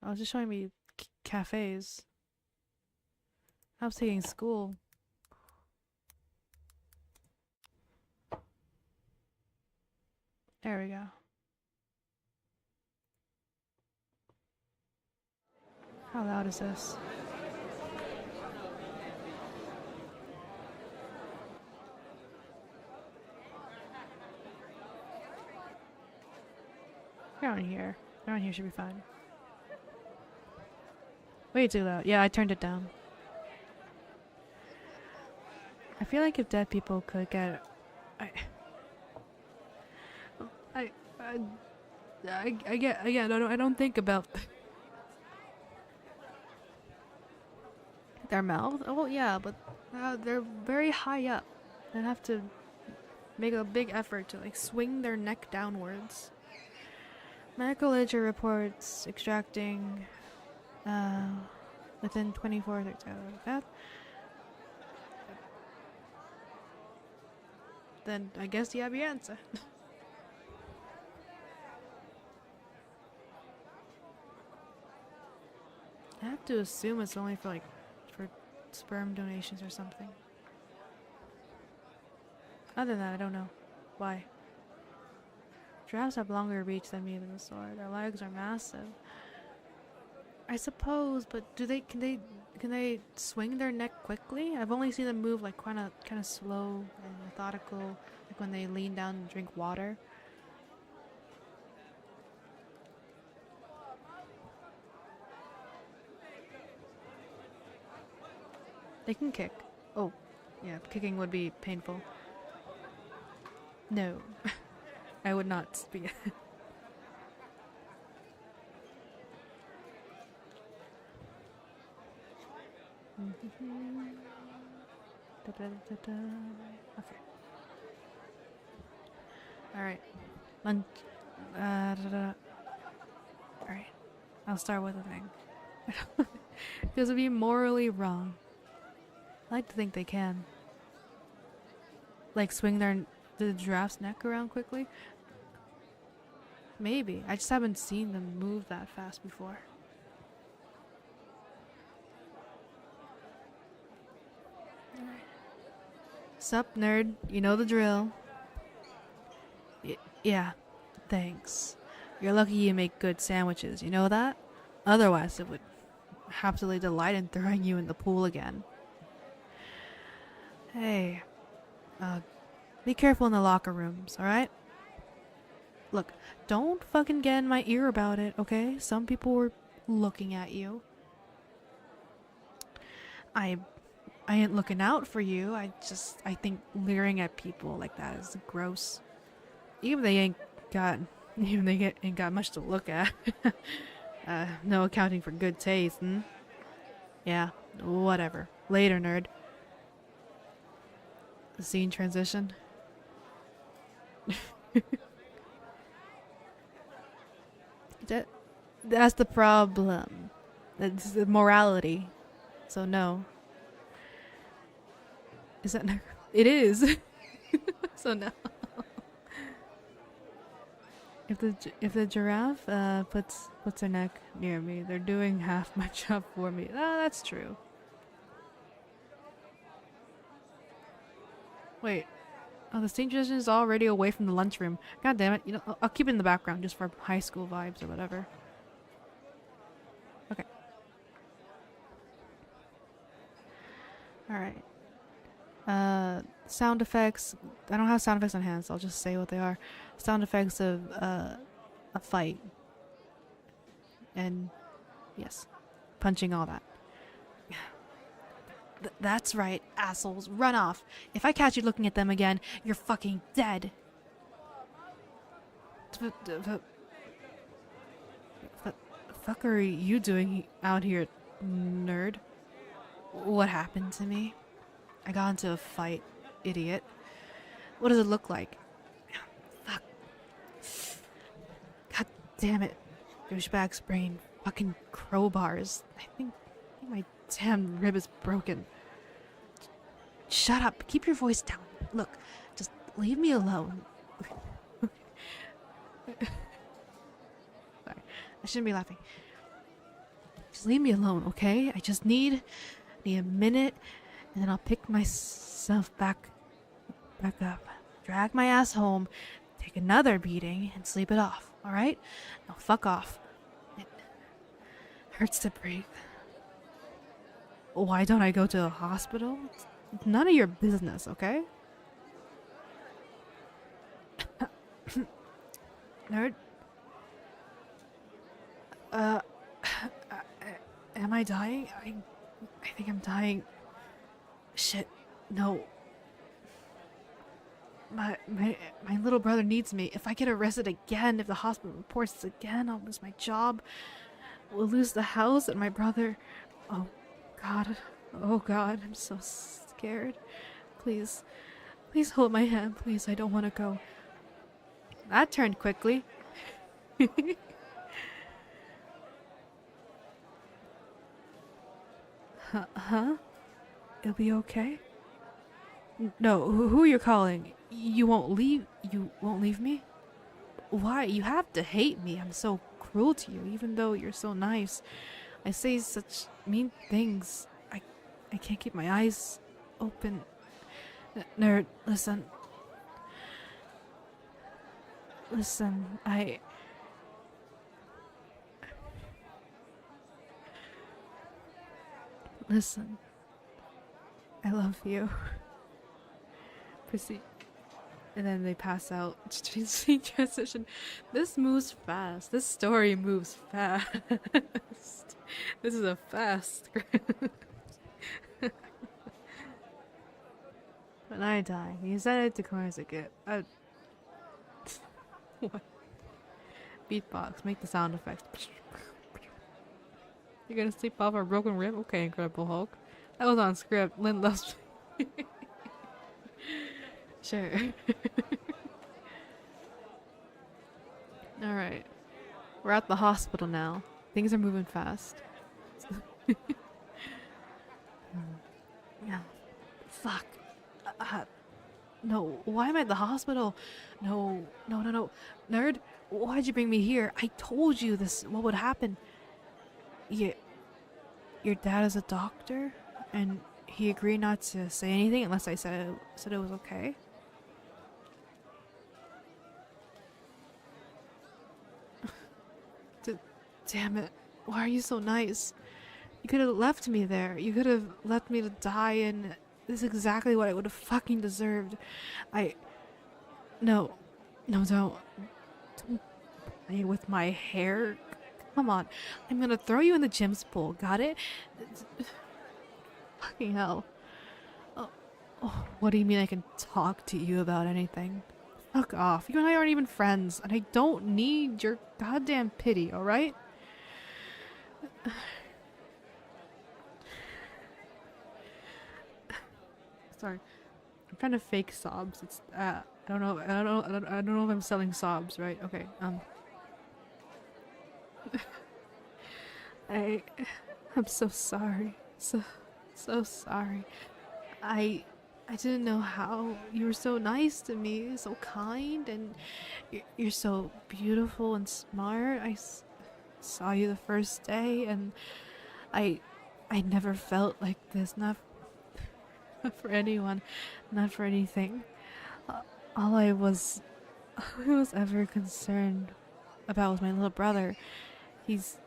I was just showing me cafes. I was taking school. There we go. How loud is this? Around here. Around here should be fine. Way too loud. Yeah, I turned it down. I feel like if dead people could get... I don't think about their mouth. Oh well, yeah, but they're very high up. They have to make a big effort to like swing their neck downwards. Medical literature reports extracting within 24 hours of death. Then I guess you have your answer. I have to assume it's only for for sperm donations or something. Other than that, I don't know. Why? Giraffes have longer reach than me than the sword. Their legs are massive. I suppose, but can they swing their neck quickly? I've only seen them move like kind of slow and methodical, like when they lean down and drink water. They can kick. Oh, yeah, kicking would be painful. No, I would not be. Okay. Alright. Lunch. Alright. I'll start with a thing. Because it'd be morally wrong. I like to think they can. Like swing the giraffe's neck around quickly. Maybe. I just haven't seen them move that fast before. Sup, nerd? You know the drill. Yeah, thanks. You're lucky you make good sandwiches, you know that? Otherwise, it would absolutely delight in throwing you in the pool again. Hey, be careful in the locker rooms, alright? Look, don't fucking get in my ear about it, okay? Some people were looking at you. I ain't looking out for you. I think leering at people like that is gross. Even if they ain't got much to look at. No accounting for good taste, hmm? Yeah, whatever. Later, nerd. The scene transition. That's the problem. That's the morality. So no. Is that no? It is. So no. If the giraffe puts her neck near me, they're doing half my job for me. Ah, that's true. Wait. Oh, the scene transition is already away from the lunchroom. God damn it. You know, I'll keep it in the background just for high school vibes or whatever. Okay. Alright. Sound effects. I don't have sound effects on hand, so I'll just say what they are. Sound effects of a fight. And yes, punching, all that. That's right, assholes. Run off. If I catch you looking at them again, you're fucking dead. Fuck are you doing out here, nerd? What happened to me? I got into a fight, idiot. What does it look like? Fuck. God damn it. Douchebag's brain. Fucking crowbars. I think my damn rib is broken. Shut up. Keep your voice down. Look, just leave me alone. Sorry. I shouldn't be laughing. Just leave me alone, okay? I just need a minute, and then I'll pick myself back up. Drag my ass home, take another beating, and sleep it off, alright? Now fuck off. It hurts to breathe. Why don't I go to a hospital? It's none of your business, okay? Nerd? Am I dying? I think I'm dying. Shit, no. My little brother needs me. If I get arrested again, if the hospital reports this again, I'll lose my job. We'll lose the house and my brother. Oh God. Oh God, I'm so scared. Please hold my hand, please. I don't want to go. That turned quickly. Huh? It'll be okay? No, who are you calling? You won't leave me? Why? You have to hate me. I'm so cruel to you, even though you're so nice. I say such mean things. I can't keep my eyes open. Nerd, listen. Listen, Listen. I love you. Proceed. And then they pass out. Scene transition. This moves fast. This story moves fast. This is a fast script. When I die, you said it declares a gift. What? Beatbox. Make the sound effects. You're gonna sleep off a broken rib? Okay, Incredible Hulk. That was on script. Lynn loves. Sure. Alright. We're at the hospital now. Things are moving fast. Yeah. Fuck. No, why am I at the hospital? No. Nerd, Why'd you bring me here? I told you this. What would happen? Your dad is a doctor, and he agreed not to say anything unless I said it was okay. Damn it! Why are you so nice? You could have left me there. You could have left me to die, and this is exactly what I would have fucking deserved. No, don't play with my hair. Come on, I'm gonna throw you in the gym's pool. Got it? Fucking hell. Oh, what do you mean I can talk to you about anything? Fuck off. You and I aren't even friends, and I don't need your goddamn pity, alright? Sorry. I'm trying to fake sobs. It's I don't know if I'm selling sobs, right? Okay. I'm so sorry. So sorry. I didn't know how. You were so nice to me, so kind, and you're so beautiful and smart. I saw you the first day, and I never felt like this. Not for anyone, not for anything. All I was ever concerned about was my little brother. He's,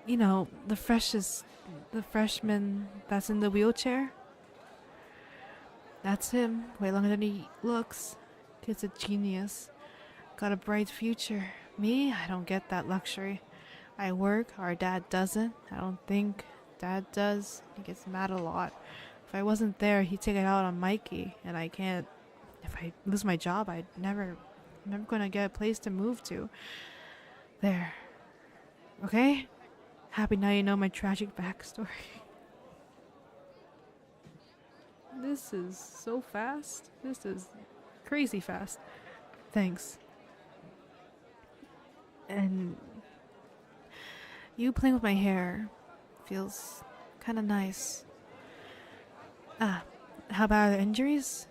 you know, the freshman that's in the wheelchair. That's him, way longer than he looks. Kid's a genius. Got a bright future. Me, I don't get that luxury. I work, our dad doesn't. I don't think dad does. He gets mad a lot. If I wasn't there, he'd take it out on Mikey, and I can't. If I lose my job, I'm never gonna get a place to move to. There. Okay? Happy now you know my tragic backstory. This is so fast. This is crazy fast. Thanks. And you playing with my hair feels kind of nice. How about injuries?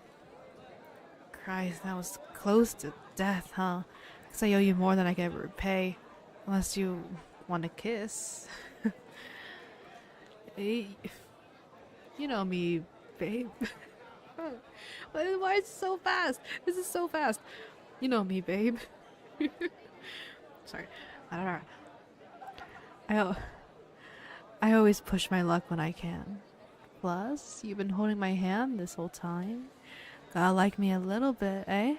Christ, that was close to death, huh? Guess I owe you more than I can ever repay. Unless you want a kiss. Hey, you know me, babe. Why is it so fast? This is so fast. You know me, babe. Sorry. I don't know. I always push my luck when I can. Plus, you've been holding my hand this whole time. Gotta like me a little bit, eh?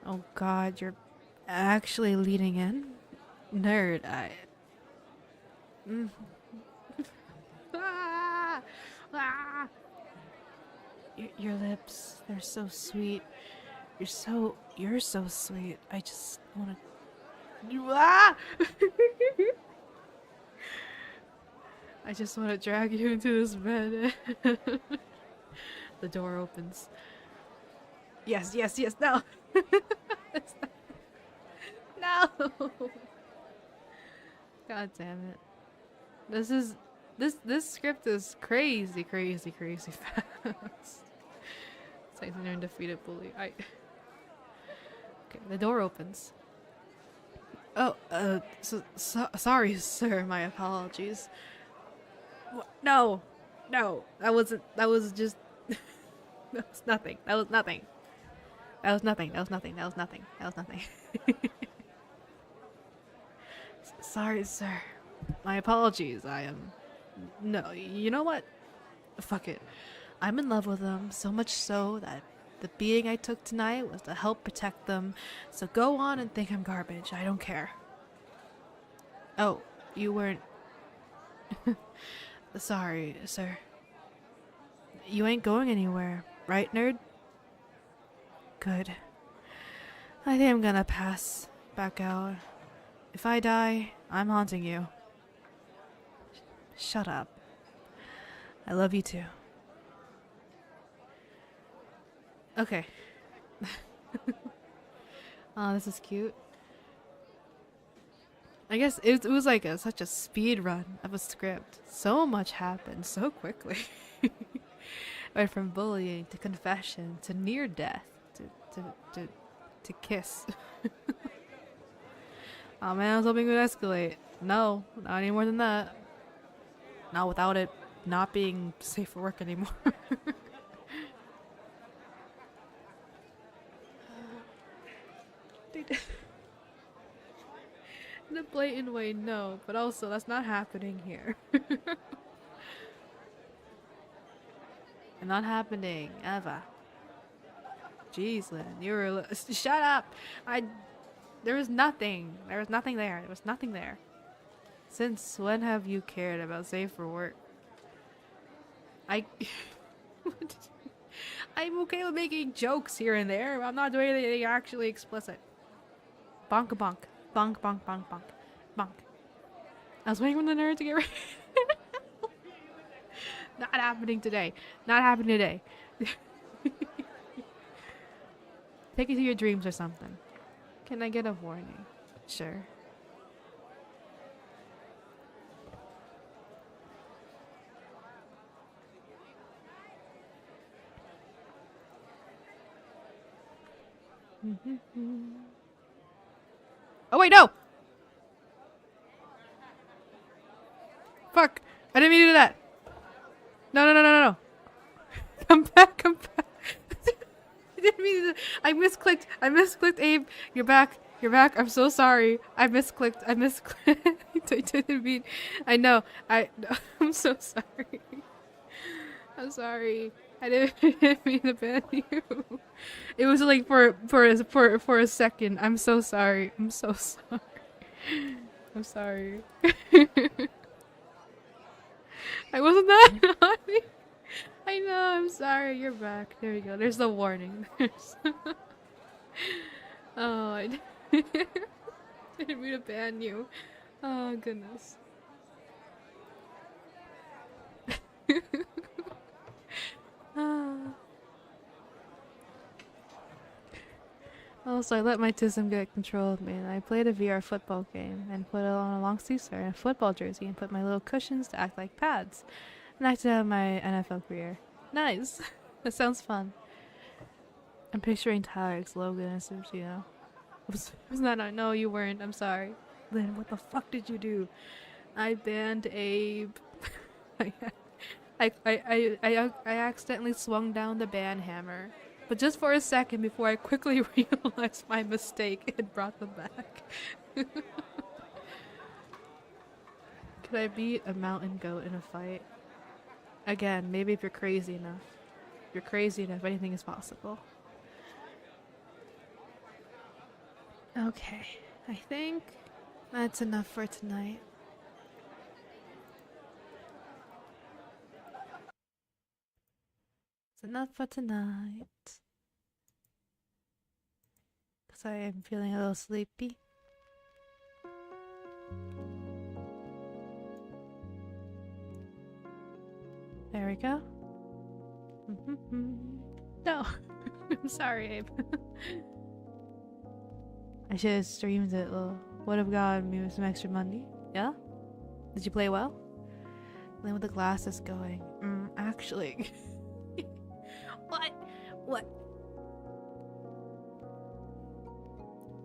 Oh god, you're actually leading in? Nerd, Your lips, they're so sweet. You're so sweet. I just wanna... I just want to drag you into this bed. The door opens. Yes, no! No! God damn it. This script is crazy fast. It's like an undefeated bully. Okay, the door opens. Oh, sorry, sir. My apologies. No, that was just, that was nothing. Sorry, sir. My apologies. No, you know what? Fuck it. I'm in love with them, so much so that the beating I took tonight was to help protect them. So go on and think I'm garbage. I don't care. Oh, you weren't... Sorry, sir. You ain't going anywhere, right, nerd? Good. I think I'm gonna pass back out. If I die, I'm haunting you. Shut up. I love you too. Okay. Oh, this is cute. I guess it was like such a speed run of a script. So much happened so quickly. Went from bullying to confession to near death to to kiss. Oh man, I was hoping it would escalate. No, not any more than that. Not without it not being safe for work anymore. In a blatant way, no, but also that's not happening here. And not happening ever. Jeez, Lynn, you were shut up. There was nothing. There was nothing there. There was nothing there. Since when have you cared about safe for work? I'm okay with making jokes here and there. I'm not doing anything actually explicit. Bonk a bonk. Bonk, bonk, bonk, bonk. Bonk. I was waiting for the nerd to get ready. Not happening today. Not happening today. Take it to your dreams or something. Can I get a warning? Sure. Oh wait, no! Fuck! I didn't mean to do that! No, no, no, no, no! Come back, come back! I didn't mean to do. I misclicked, Abe! You're back, I'm so sorry. I misclicked. I didn't mean. I know, I'm so sorry. I'm sorry. I didn't mean to ban you. It was like for a second. I'm so sorry. I'm so sorry. I'm sorry. I wasn't that naughty. I know. I'm sorry. You're back. There you go. There's the warning. Oh, I didn't mean to ban you. Oh goodness. Also, I let my tism get control of me, and I played a VR football game and put on a long sleeve sweater and a football jersey and put my little cushions to act like pads and acted out my NFL career. Nice. That sounds fun. I'm picturing Tyler's Logan and you know. Was that not? No, you weren't. I'm sorry. Lynn, what the fuck did you do? I banned Abe. I accidentally swung down the ban hammer. But just for a second before I quickly realized my mistake and brought them back. Could I beat a mountain goat in a fight? Again, maybe if you're crazy enough. If you're crazy enough, anything is possible. Okay, I think that's enough for tonight. It's enough for tonight. Because I am feeling a little sleepy. There we go. No, I'm sorry, Abe. I should have streamed it. Would have gotten me some extra money. Yeah? Did you play well? Then with the glasses going. Actually. What?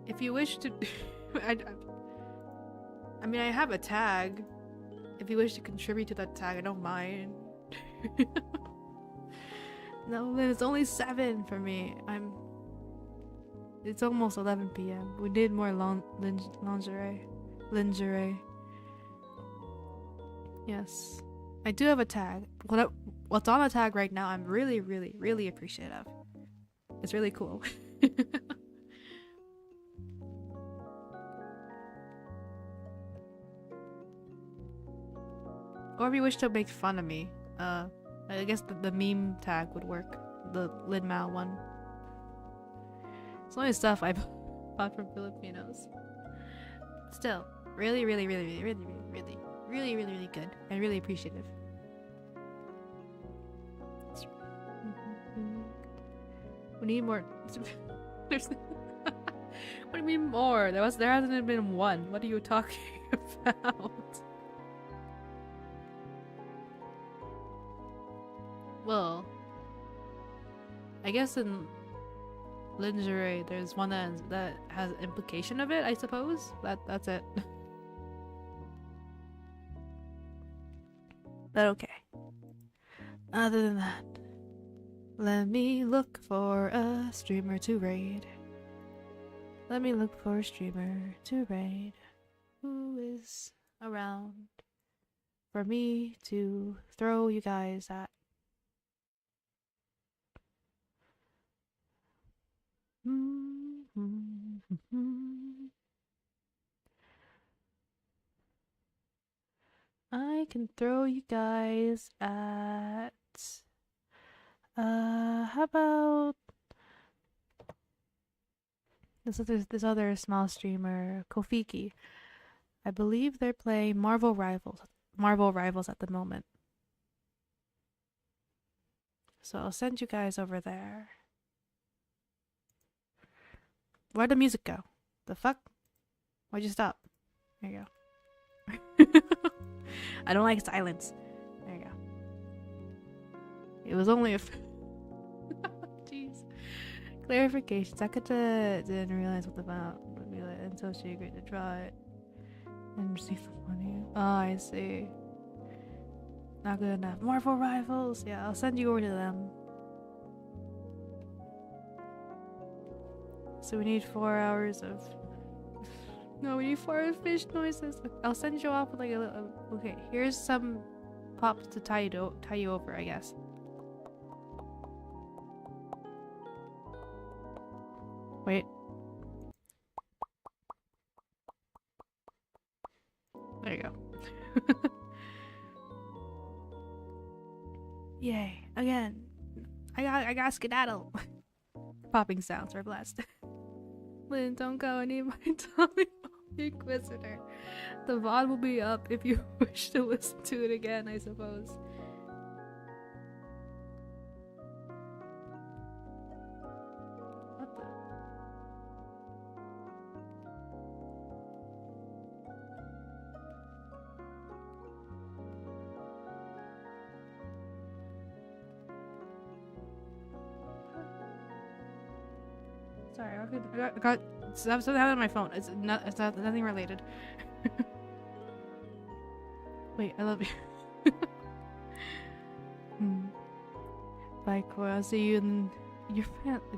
If you wish to... I mean, I have a tag. If you wish to contribute to that tag, I don't mind. No, it's only 7 for me. It's almost 11 p.m. We need more lingerie. Yes. I do have a tag. What's on the tag right now, I'm really, really, really appreciative. It's really cool. Or if you wish to make fun of me, I guess the meme tag would work. The Lidmao one. It's only stuff I bought from Filipinos. Still, really, really, really, really, really, really, really, really, really good and really appreciative. We need more. There's. What do you mean more? There hasn't been one. What are you talking about? Well, I guess in Lingerie. There's one that has implication of it, I suppose. That's it. But okay. Other than that, let me look for a streamer to raid. Let me look for a streamer to raid. Who is around for me to throw you guys at? I can throw you guys at how about this other small streamer, Kofiki. I believe they're playing Marvel Rivals at the moment. So I'll send you guys over there. Where'd the music go? The fuck? Why'd you stop? There you go. I don't like silence. There you go. It was only a jeez. Clarification. Sakata didn't realize what the file would be like until she agreed to draw it and receive the money. Oh, I see. Not good enough. Marvel Rivals. Yeah, I'll send you over to them. So we need 4 hours of... No, we need 4 hours of fish noises. I'll send you off with like a little... Okay, here's some pops to tie you over, I guess. Wait. There you go. Yay. Again. I got skedaddle. Popping sounds are blessed. Lynn, don't go. I need my Tommy Inquisitor. The VOD will be up if you wish to listen to it again, I suppose. What the? Sorry, I got something happened on my phone. It's nothing related. Wait, I love you. Like, well, I'll see you in your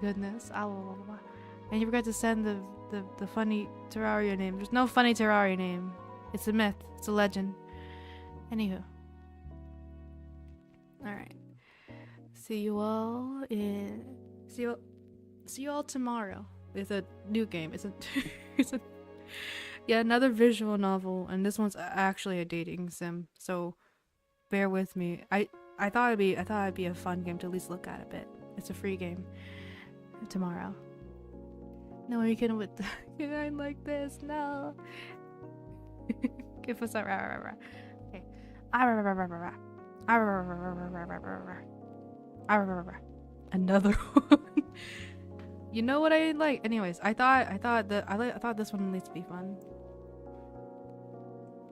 goodness. And you forgot to send the funny Terraria name. There's no funny Terraria name. It's a myth. It's a legend. Anywho. Alright. See you all tomorrow with a new game. It's a yeah, another visual novel, and this one's actually a dating sim. So bear with me. I thought it'd be a fun game to at least look at a bit. It's a free game tomorrow. No, you can with I'm like this. No. Give us a okay. Another one. You know what I like? Anyways, I thought this one needs to be fun.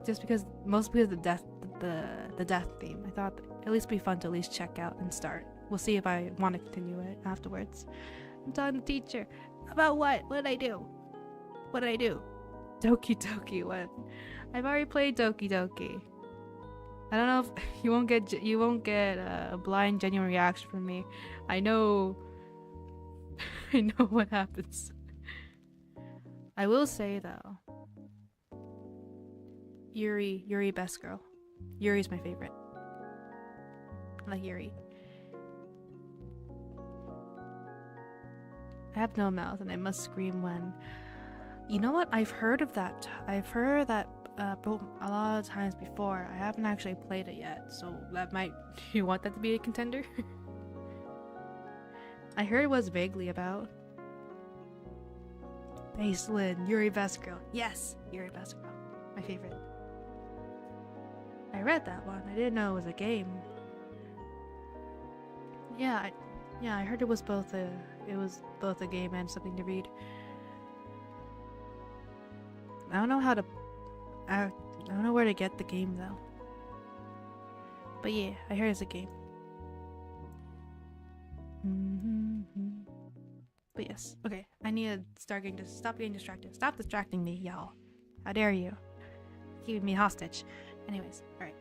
Just because, mostly because the death theme. I thought at least be fun to at least check out and start. We'll see if I want to continue it afterwards. I'm telling the teacher about what? What did I do? What did I do? Doki Doki. What? I've already played Doki Doki. I don't know if you won't get a blind genuine reaction from me. I know what happens. I will say though, Yuri best girl. Yuri's my favorite. I like Yuri. I have no mouth and I must scream when. You know what? I've heard of that. I've heard that a lot of times before. I haven't actually played it yet, so that might. You want that to be a contender? I heard it was vaguely about. Baselin, Yuri best girl. Yes, Yuri best girl. My favorite. I read that one. I didn't know it was a game. Yeah, I heard it was both a game and something to read. I don't know how to. I don't know where to get the game though. But yeah, I heard it's a game. But focus. Okay, I need to stop getting distracted. Stop distracting me, y'all. How dare you? Keeping me hostage. Anyways, alright.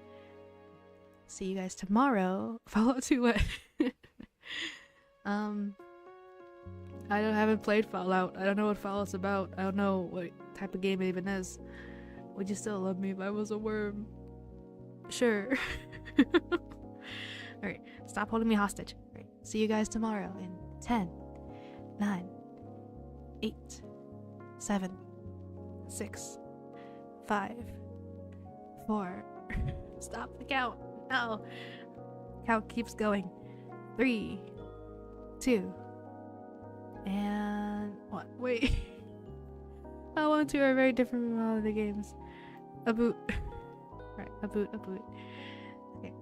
See you guys tomorrow. Fallout 2 what? I haven't played Fallout. I don't know what Fallout's about. I don't know what type of game it even is. Would you still love me if I was a worm? Sure. Alright, stop holding me hostage. Alright, see you guys tomorrow in 10, 9, 8, 7, 6, 5, 4. Stop the count. No. Count keeps going. 3, 2, and what? Wait. I want to are very different from all of the games. A boot. Right, a boot. Okay.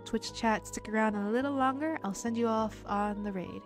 Twitch chat, stick around a little longer. I'll send you off on the raid.